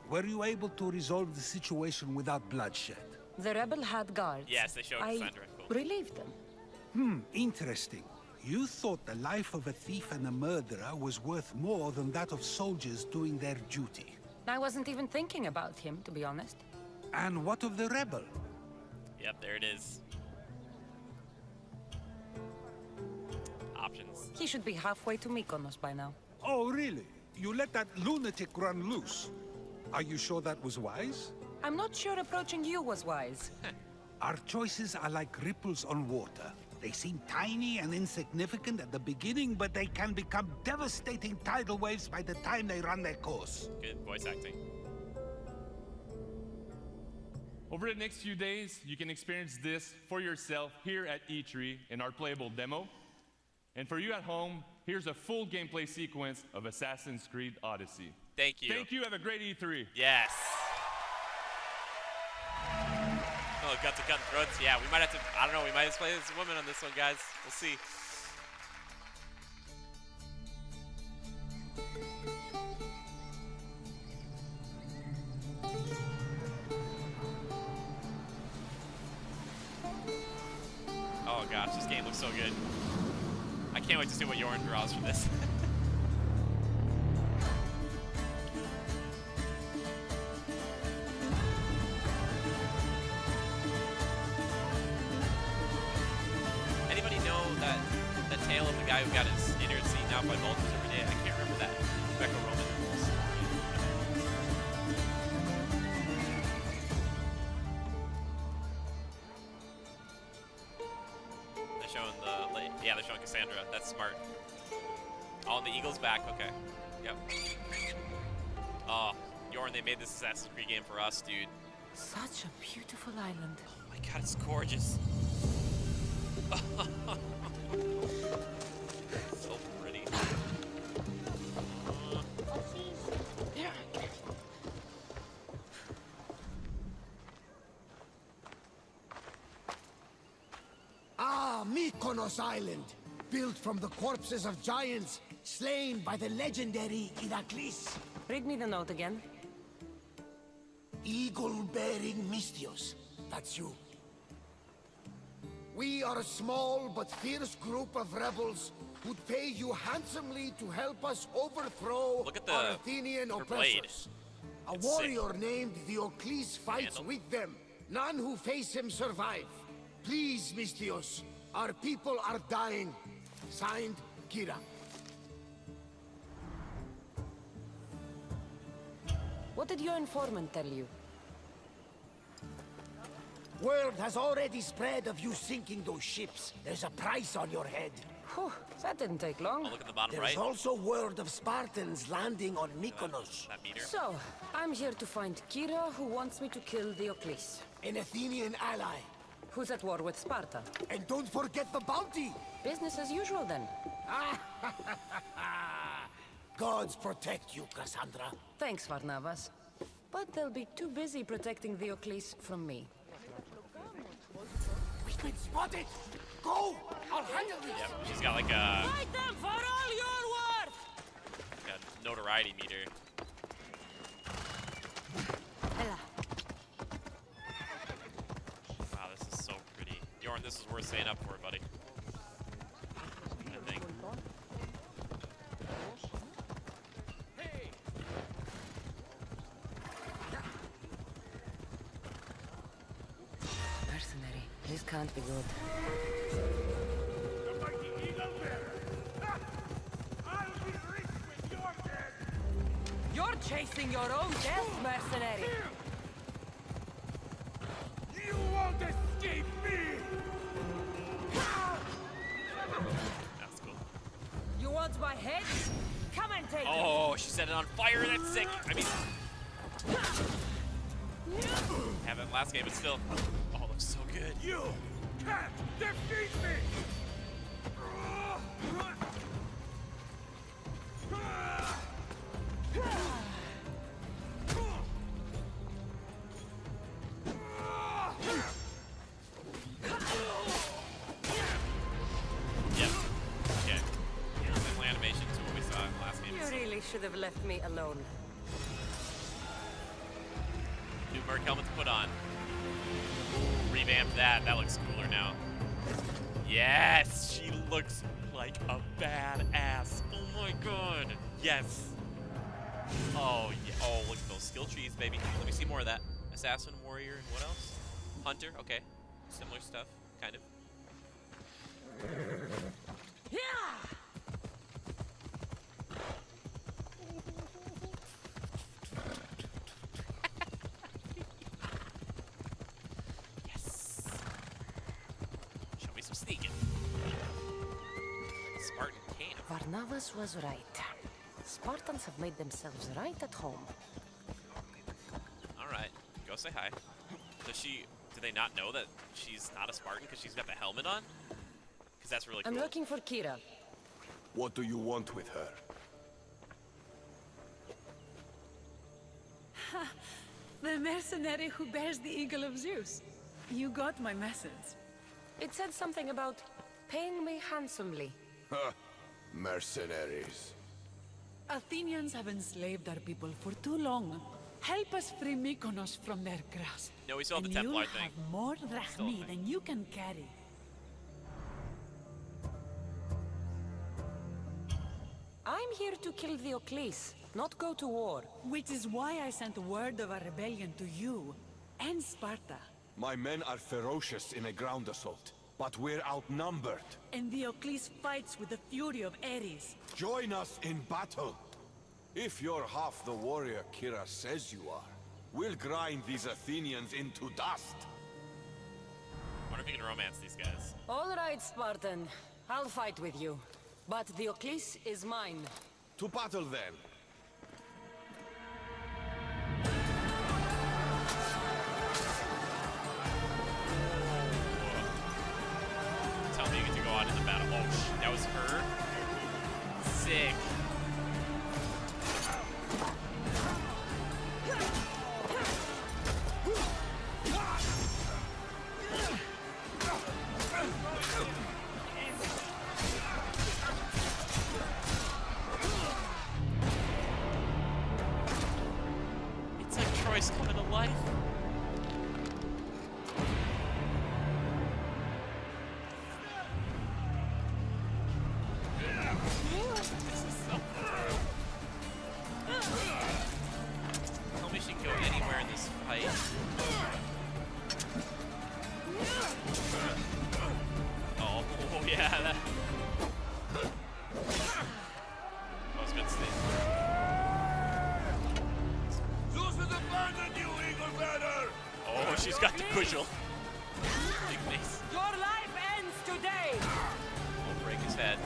were you able to resolve the situation without bloodshed? The rebel had guards. Yes, they showed Cassandra. Cool. Relieved them. Interesting. You thought the life of a thief and a murderer was worth more than that of soldiers doing their duty. I wasn't even thinking about him, to be honest. And what of the rebel? Yep, there it is. Options. He should be halfway to Mykonos by now. Oh, really? You let that lunatic run loose? Are you sure that was wise? I'm not sure approaching you was wise. Our choices are like ripples on water. They seem tiny and insignificant at the beginning, but they can become devastating tidal waves by the time they run their course. Good voice acting. Over the next few days, you can experience this for yourself here at E3 in our playable demo. And for you at home, here's a full gameplay sequence of Assassin's Creed Odyssey. Thank you. Thank you. Have a great E3. Yes. Oh, got to cut throats. Yeah, we might have to. I don't know. We might have to play as a woman on this one, guys. We'll see. Oh gosh, this game looks so good. I can't wait to see what Jorn draws for this. Anybody know that tale of the guy who got his innards eaten out by vultures every day? I can't remember that. Greco-Roman story. They're showing yeah, they're showing Cassandra. That's smart. Oh, the eagle's back. Okay. Yep. Oh, Jorn, they made this Assassin's Creed game for us, dude. Such a beautiful island. Oh my god, it's gorgeous. So pretty. Ah, Mykonos Island, built from the corpses of giants slain by the legendary Iraklis. Read me the note again. Eagle-bearing Mystios, that's you. We are a small but fierce group of rebels who'd pay you handsomely to help us overthrow our Athenian oppressors. A warrior named Diocles fights with them. None who face him survive. Please, Mystios, our people are dying. Signed, Kira. What did your informant tell you? Word has already spread of you sinking those ships. There's a price on your head. Whew, that didn't take long. Oh, look at the bottom There's right. also word of Spartans landing on Mykonos. That meter. So, I'm here to find Kira, who wants me to kill Diocles. An Athenian ally. Who's at war with Sparta. And don't forget the bounty! Business as usual, then. Gods protect you, Cassandra. Thanks, Varnavas. But they'll be too busy protecting Diocles from me. We've been spotted! Go! I'll handle this! Yep, she's got like a, Fight them for all you're worth! a notoriety meter. Wow, this is so pretty. Jorn, this is worth staying up for, buddy. I think. Mercenary, this can't be good. The mighty eagle bearer! I'll be rich when you're dead! You're chasing your own death, mercenary! You won't escape me! That's cool. You want my head? Come and take it! Oh, she set it on fire. That's sick. I mean, haven't last game, but still. Oh, looks so good. You can't defeat me! Yep. Okay. Similar animation to what we saw in last game. You really should have left me alone. New Merc helmet to put on. Ooh, revamped that. That looks cooler now. Yes, she looks like a badass. Oh my god. Yes. Oh yeah. Oh, look at those skill trees, baby. Let me see more of that. Assassin, warrior, and what else? Hunter. Okay. Similar stuff, kind of. Yes. Show me some sneaking. Spartan camp. Varnavas was right. Spartans have made themselves right at home. All right, go say hi. Do they not know that she's not a Spartan because she's got the helmet on? Because that's really cool. I'm looking for Kira. What do you want with her? The mercenary who bears the eagle of Zeus. You got my message. It said something about paying me handsomely. Huh. Mercenaries. Athenians have enslaved our people for too long. Help us free Mykonos from their grasp. No, we still have the and Templar you'll thing. have more drachmi than you can carry. I'm here to kill Theocles, not go to war. Which is why I sent word of a rebellion to you and Sparta. My men are ferocious in a ground assault, but we're outnumbered. And Theocles fights with the fury of Ares. Join us in battle. If you're half the warrior Kira says you are, we'll grind these Athenians into dust. I wonder if you can romance these guys. All right, Spartan. I'll fight with you. But Theocles is mine. To battle then. Tell me you get to go out in the battle. Oh, that was her? Sick. It's like Troy's coming to life. This is so cool. Tell me she can go anywhere in this fight. Oh yeah, that was good stuff. Zeus has abandoned you, Eagle Banner! Oh, she's got the cudgel. Big face. Your life ends today! Won't break his head.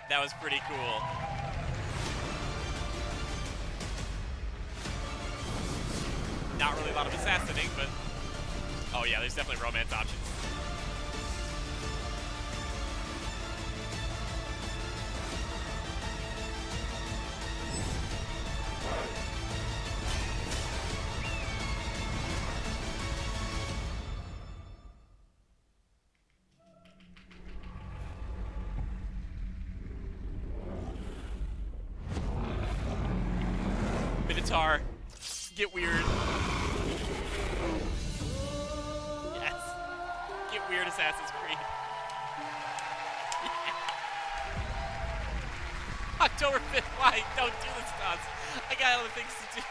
That was pretty cool. Not really a lot of assassinating, but... Oh yeah, there's definitely romance options. Minotaur, get weird. Yes. Get weird, Assassin's Creed. Yeah. October 5th, why? Don't do this to us. I got other things to do.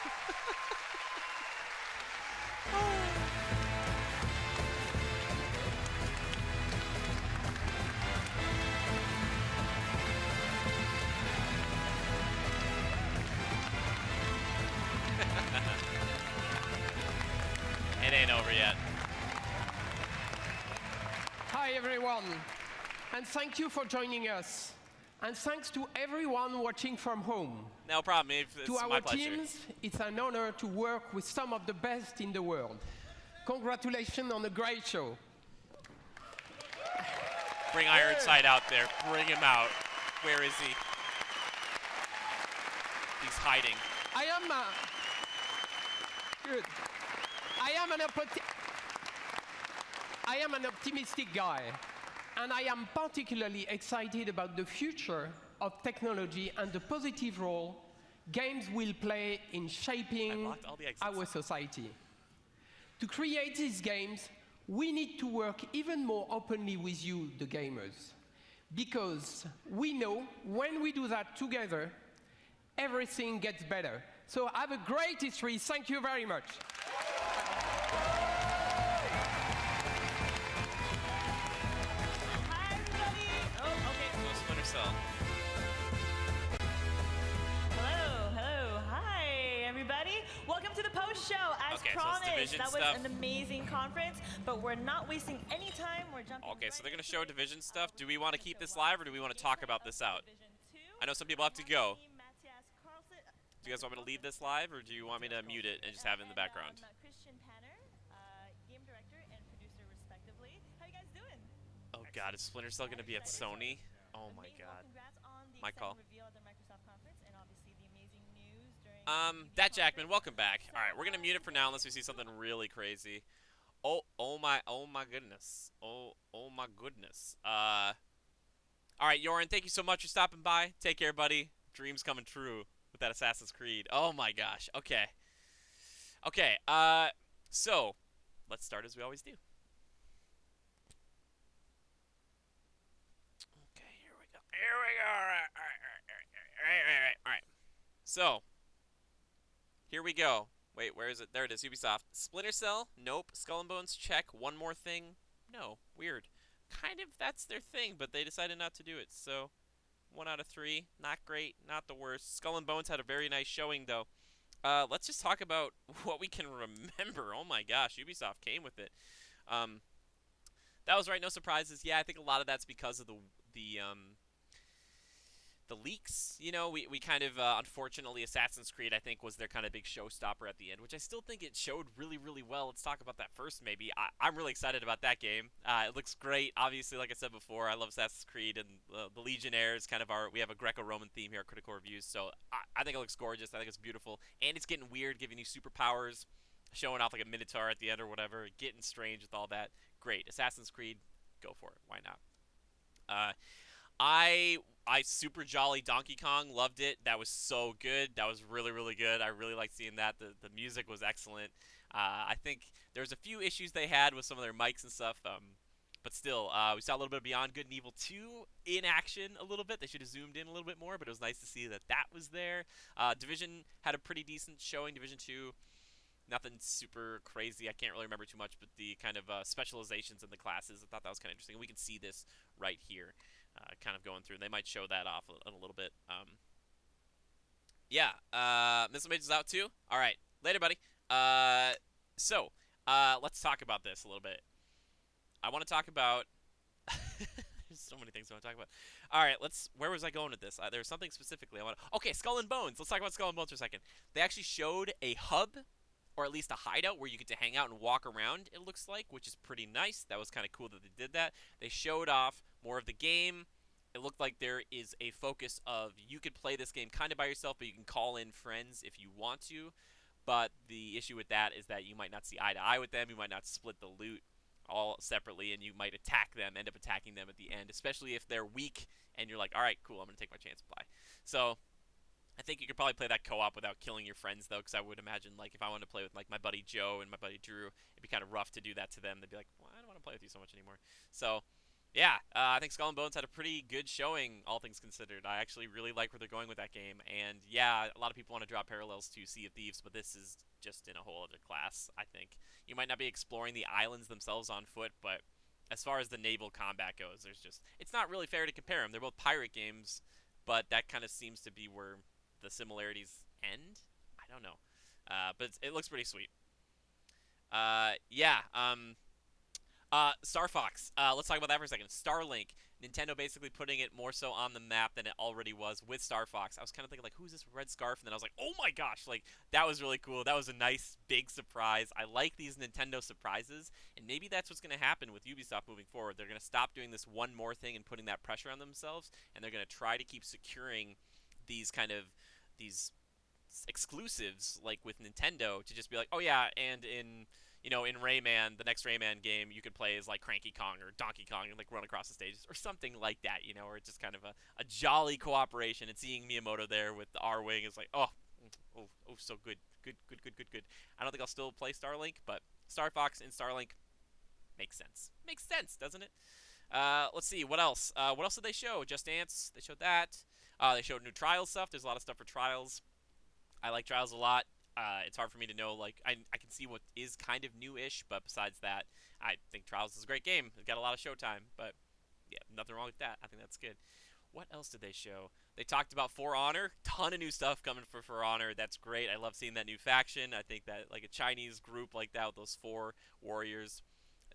It ain't over yet. Hi, everyone, and thank you for joining us. And thanks to everyone watching from home. No problem, Eve. It's To my our pleasure. teams, it's an honor to work with some of the best in the world. Congratulations on a great show. Bring Ironside out there. Bring him out. Where is he? He's hiding. I am good. I am an optimistic guy, and I am particularly excited about the future of technology and the positive role games will play in shaping our society. To create these games, we need to work even more openly with you, the gamers, because we know when we do that together, everything gets better. So have a great history. Thank you very much. Splinter Cell. Hello, hi, everybody. Welcome to the post show. As Okay, so promise. it's Division That was stuff. an amazing conference, but we're not wasting any time. We're jumping. Okay, so they're gonna show Division stuff. Do we want to keep this live, or do we want to talk about this out? I know some people have to go. Do you guys want me to leave this live, or do you want me to mute it and just have it in the background? Christian Panner, game director and producer respectively. How you guys doing? Oh God, is Splinter Cell gonna be at Sony? Oh my God. Congrats on the My call. reveal at the Microsoft conference and obviously the amazing news during That Jackman, welcome back. All right, we're gonna mute it for now unless we see something really crazy. Oh my goodness. Oh my goodness. All right, Yorin, thank you so much for stopping by. Take care, buddy. Dreams coming true with that Assassin's Creed. Oh my gosh. Okay. Okay. So let's start as we always do. Okay, here we go. Here we go. All right. So here we go. Wait, where is it? There it is. Ubisoft. Splinter Cell? Nope. Skull and Bones? Check. One more thing? No. Weird. Kind of that's their thing, but they decided not to do it. So 1 out of 3. Not great. Not the worst. Skull and Bones had a very nice showing, though. Let's just talk about what we can remember. Oh my gosh, Ubisoft came with it. That was right. No surprises. Yeah, I think a lot of that's because of the leaks. You know, we kind of, unfortunately, Assassin's Creed, I think, was their kind of big showstopper at the end, which I still think it showed really, really well. Let's talk about that first, maybe. I'm really excited about that game. It looks great. Obviously, like I said before, I love Assassin's Creed, and the Legionnaires kind of we have a Greco-Roman theme here at Critical Reviews, so I think it looks gorgeous. I think it's beautiful, and it's getting weird, giving you superpowers, showing off like a Minotaur at the end or whatever, getting strange with all that. Great. Assassin's Creed, go for it. Why not? I super jolly Donkey Kong, loved it. That was so good. That was really, really good. I really liked seeing that. The music was excellent. I think there was a few issues they had with some of their mics and stuff, but still, we saw a little bit of Beyond Good and Evil 2 in action a little bit. They should have zoomed in a little bit more, but it was nice to see that that was there. Division had a pretty decent showing. Division 2, nothing super crazy. I can't really remember too much, but the kind of specializations in the classes, I thought that was kind of interesting. We can see this right here. Kind of going through. They might show that off a little bit. Yeah, Missile Mage is out too. All right, later, buddy. So let's talk about this a little bit. I want to talk about. There's so many things I want to talk about. All right, where was I going with this? There was something specifically I want. Okay, Skull and Bones. Let's talk about Skull and Bones for a second. They actually showed a hub, or at least a hideout where you get to hang out and walk around. It looks like, which is pretty nice. That was kind of cool that they did that. They showed off more of the game. It looked like there is a focus of you could play this game kind of by yourself, but you can call in friends if you want to. But the issue with that is that you might not see eye to eye with them. You might not split the loot all separately, and you might attack them, end up attacking them at the end, especially if they're weak and you're like, all right, cool, I'm going to take my chance and play. So I think you could probably play that co-op without killing your friends, though, because I would imagine, like, if I wanted to play with, like, my buddy Joe and my buddy Drew, it'd be kind of rough to do that to them. They'd be like, well, I don't want to play with you so much anymore. So yeah, I think Skull and Bones had a pretty good showing, all things considered. I actually really like where they're going with that game. And yeah, a lot of people want to draw parallels to Sea of Thieves, but this is just in a whole other class, I think. You might not be exploring the islands themselves on foot, but as far as the naval combat goes, it's not really fair to compare them. They're both pirate games, but that kind of seems to be where the similarities end. I don't know. But it looks pretty sweet. Star Fox. Let's talk about that for a second. Starlink. Nintendo basically putting it more so on the map than it already was with Star Fox. I was kind of thinking, like, who's this red scarf? And then I was like, oh my gosh, like, that was really cool. That was a nice, big surprise. I like these Nintendo surprises, and maybe that's what's going to happen with Ubisoft moving forward. They're going to stop doing this one more thing and putting that pressure on themselves, and they're going to try to keep securing these exclusives, like with Nintendo, to just be like, oh yeah, and in Rayman, the next Rayman game, you could play as like Cranky Kong or Donkey Kong and like run across the stages or something like that, or it's just kind of a jolly cooperation. And seeing Miyamoto there with the R-Wing is like, oh, so good. Good. I don't think I'll still play Starlink, but Star Fox and Starlink makes sense. Makes sense, doesn't it? Let's see, what else? What else did they show? Just Dance, they showed that. They showed new Trials stuff. There's a lot of stuff for Trials. I like Trials a lot. It's hard for me to know, like, I can see what is kind of new-ish, but besides that, I think Trials is a great game. It's got a lot of showtime, but yeah, nothing wrong with that. I think that's good. What else did they show? They talked about For Honor. Ton of new stuff coming for Honor. That's great. I love seeing that new faction. I think that like a Chinese group like that with those 4 warriors,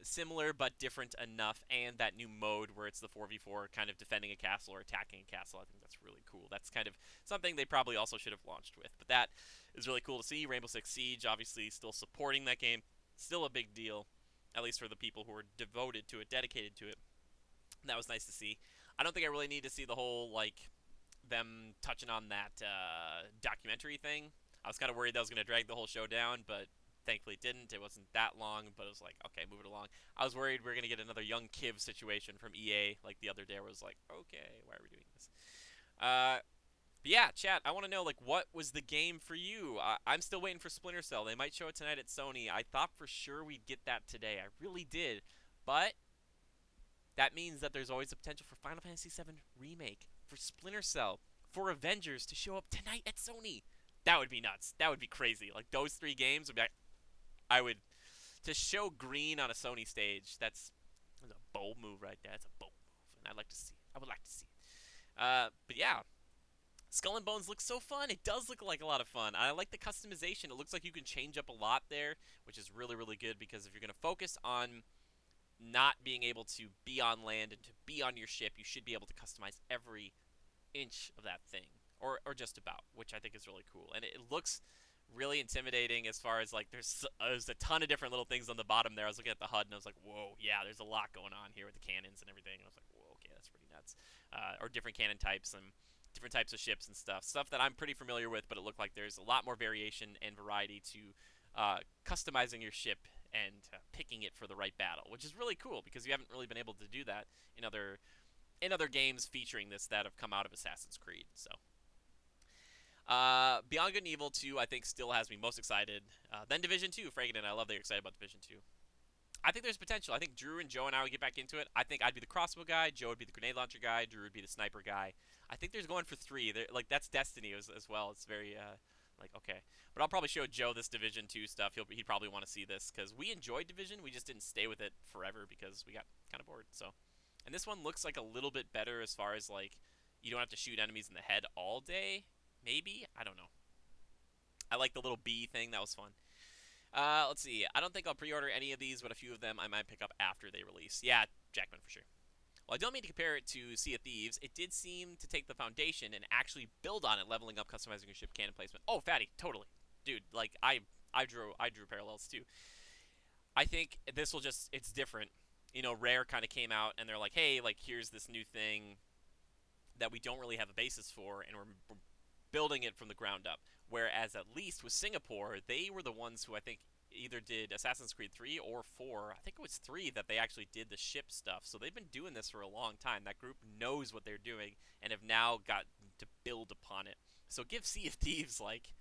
similar but different enough, and that new mode where it's the 4v4 kind of defending a castle or attacking a castle. I think that's really cool. That's kind of something they probably also should have launched with. But that is really cool to see. Rainbow Six Siege obviously still supporting that game. Still a big deal, at least for the people who are devoted to it, dedicated to it. That was nice to see. I don't think I really need to see the whole, like, them touching on that documentary thing. I was kind of worried that was going to drag the whole show down, but thankfully it didn't. It wasn't that long, but it was like, okay, move it along. I was worried we were going to get another young Kiv situation from EA, like the other day, where I was like, okay, why are we doing this? But yeah, chat, I want to know, like, what was the game for you? I'm still waiting for Splinter Cell. They might show it tonight at Sony. I thought for sure we'd get that today. I really did. But that means that there's always a potential for Final Fantasy VII Remake, for Splinter Cell, for Avengers to show up tonight at Sony. That would be nuts. That would be crazy. Like, those 3 games would be like, I would, to show green on a Sony stage, that's a bold move right there. That's a bold move, and I'd like to see it. I would like to see it. But yeah, Skull and Bones looks so fun. It does look like a lot of fun. I like the customization. It looks like you can change up a lot there, which is really, really good, because if you're going to focus on not being able to be on land and to be on your ship, you should be able to customize every inch of that thing, or just about, which I think is really cool. And it looks really intimidating as far as, like, there's a ton of different little things on the bottom there. I was looking at the HUD and I was like, whoa, yeah, there's a lot going on here with the cannons and everything. And I was like, whoa, okay, that's pretty nuts. Or different cannon types and different types of ships and stuff that I'm pretty familiar with, but it looked like there's a lot more variation and variety to customizing your ship and picking it for the right battle, which is really cool, because you haven't really been able to do that in other games featuring this that have come out of Assassin's Creed. So Beyond Good and Evil 2, I think, still has me most excited. Then Division 2, Fragan, I love that you're excited about Division 2. I think there's potential. I think Drew and Joe and I would get back into it. I think I'd be the crossbow guy, Joe would be the grenade launcher guy, Drew would be the sniper guy. I think there's going for 3. Like, that's Destiny as well. It's very, like, okay. But I'll probably show Joe this Division 2 stuff. He'd probably want to see this, because we enjoyed Division. We just didn't stay with it forever because we got kind of bored. So, and this one looks like a little bit better as far as, like, you don't have to shoot enemies in the head all day. Maybe? I don't know. I like the little bee thing. That was fun. Let's see. I don't think I'll pre-order any of these, but a few of them I might pick up after they release. Yeah, Jackman for sure. Well, I don't mean to compare it to Sea of Thieves. It did seem to take the foundation and actually build on it, leveling up, customizing your ship, cannon placement. Oh, Fatty, totally. Dude, like, I drew parallels too. I think this will just, it's different. You know, Rare kind of came out and they're like, hey, like, here's this new thing that we don't really have a basis for, and we're building it from the ground up. Whereas at least with Singapore, they were the ones who I think either did Assassin's Creed 3 or 4. I think it was 3 that they actually did the ship stuff. So they've been doing this for a long time. That group knows what they're doing and have now got to build upon it. So give Sea of Thieves like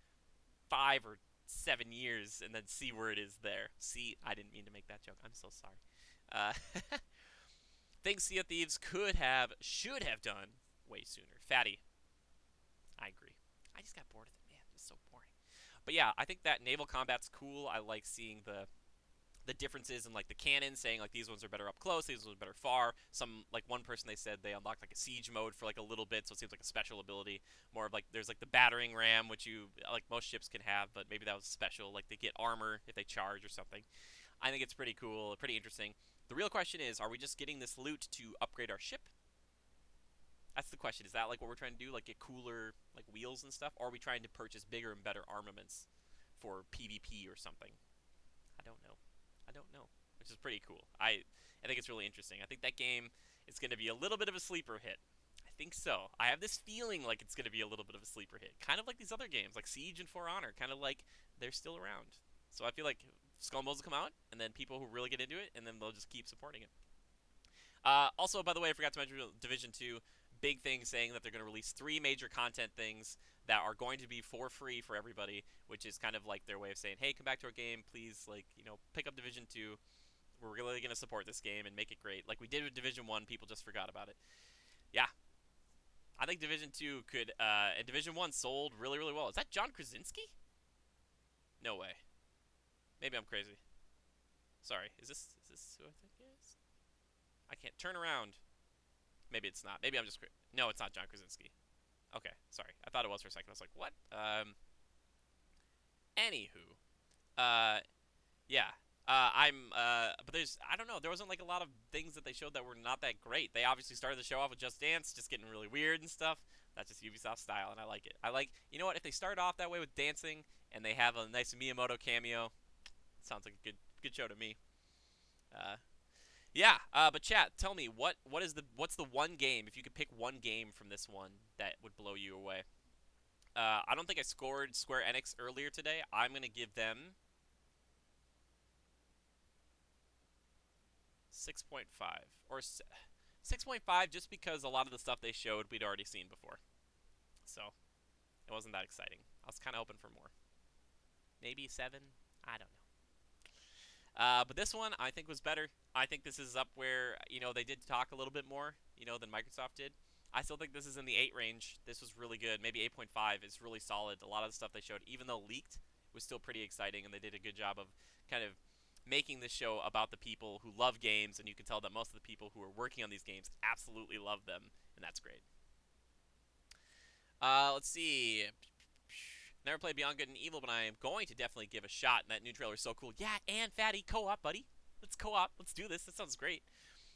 5 or 7 years and then see where it is there. See, I didn't mean to make that joke. I'm so sorry. Think Sea of Thieves should have done way sooner. Fatty, I agree. I just got bored of it, man. It's so boring. But yeah, I think that naval combat's cool. I like seeing the differences in, like, the cannons, saying, like, these ones are better up close, these ones are better far. Some, like, one person, they said they unlocked, like, a siege mode for, like, a little bit, so it seems like a special ability. More of, like, there's, like, the battering ram, which you, like, most ships can have, but maybe that was special. Like, they get armor if they charge or something. I think it's pretty cool, pretty interesting. The real question is, are we just getting this loot to upgrade our ship? That's the question. Is that, like, what we're trying to do? Like, get cooler, like, wheels and stuff? Or are we trying to purchase bigger and better armaments for PvP or something? I don't know. Which is pretty cool. I think it's really interesting. I think that game is going to be a little bit of a sleeper hit. I think so. I have this feeling like it's going to be a little bit of a sleeper hit. Kind of like these other games, like Siege and For Honor. Kind of like they're still around. So I feel like Skull and Bones will come out, and then people who really get into it, and then they'll just keep supporting it. Also, by the way, I forgot to mention Division 2. Big thing saying that they're going to release 3 major content things that are going to be for free for everybody, which is kind of like their way of saying, hey, come back to our game, please, like, you know, pick up Division 2. We're really going to support this game and make it great. Like we did with Division 1, people just forgot about it. Yeah. I think Division 2 could, and Division 1 sold really, really well. Is that John Krasinski? No way. Maybe I'm crazy. Sorry, is this who I think it is? I can't turn around. Maybe it's not. Maybe I'm just... No, it's not John Krasinski. Okay, sorry. I thought it was for a second. I was like, what? Anywho. Yeah. But I don't know, there wasn't like a lot of things that they showed that were not that great. They obviously started the show off with Just Dance, just getting really weird and stuff. That's just Ubisoft style, and I like it. You know what, if they start off that way with dancing, and they have a nice Miyamoto cameo, sounds like a good show to me. Yeah, but chat, tell me, what's the one game, if you could pick one game from this one that would blow you away? I don't think I scored Square Enix earlier today. I'm going to give them 6.5 or 6.5 just because a lot of the stuff they showed we'd already seen before. So, it wasn't that exciting. I was kind of hoping for more. Maybe 7? I don't know. But this one I think was better. I think this is up where, they did talk a little bit more, than Microsoft did. I still think this is in the 8 range. This was really good. Maybe 8.5 is really solid. A lot of the stuff they showed, even though leaked, was still pretty exciting, and they did a good job of kind of making this show about the people who love games, and you can tell that most of the people who are working on these games absolutely love them, and that's great. Let's see. Never played Beyond Good and Evil, but I am going to definitely give a shot, and that new trailer is so cool. Yeah, and Fatty, co-op, buddy. Let's co-op. Let's do this. That sounds great.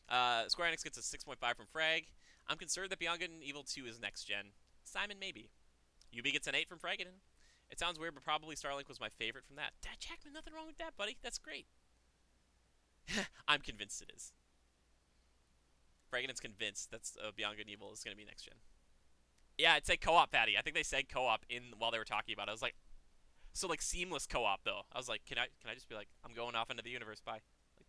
Square Enix gets a 6.5 from Frag. I'm concerned that Beyond Good and Evil 2 is next gen. Simon, maybe. UB gets an 8 from Fraggen. It sounds weird, but probably Starlink was my favorite from that. Dad Jackman, nothing wrong with that, buddy. That's great. I'm convinced it is. Fraggen's convinced that's Beyond Good and Evil is going to be next gen. Yeah, it said co-op, Fatty. I think they said co-op while they were talking about it. I was like, so like seamless co-op though. I was like, can I just be like, I'm going off into the universe, bye. Like,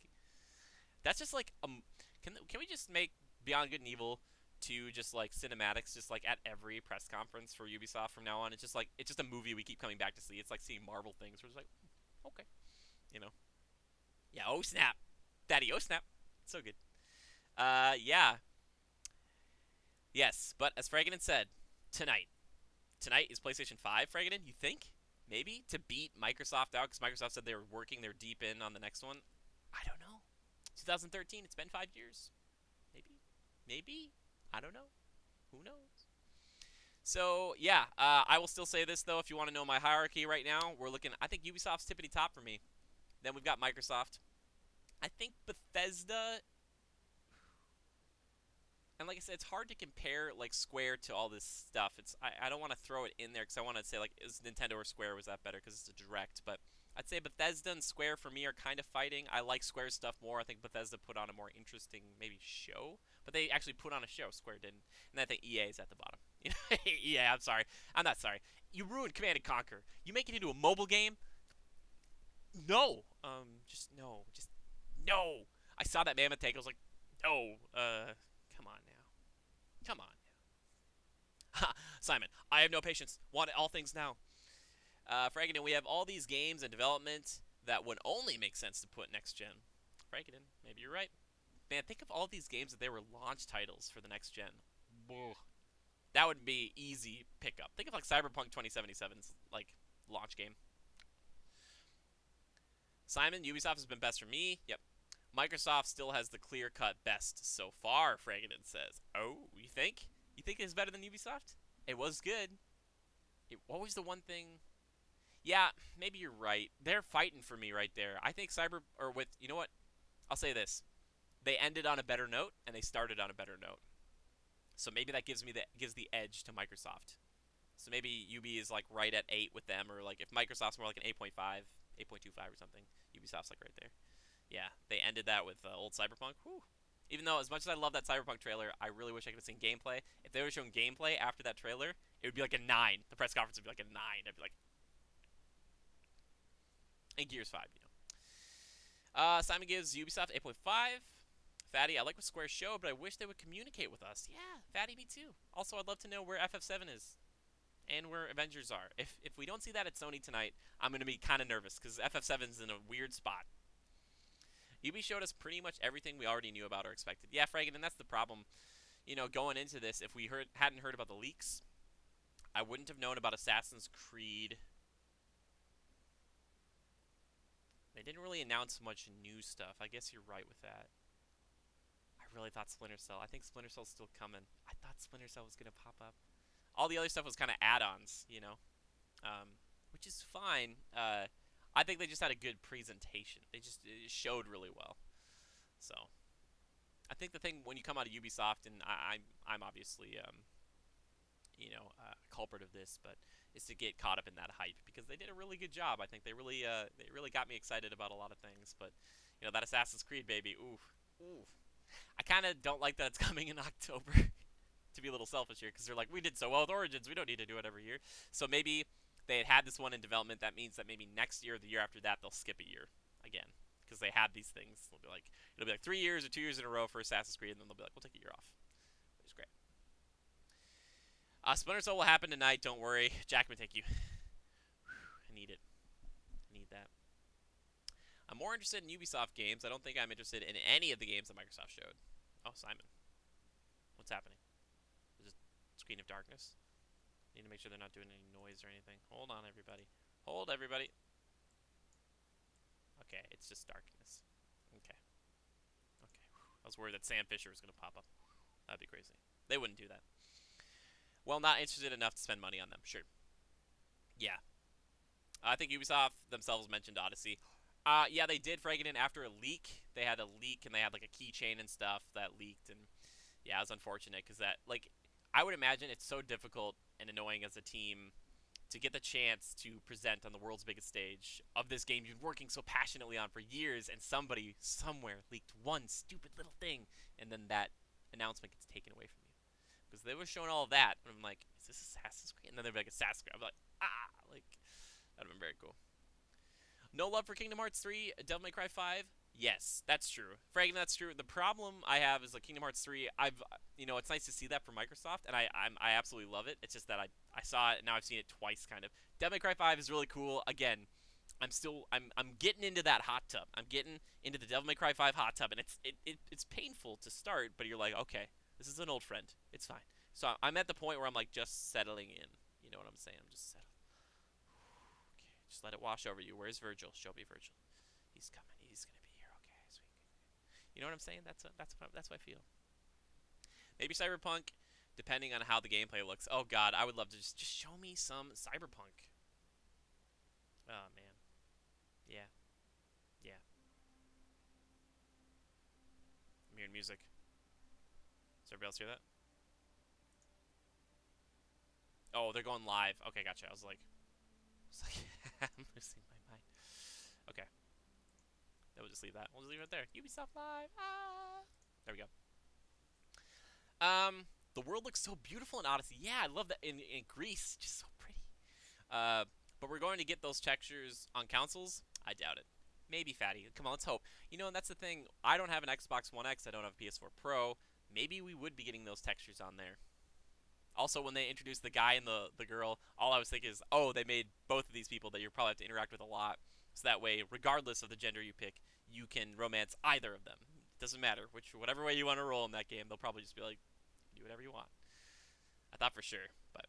that's just like can we just make Beyond Good and Evil 2 just like cinematics, just like at every press conference for Ubisoft from now on? It's just a movie we keep coming back to see. It's like seeing Marvel things. We're just like, okay, Yeah. Oh snap, Daddy. Oh snap. So good. Yeah. Yes, but as Fraggen said, tonight is PlayStation 5. Fraggen, you think? Maybe to beat Microsoft out, because Microsoft said they're deep in on the next one. I don't know. 2013. It's been 5 years. Maybe. I don't know. Who knows? So yeah, I will still say this though. If you want to know my hierarchy right now, we're looking. I think Ubisoft's tippity top for me. Then we've got Microsoft. I think Bethesda. And like I said, it's hard to compare like Square to all this stuff. I don't want to throw it in there because I want to say like, is Nintendo or Square, was that better because it's a direct? But I'd say Bethesda and Square for me are kind of fighting. I like Square's stuff more. I think Bethesda put on a more interesting maybe show, but they actually put on a show. Square didn't, and I think EA is at the bottom. EA, I'm sorry, I'm not sorry. You ruined Command and Conquer. You make it into a mobile game. No, just no. I saw that Mammoth take. I was like, no. Come on now. Come on now. Ha, Simon, I have no patience. Want all things now. Fraggen, we have all these games in development that would only make sense to put next gen. Fraggen, maybe you're right. Man, think of all these games that they were launch titles for the next gen. Whoa. That would be easy pickup. Think of like Cyberpunk 2077's like launch game. Simon, Ubisoft has been best for me. Yep. Microsoft still has the clear-cut best so far, Fraggen says. Oh, you think? You think it's better than Ubisoft? It was good. What was the one thing? Yeah, maybe you're right. They're fighting for me right there. I think you know what? I'll say this. They ended on a better note, and they started on a better note. So maybe that gives the edge to Microsoft. So maybe UB is like right at 8 with them, or like if Microsoft's more like an 8.5, 8.25 or something, Ubisoft's like right there. Yeah, they ended that with old Cyberpunk. Whew. Even though, as much as I love that Cyberpunk trailer, I really wish I could have seen gameplay. If they would have shown gameplay after that trailer, it would be like a 9. The press conference would be like a 9. I'd be like... And Gears 5, Simon gives Ubisoft 8.5. Fatty, I like what Square showed, but I wish they would communicate with us. Yeah, Fatty, me too. Also, I'd love to know where FF7 is and where Avengers are. If we don't see that at Sony tonight, I'm going to be kind of nervous because FF7's in a weird spot. Ubi showed us pretty much everything we already knew about or expected. Yeah, Fraggen, and that's the problem. Going into this, if we hadn't heard about the leaks, I wouldn't have known about Assassin's Creed. They didn't really announce much new stuff. I guess you're right with that. I really thought Splinter Cell. I think Splinter Cell's still coming. I thought Splinter Cell was gonna pop up. All the other stuff was kind of add-ons, you know, which is fine. I think they just had a good presentation. They just it showed really well. So I think the thing when you come out of Ubisoft, and I'm obviously you know, culprit of this, but is to get caught up in that hype because they did a really good job. I think they really got me excited about a lot of things. But you know, that Assassin's Creed baby, oof, oof. I kind of don't like that it's coming in October. To be a little selfish here, because they're like, we did so well with Origins, we don't need to do it every year. So maybe they had this one in development. That means that maybe next year or the year after that they'll skip a year again because they had these things. It'll be like 3 years or 2 years in a row for Assassin's Creed, and then they'll be like, we'll take a year off, which is great. Splinter Cell will happen tonight. Don't worry. Jackman, thank you. I need it. I need that. I'm more interested in Ubisoft games. I don't think I'm interested in any of the games that Microsoft showed. Oh, Simon. What's happening? Is it Screen of Darkness? Need to make sure they're not doing any noise or anything. Hold on, everybody. Hold, everybody. Okay, it's just darkness. Okay. Okay. I was worried that Sam Fisher was going to pop up. That'd be crazy. They wouldn't do that. Well, not interested enough to spend money on them. Sure. Yeah. I think Ubisoft themselves mentioned Odyssey. Yeah, they did frag it in after a leak. They had a leak, and they had, like, a keychain and stuff that leaked, and, yeah, it was unfortunate, because that, like, I would imagine it's so difficult and annoying as a team to get the chance to present on the world's biggest stage of this game you've been working so passionately on for years, and somebody, somewhere, leaked one stupid little thing, and then that announcement gets taken away from you. Because they were showing all of that, and I'm like, is this Assassin's Creed? And then they'd be like, Assassin's Creed. I'm like, like, that would have been very cool. No love for Kingdom Hearts 3, Devil May Cry 5? Yes, that's true. Fragging, that's true. The problem I have is like Kingdom Hearts 3, you know, it's nice to see that from Microsoft, and I absolutely love it. It's just that I saw it, and now I've seen it twice, kind of. Devil May Cry 5 is really cool. Again, I'm getting into that hot tub. I'm getting into the Devil May Cry 5 hot tub, and it's painful to start, but you're like, okay, this is an old friend. It's fine. So I'm at the point where I'm like just settling in. You know what I'm saying? I'm just settling. Okay, just let it wash over you. Where's Virgil? Show me Virgil. He's coming. He's gonna be here. Okay, sweet. You know what I'm saying? That's what I feel. Maybe Cyberpunk, depending on how the gameplay looks. Oh God, I would love to just show me some Cyberpunk. Oh man. Yeah. Yeah. I'm hearing music. Does everybody else hear that? Oh, they're going live. Okay, gotcha. I was like, I'm losing my mind. Okay. Then we'll just leave that. We'll just leave it there. Ubisoft Live. Ah. There we go. The world looks so beautiful in Odyssey. Yeah, I love that. In Greece, just so pretty. But we're going to get those textures on consoles? I doubt it. Maybe, Fatty. Come on, let's hope. You know, and that's the thing. I don't have an Xbox One X. I don't have a PS4 Pro. Maybe we would be getting those textures on there. Also, when they introduced the guy and the girl, all I was thinking is, oh, they made both of these people that you probably have to interact with a lot. So that way, regardless of the gender you pick, you can romance either of them. Doesn't matter whatever way you want to roll in that game. They'll probably just be like, do whatever you want. I thought for sure, but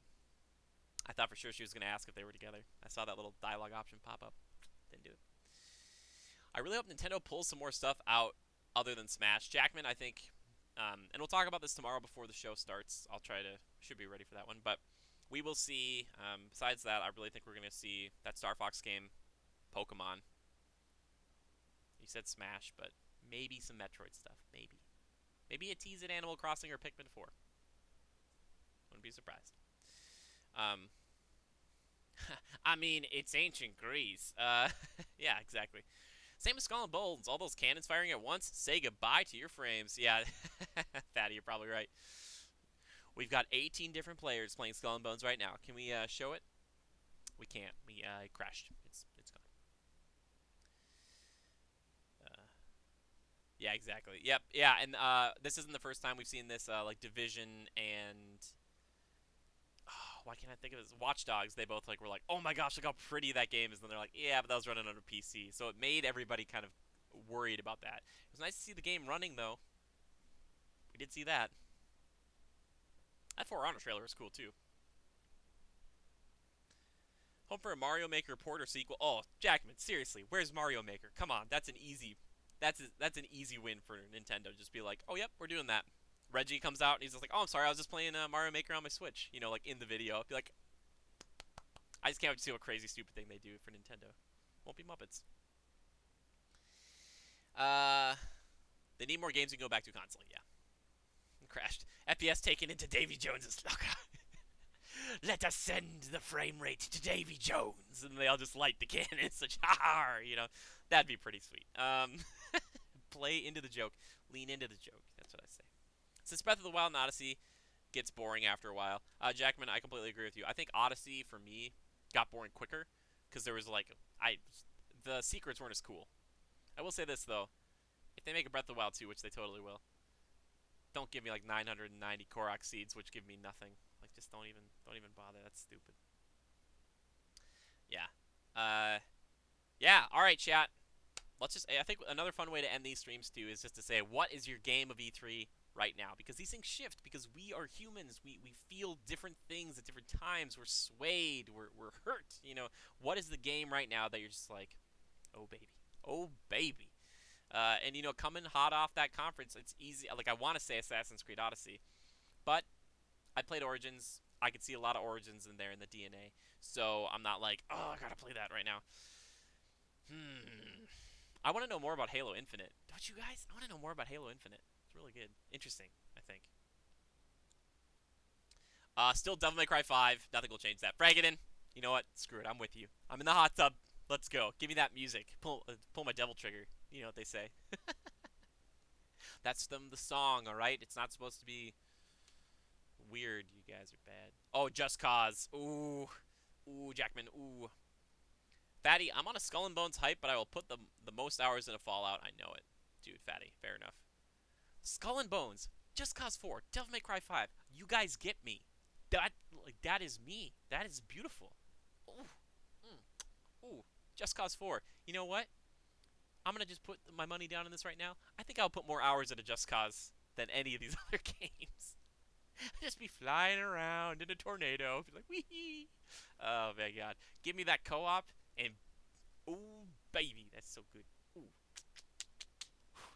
I thought for sure she was going to ask if they were together. I saw that little dialogue option pop up. Didn't do it. I really hope Nintendo pulls some more stuff out other than Smash. Jackman, I think, and we'll talk about this tomorrow before the show starts. Should be ready for that one. But we will see. Besides that, I really think we're going to see that Star Fox game, Pokemon. You said Smash, but maybe some Metroid stuff. Maybe. Maybe a tease at Animal Crossing or Pikmin 4. Wouldn't be surprised. I mean, it's ancient Greece. Yeah, exactly. Same with Skull and Bones. All those cannons firing at once. Say goodbye to your frames. Yeah, Fatty, you're probably right. We've got 18 different players playing Skull and Bones right now. Can we show it? We can't. It crashed. It's gone. Yeah, exactly. Yep. Yeah, and this isn't the first time we've seen this. Like Division and why can't I think of it? Watch Dogs. They both were like, oh my gosh, look how pretty that game is. And then they're like, yeah, but that was running on a PC. So it made everybody kind of worried about that. It was nice to see the game running though. We did see that. That For Honor trailer was cool too. Hope for a Mario Maker port or sequel. Oh, Jackman, seriously, where's Mario Maker? Come on, that's an easy that's an easy win for Nintendo. Just be like, oh yep, we're doing that. Reggie comes out and he's just like, oh, I'm sorry, I was just playing Mario Maker on my Switch. You know, like in the video. Be like, I just can't wait to see what crazy stupid thing they do for Nintendo. Won't be Muppets. They need more games. We can go back to console. Yeah. Crashed. FPS taken into Davy Jones's locker. Let us send the frame rate to Davy Jones, and they all just light the cannons. Such you know, that'd be pretty sweet. Play into the joke, lean into the joke. That's what I say. Since Breath of the Wild and Odyssey gets boring after a while, Jackman, I completely agree with you. I think Odyssey for me got boring quicker because there was like the secrets weren't as cool. I will say this though, if they make a Breath of the Wild 2, which they totally will, don't give me like 990 Korok seeds, which give me nothing. Like, just don't even bother. That's stupid. Yeah. Yeah. All right, chat. Let's just. I think another fun way to end these streams too is just to say, what is your game of E3 right now? Because these things shift. Because we are humans. We feel different things at different times. We're swayed. We're hurt. You know. What is the game right now that you're just like, oh baby, oh baby. And you know, coming hot off that conference, it's easy. Like, I want to say Assassin's Creed Odyssey, but I played Origins. I could see a lot of Origins in there in the DNA, so I'm not like, oh, I gotta play that right now. I want to know more about Halo Infinite. Don't you guys? I want to know more about Halo Infinite. It's really good, interesting. I think. Still Devil May Cry 5. Nothing will change that. Fragaden, you know what? Screw it. I'm with you. I'm in the hot tub. Let's go. Give me that music. Pull my devil trigger. You know what they say. That's the song, all right? It's not supposed to be weird. You guys are bad. Oh, Just Cause. Ooh. Ooh, Jackman. Ooh. Fatty, I'm on a Skull and Bones hype, but I will put the most hours in a Fallout. I know it. Dude, Fatty. Fair enough. Skull and Bones. Just Cause 4. Devil May Cry 5. You guys get me. That is me. That is beautiful. Ooh. Ooh. Just Cause 4. You know what? I'm going to just put my money down on this right now. I think I'll put more hours into Just Cause than any of these other games. I'll just be flying around in a tornado. Be like, wee. Oh, my God. Give me that co-op and... Ooh, baby. That's so good. Ooh.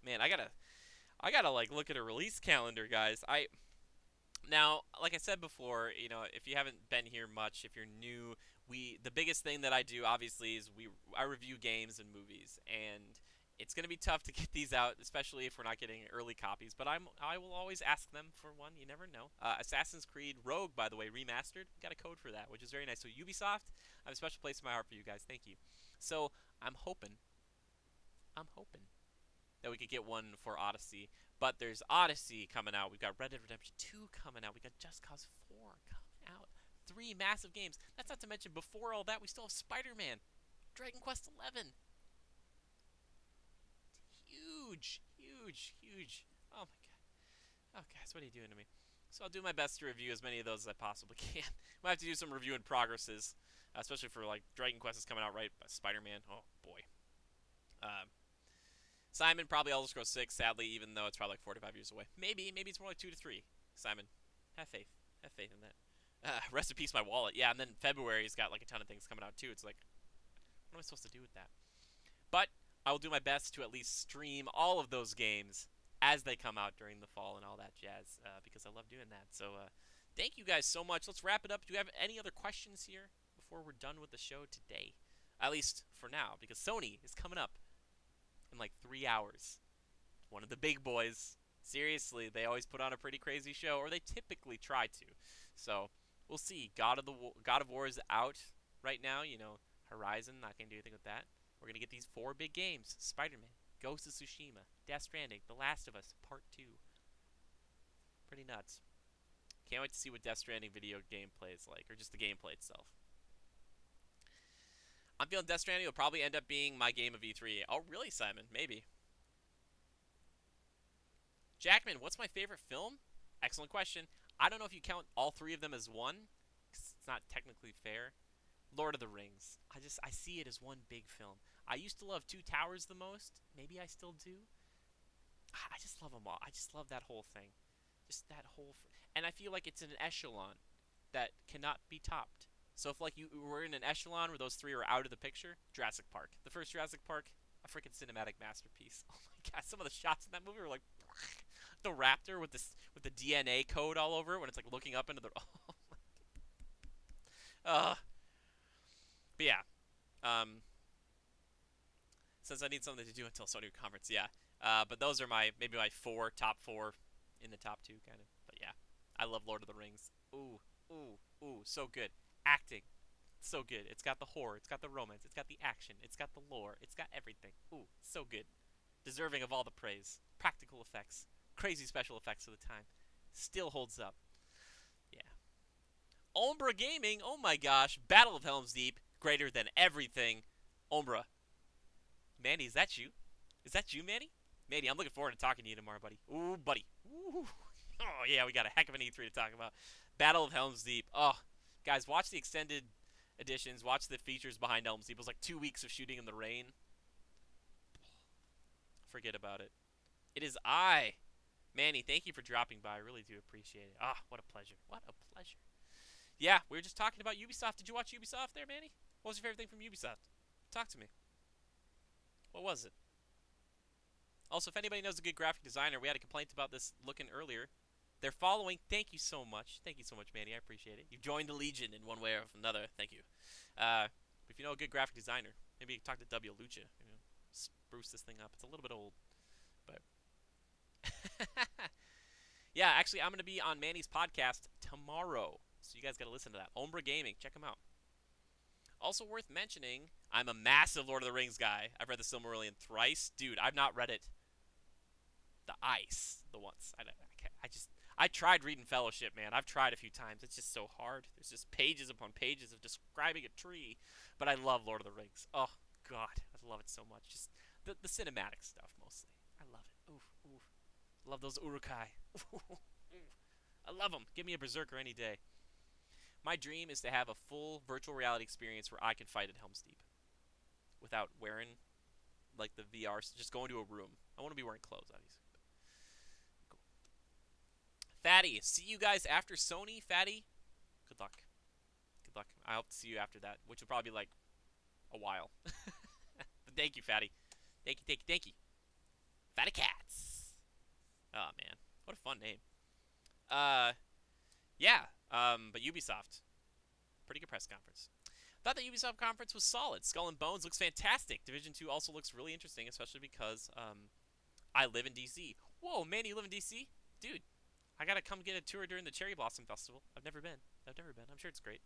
Man, I gotta like look at a release calendar, guys. Now, like I said before, you know, if you haven't been here much, if you're new, the biggest thing that I do obviously is I review games and movies, and it's gonna be tough to get these out, especially if we're not getting early copies. But I will always ask them for one. You never know. Assassin's Creed Rogue, by the way, remastered. Got a code for that, which is very nice. So Ubisoft, I have a special place in my heart for you guys. Thank you. So I'm hoping that we could get one for Odyssey. But there's Odyssey coming out. We've got Red Dead Redemption 2 coming out. We got Just Cause 4 coming out. 3 massive games. That's not to mention, before all that, we still have Spider-Man, Dragon Quest 11. Huge, huge, huge. Oh my God. Oh guys, what are you doing to me? So I'll do my best to review as many of those as I possibly can. Might have to do some review in progresses, especially for like Dragon Quest is coming out right. Spider-Man. Oh boy. Simon, probably Elder Scrolls 6, sadly, even though it's probably like 45 years away. Maybe it's more like 2 to 3. Simon, have faith. Have faith in that. Rest in peace, my wallet. Yeah, and then February's got like a ton of things coming out too. It's like, what am I supposed to do with that? But I will do my best to at least stream all of those games as they come out during the fall and all that jazz, because I love doing that. So thank you guys so much. Let's wrap it up. Do you have any other questions here before we're done with the show today? At least for now, because Sony is coming up in like 3 hours. One of the big boys. Seriously, they always put on a pretty crazy show, or they typically try to. So we'll see. God of War is out right now. You know, Horizon, not gonna do anything with that. We're gonna get these 4 big games: Spider-Man, Ghost of Tsushima, Death Stranding, The Last of Us Part 2. Pretty nuts. Can't wait to see what Death Stranding video gameplay is like, or just the gameplay itself. I'm feeling Death Stranding will probably end up being my game of E3. Oh, really, Simon? Maybe. Jackman, what's my favorite film? Excellent question. I don't know if you count all 3 of them as one, 'cause it's not technically fair. Lord of the Rings. I see it as one big film. I used to love Two Towers the most. Maybe I still do. I just love them all. I just love that whole thing. Just that whole... And I feel like it's in an echelon that cannot be topped. So if like you were in an echelon where those 3 are out of the picture, Jurassic Park. The first Jurassic Park, a freaking cinematic masterpiece. Oh my god, some of the shots in that movie were like the raptor with the DNA code all over it when it's like looking up into the. Oh, but yeah. Since I need something to do until Sony conference, yeah. But those are maybe my top four in the top two, kind of. But yeah, I love Lord of the Rings. Ooh, ooh, ooh, so good. Acting, so good. It's got the horror, it's got the romance, it's got the action, it's got the lore, it's got everything. Ooh, so good. Deserving of all the praise. Practical effects, crazy special effects of the time. Still holds up. Yeah. Umbra Gaming, oh my gosh. Battle of Helm's Deep, greater than everything. Umbra. Manny, is that you? Is that you, Manny? Manny, I'm looking forward to talking to you tomorrow, buddy. Ooh, buddy. Ooh. Oh, yeah, we got a heck of an E3 to talk about. Battle of Helm's Deep. Oh, guys, watch the extended editions. Watch the features behind Helm's Deep. It was like 2 weeks of shooting in the rain. Forget about it. It is I. Manny, thank you for dropping by. I really do appreciate it. Ah, what a pleasure. What a pleasure. Yeah, we were just talking about Ubisoft. Did you watch Ubisoft there, Manny? What was your favorite thing from Ubisoft? Talk to me. What was it? Also, if anybody knows a good graphic designer, we had a complaint about this looking earlier. They're following. Thank you so much. Thank you so much, Manny. I appreciate it. You've joined the Legion in one way or another. Thank you. If you know a good graphic designer, maybe you can talk to W. Lucha. You know, spruce this thing up. It's a little bit old, but yeah. Actually, I'm gonna be on Manny's podcast tomorrow, so you guys gotta listen to that. Umbra Gaming. Check him out. Also worth mentioning, I'm a massive Lord of the Rings guy. I've read the Silmarillion thrice. Dude, I've not read it. The Ice, the once. I tried reading Fellowship, man. I've tried a few times. It's just so hard. There's just pages upon pages of describing a tree. But I love Lord of the Rings. Oh, God. I love it so much. Just the cinematic stuff, mostly. I love it. Oof, oof. I love those Urukai. I love them. Give me a Berserker any day. My dream is to have a full virtual reality experience where I can fight at Helm's Deep without wearing, like, the VR. Just go into a room. I want to be wearing clothes, obviously. Cool. Fatty, see you guys after Sony. Fatty, good luck. Good luck. I hope to see you after that, which will probably be, like, a while. But thank you, Fatty. Thank you, thank you, thank you. Fatty Cats. Oh, man. What a fun name. Yeah. But Ubisoft. Pretty good press conference. Thought the Ubisoft conference was solid. Skull and Bones looks fantastic. Division 2 also looks really interesting, especially because I live in DC. Whoa, man, you live in DC? Dude, I gotta come get a tour during the Cherry Blossom Festival. I've never been. I'm sure it's great.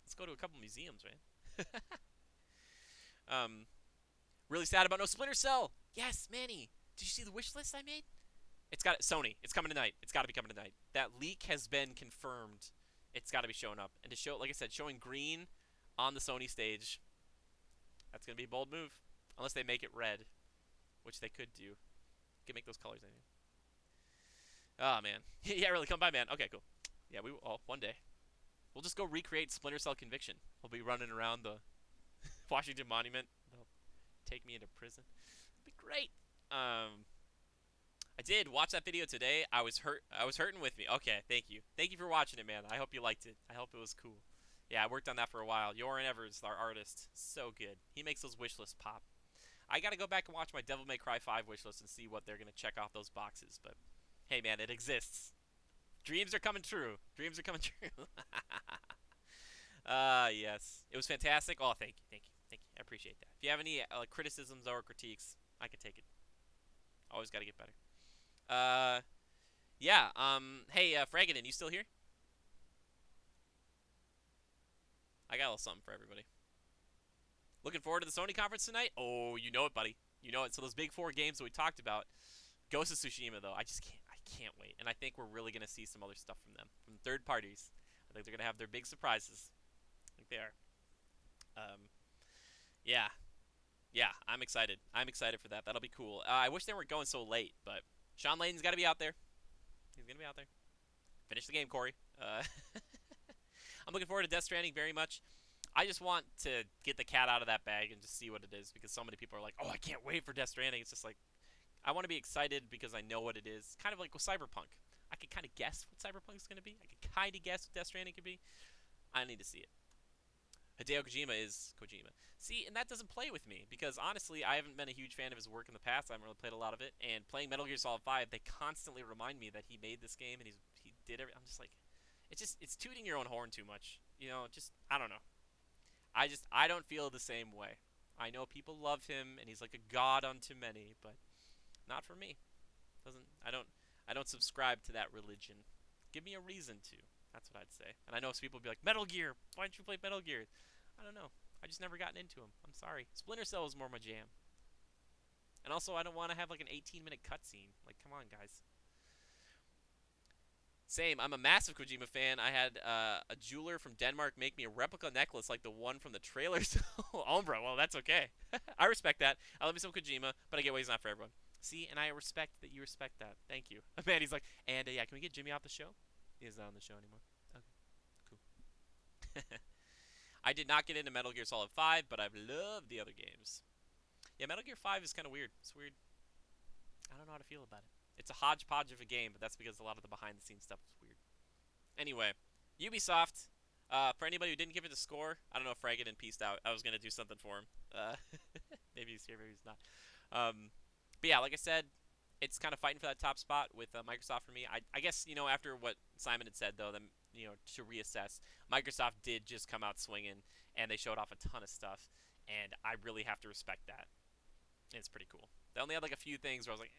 Let's go to a couple museums, man. Really sad about no Splinter Cell. Yes, Manny. Did you see the wish list I made? It's got Sony. It's coming tonight. It's got to be coming tonight. That leak has been confirmed. It's got to be showing up. And to show, like I said, showing green on the Sony stage, that's going to be a bold move. Unless they make it red, which they could do. Could make those colors, I mean. Oh, man. Yeah, really, come by, man. Okay, cool. Yeah, one day. We'll just go recreate Splinter Cell Conviction. We'll be running around the Washington Monument. They'll take me into prison. It'll be great. I did watch that video today. I was hurting with me. Okay, thank you. Thank you for watching it, man. I hope you liked it. I hope it was cool. Yeah, I worked on that for a while. Yoren Evers, our artist, so good. He makes those wish lists pop. I got to go back and watch my Devil May Cry 5 wish list and see what they're going to check off those boxes. But, hey, man, it exists. Dreams are coming true. Dreams are coming true. Yes. It was fantastic. Oh, thank you. Thank you. Thank you. I appreciate that. If you have any criticisms or critiques, I can take it. Always got to get better. Yeah. Hey, Fragaden, you still here? I got a little something for everybody. Looking forward to the Sony conference tonight? Oh, you know it, buddy. You know it. So those big 4 games that we talked about. Ghost of Tsushima, though, I can't wait. And I think we're really going to see some other stuff from them. From third parties. I think they're going to have their big surprises. I think they are. Yeah. Yeah, I'm excited. I'm excited for that. That'll be cool. I wish they weren't going so late, but Sean Layden's got to be out there. He's going to be out there. Finish the game, Corey. I'm looking forward to Death Stranding very much. I just want to get the cat out of that bag and just see what it is, because so many people are like, oh, I can't wait for Death Stranding. It's just like, I want to be excited because I know what it is. Kind of like with Cyberpunk. I can kind of guess what Cyberpunk is going to be. I can kind of guess what Death Stranding could be. I need to see it. Hideo Kojima is Kojima. See, and that doesn't play with me because honestly, I haven't been a huge fan of his work in the past. I haven't really played a lot of it. And playing Metal Gear Solid 5, they constantly remind me that he made this game and he did it. I'm just like, it's tooting your own horn too much. You know, just I don't know. I don't feel the same way. I know people love him and he's like a god unto many, but not for me. I don't subscribe to that religion. Give me a reason to. That's what I'd say. And I know some people would be like, Metal Gear, why don't you play Metal Gear? I don't know. I just never gotten into them. I'm sorry. Splinter Cell was more my jam. And also, I don't want to have like an 18-minute cutscene. Like, come on, guys. Same. I'm a massive Kojima fan. I had a jeweler from Denmark make me a replica necklace like the one from the trailers. Umbra, well, that's okay. I respect that. I love me some Kojima, but I get why he's not for everyone. See, and I respect that you respect that. Thank you. Man, he's like, and yeah, can we get Jimmy off the show? He's not on the show anymore. Okay, cool. I did not get into Metal Gear Solid 5, but I've loved the other games. Yeah, Metal Gear 5 is kind of weird. It's weird. I don't know how to feel about it. It's a hodgepodge of a game, but that's because a lot of the behind-the-scenes stuff is weird. Anyway, Ubisoft. For anybody who didn't give it a score, I don't know if Fragadin pieced out. I was going to do something for him. Maybe he's here, maybe he's not. But yeah, like I said, it's kind of fighting for that top spot with Microsoft for me. I guess, you know, after what Simon had said, though, then, you know, to reassess, Microsoft did just come out swinging, and they showed off a ton of stuff, and I really have to respect that. It's pretty cool. They only had, like, a few things where I was like,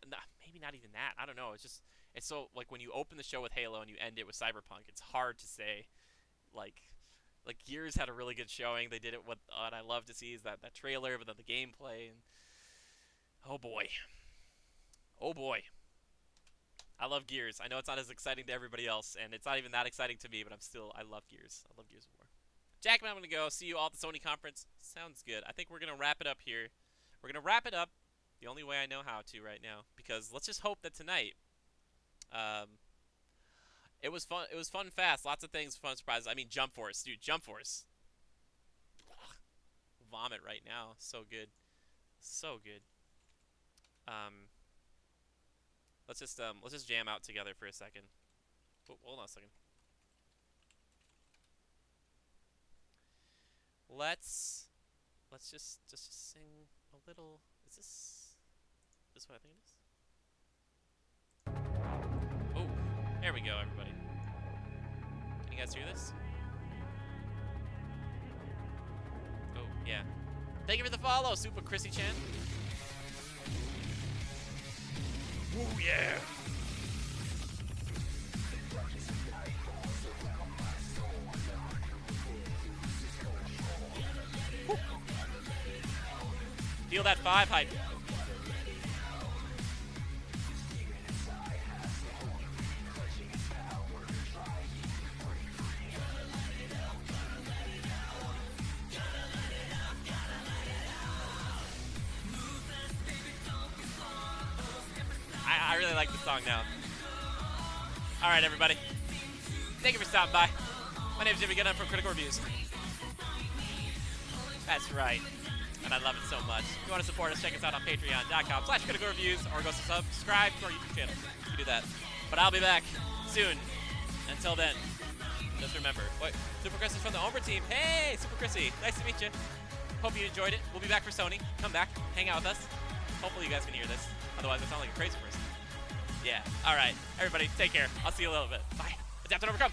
nah, maybe not even that. I don't know. It's just, it's so, like, when you open the show with Halo and you end it with Cyberpunk, it's hard to say, like Gears had a really good showing. They did it what I love to see is that trailer, but then the gameplay, and oh boy. Oh boy. I love Gears. I know it's not as exciting to everybody else, and it's not even that exciting to me, but I love Gears. I love Gears of War. Jackman, I'm going to go. See you all at the Sony conference. Sounds good. I think we're going to wrap it up here. We're going to wrap it up the only way I know how to right now, because let's just hope that tonight, it was fun. It was fun, fast. Lots of things, fun surprises. I mean, Jump Force, dude. Jump Force. Vomit right now. So good. So good. Let's just jam out together for a second. Oh, hold on a second. Let's just sing a little. Is this what I think it is? Oh, there we go, everybody. Can you guys hear this? Oh, yeah. Thank you for the follow, Super Chrissy Chan. Oh, yeah. Woo. Feel that 5 hype. I really like the song now. Alright, everybody. Thank you for stopping by. My name is Jimmy Gunn from Critical Reviews. That's right. And I love it so much. If you want to support us, check us out on patreon.com/criticalreviews or go subscribe to our YouTube channel. You can do that. But I'll be back soon. Until then, just remember. What? Super Chris is from the Ombra team. Hey, Super Chrissy. Nice to meet you. Hope you enjoyed it. We'll be back for Sony. Come back. Hang out with us. Hopefully you guys can hear this. Otherwise, I sound like a crazy person. Yeah. All right. Everybody, take care. I'll see you in a little bit. Bye. Adapt and overcome.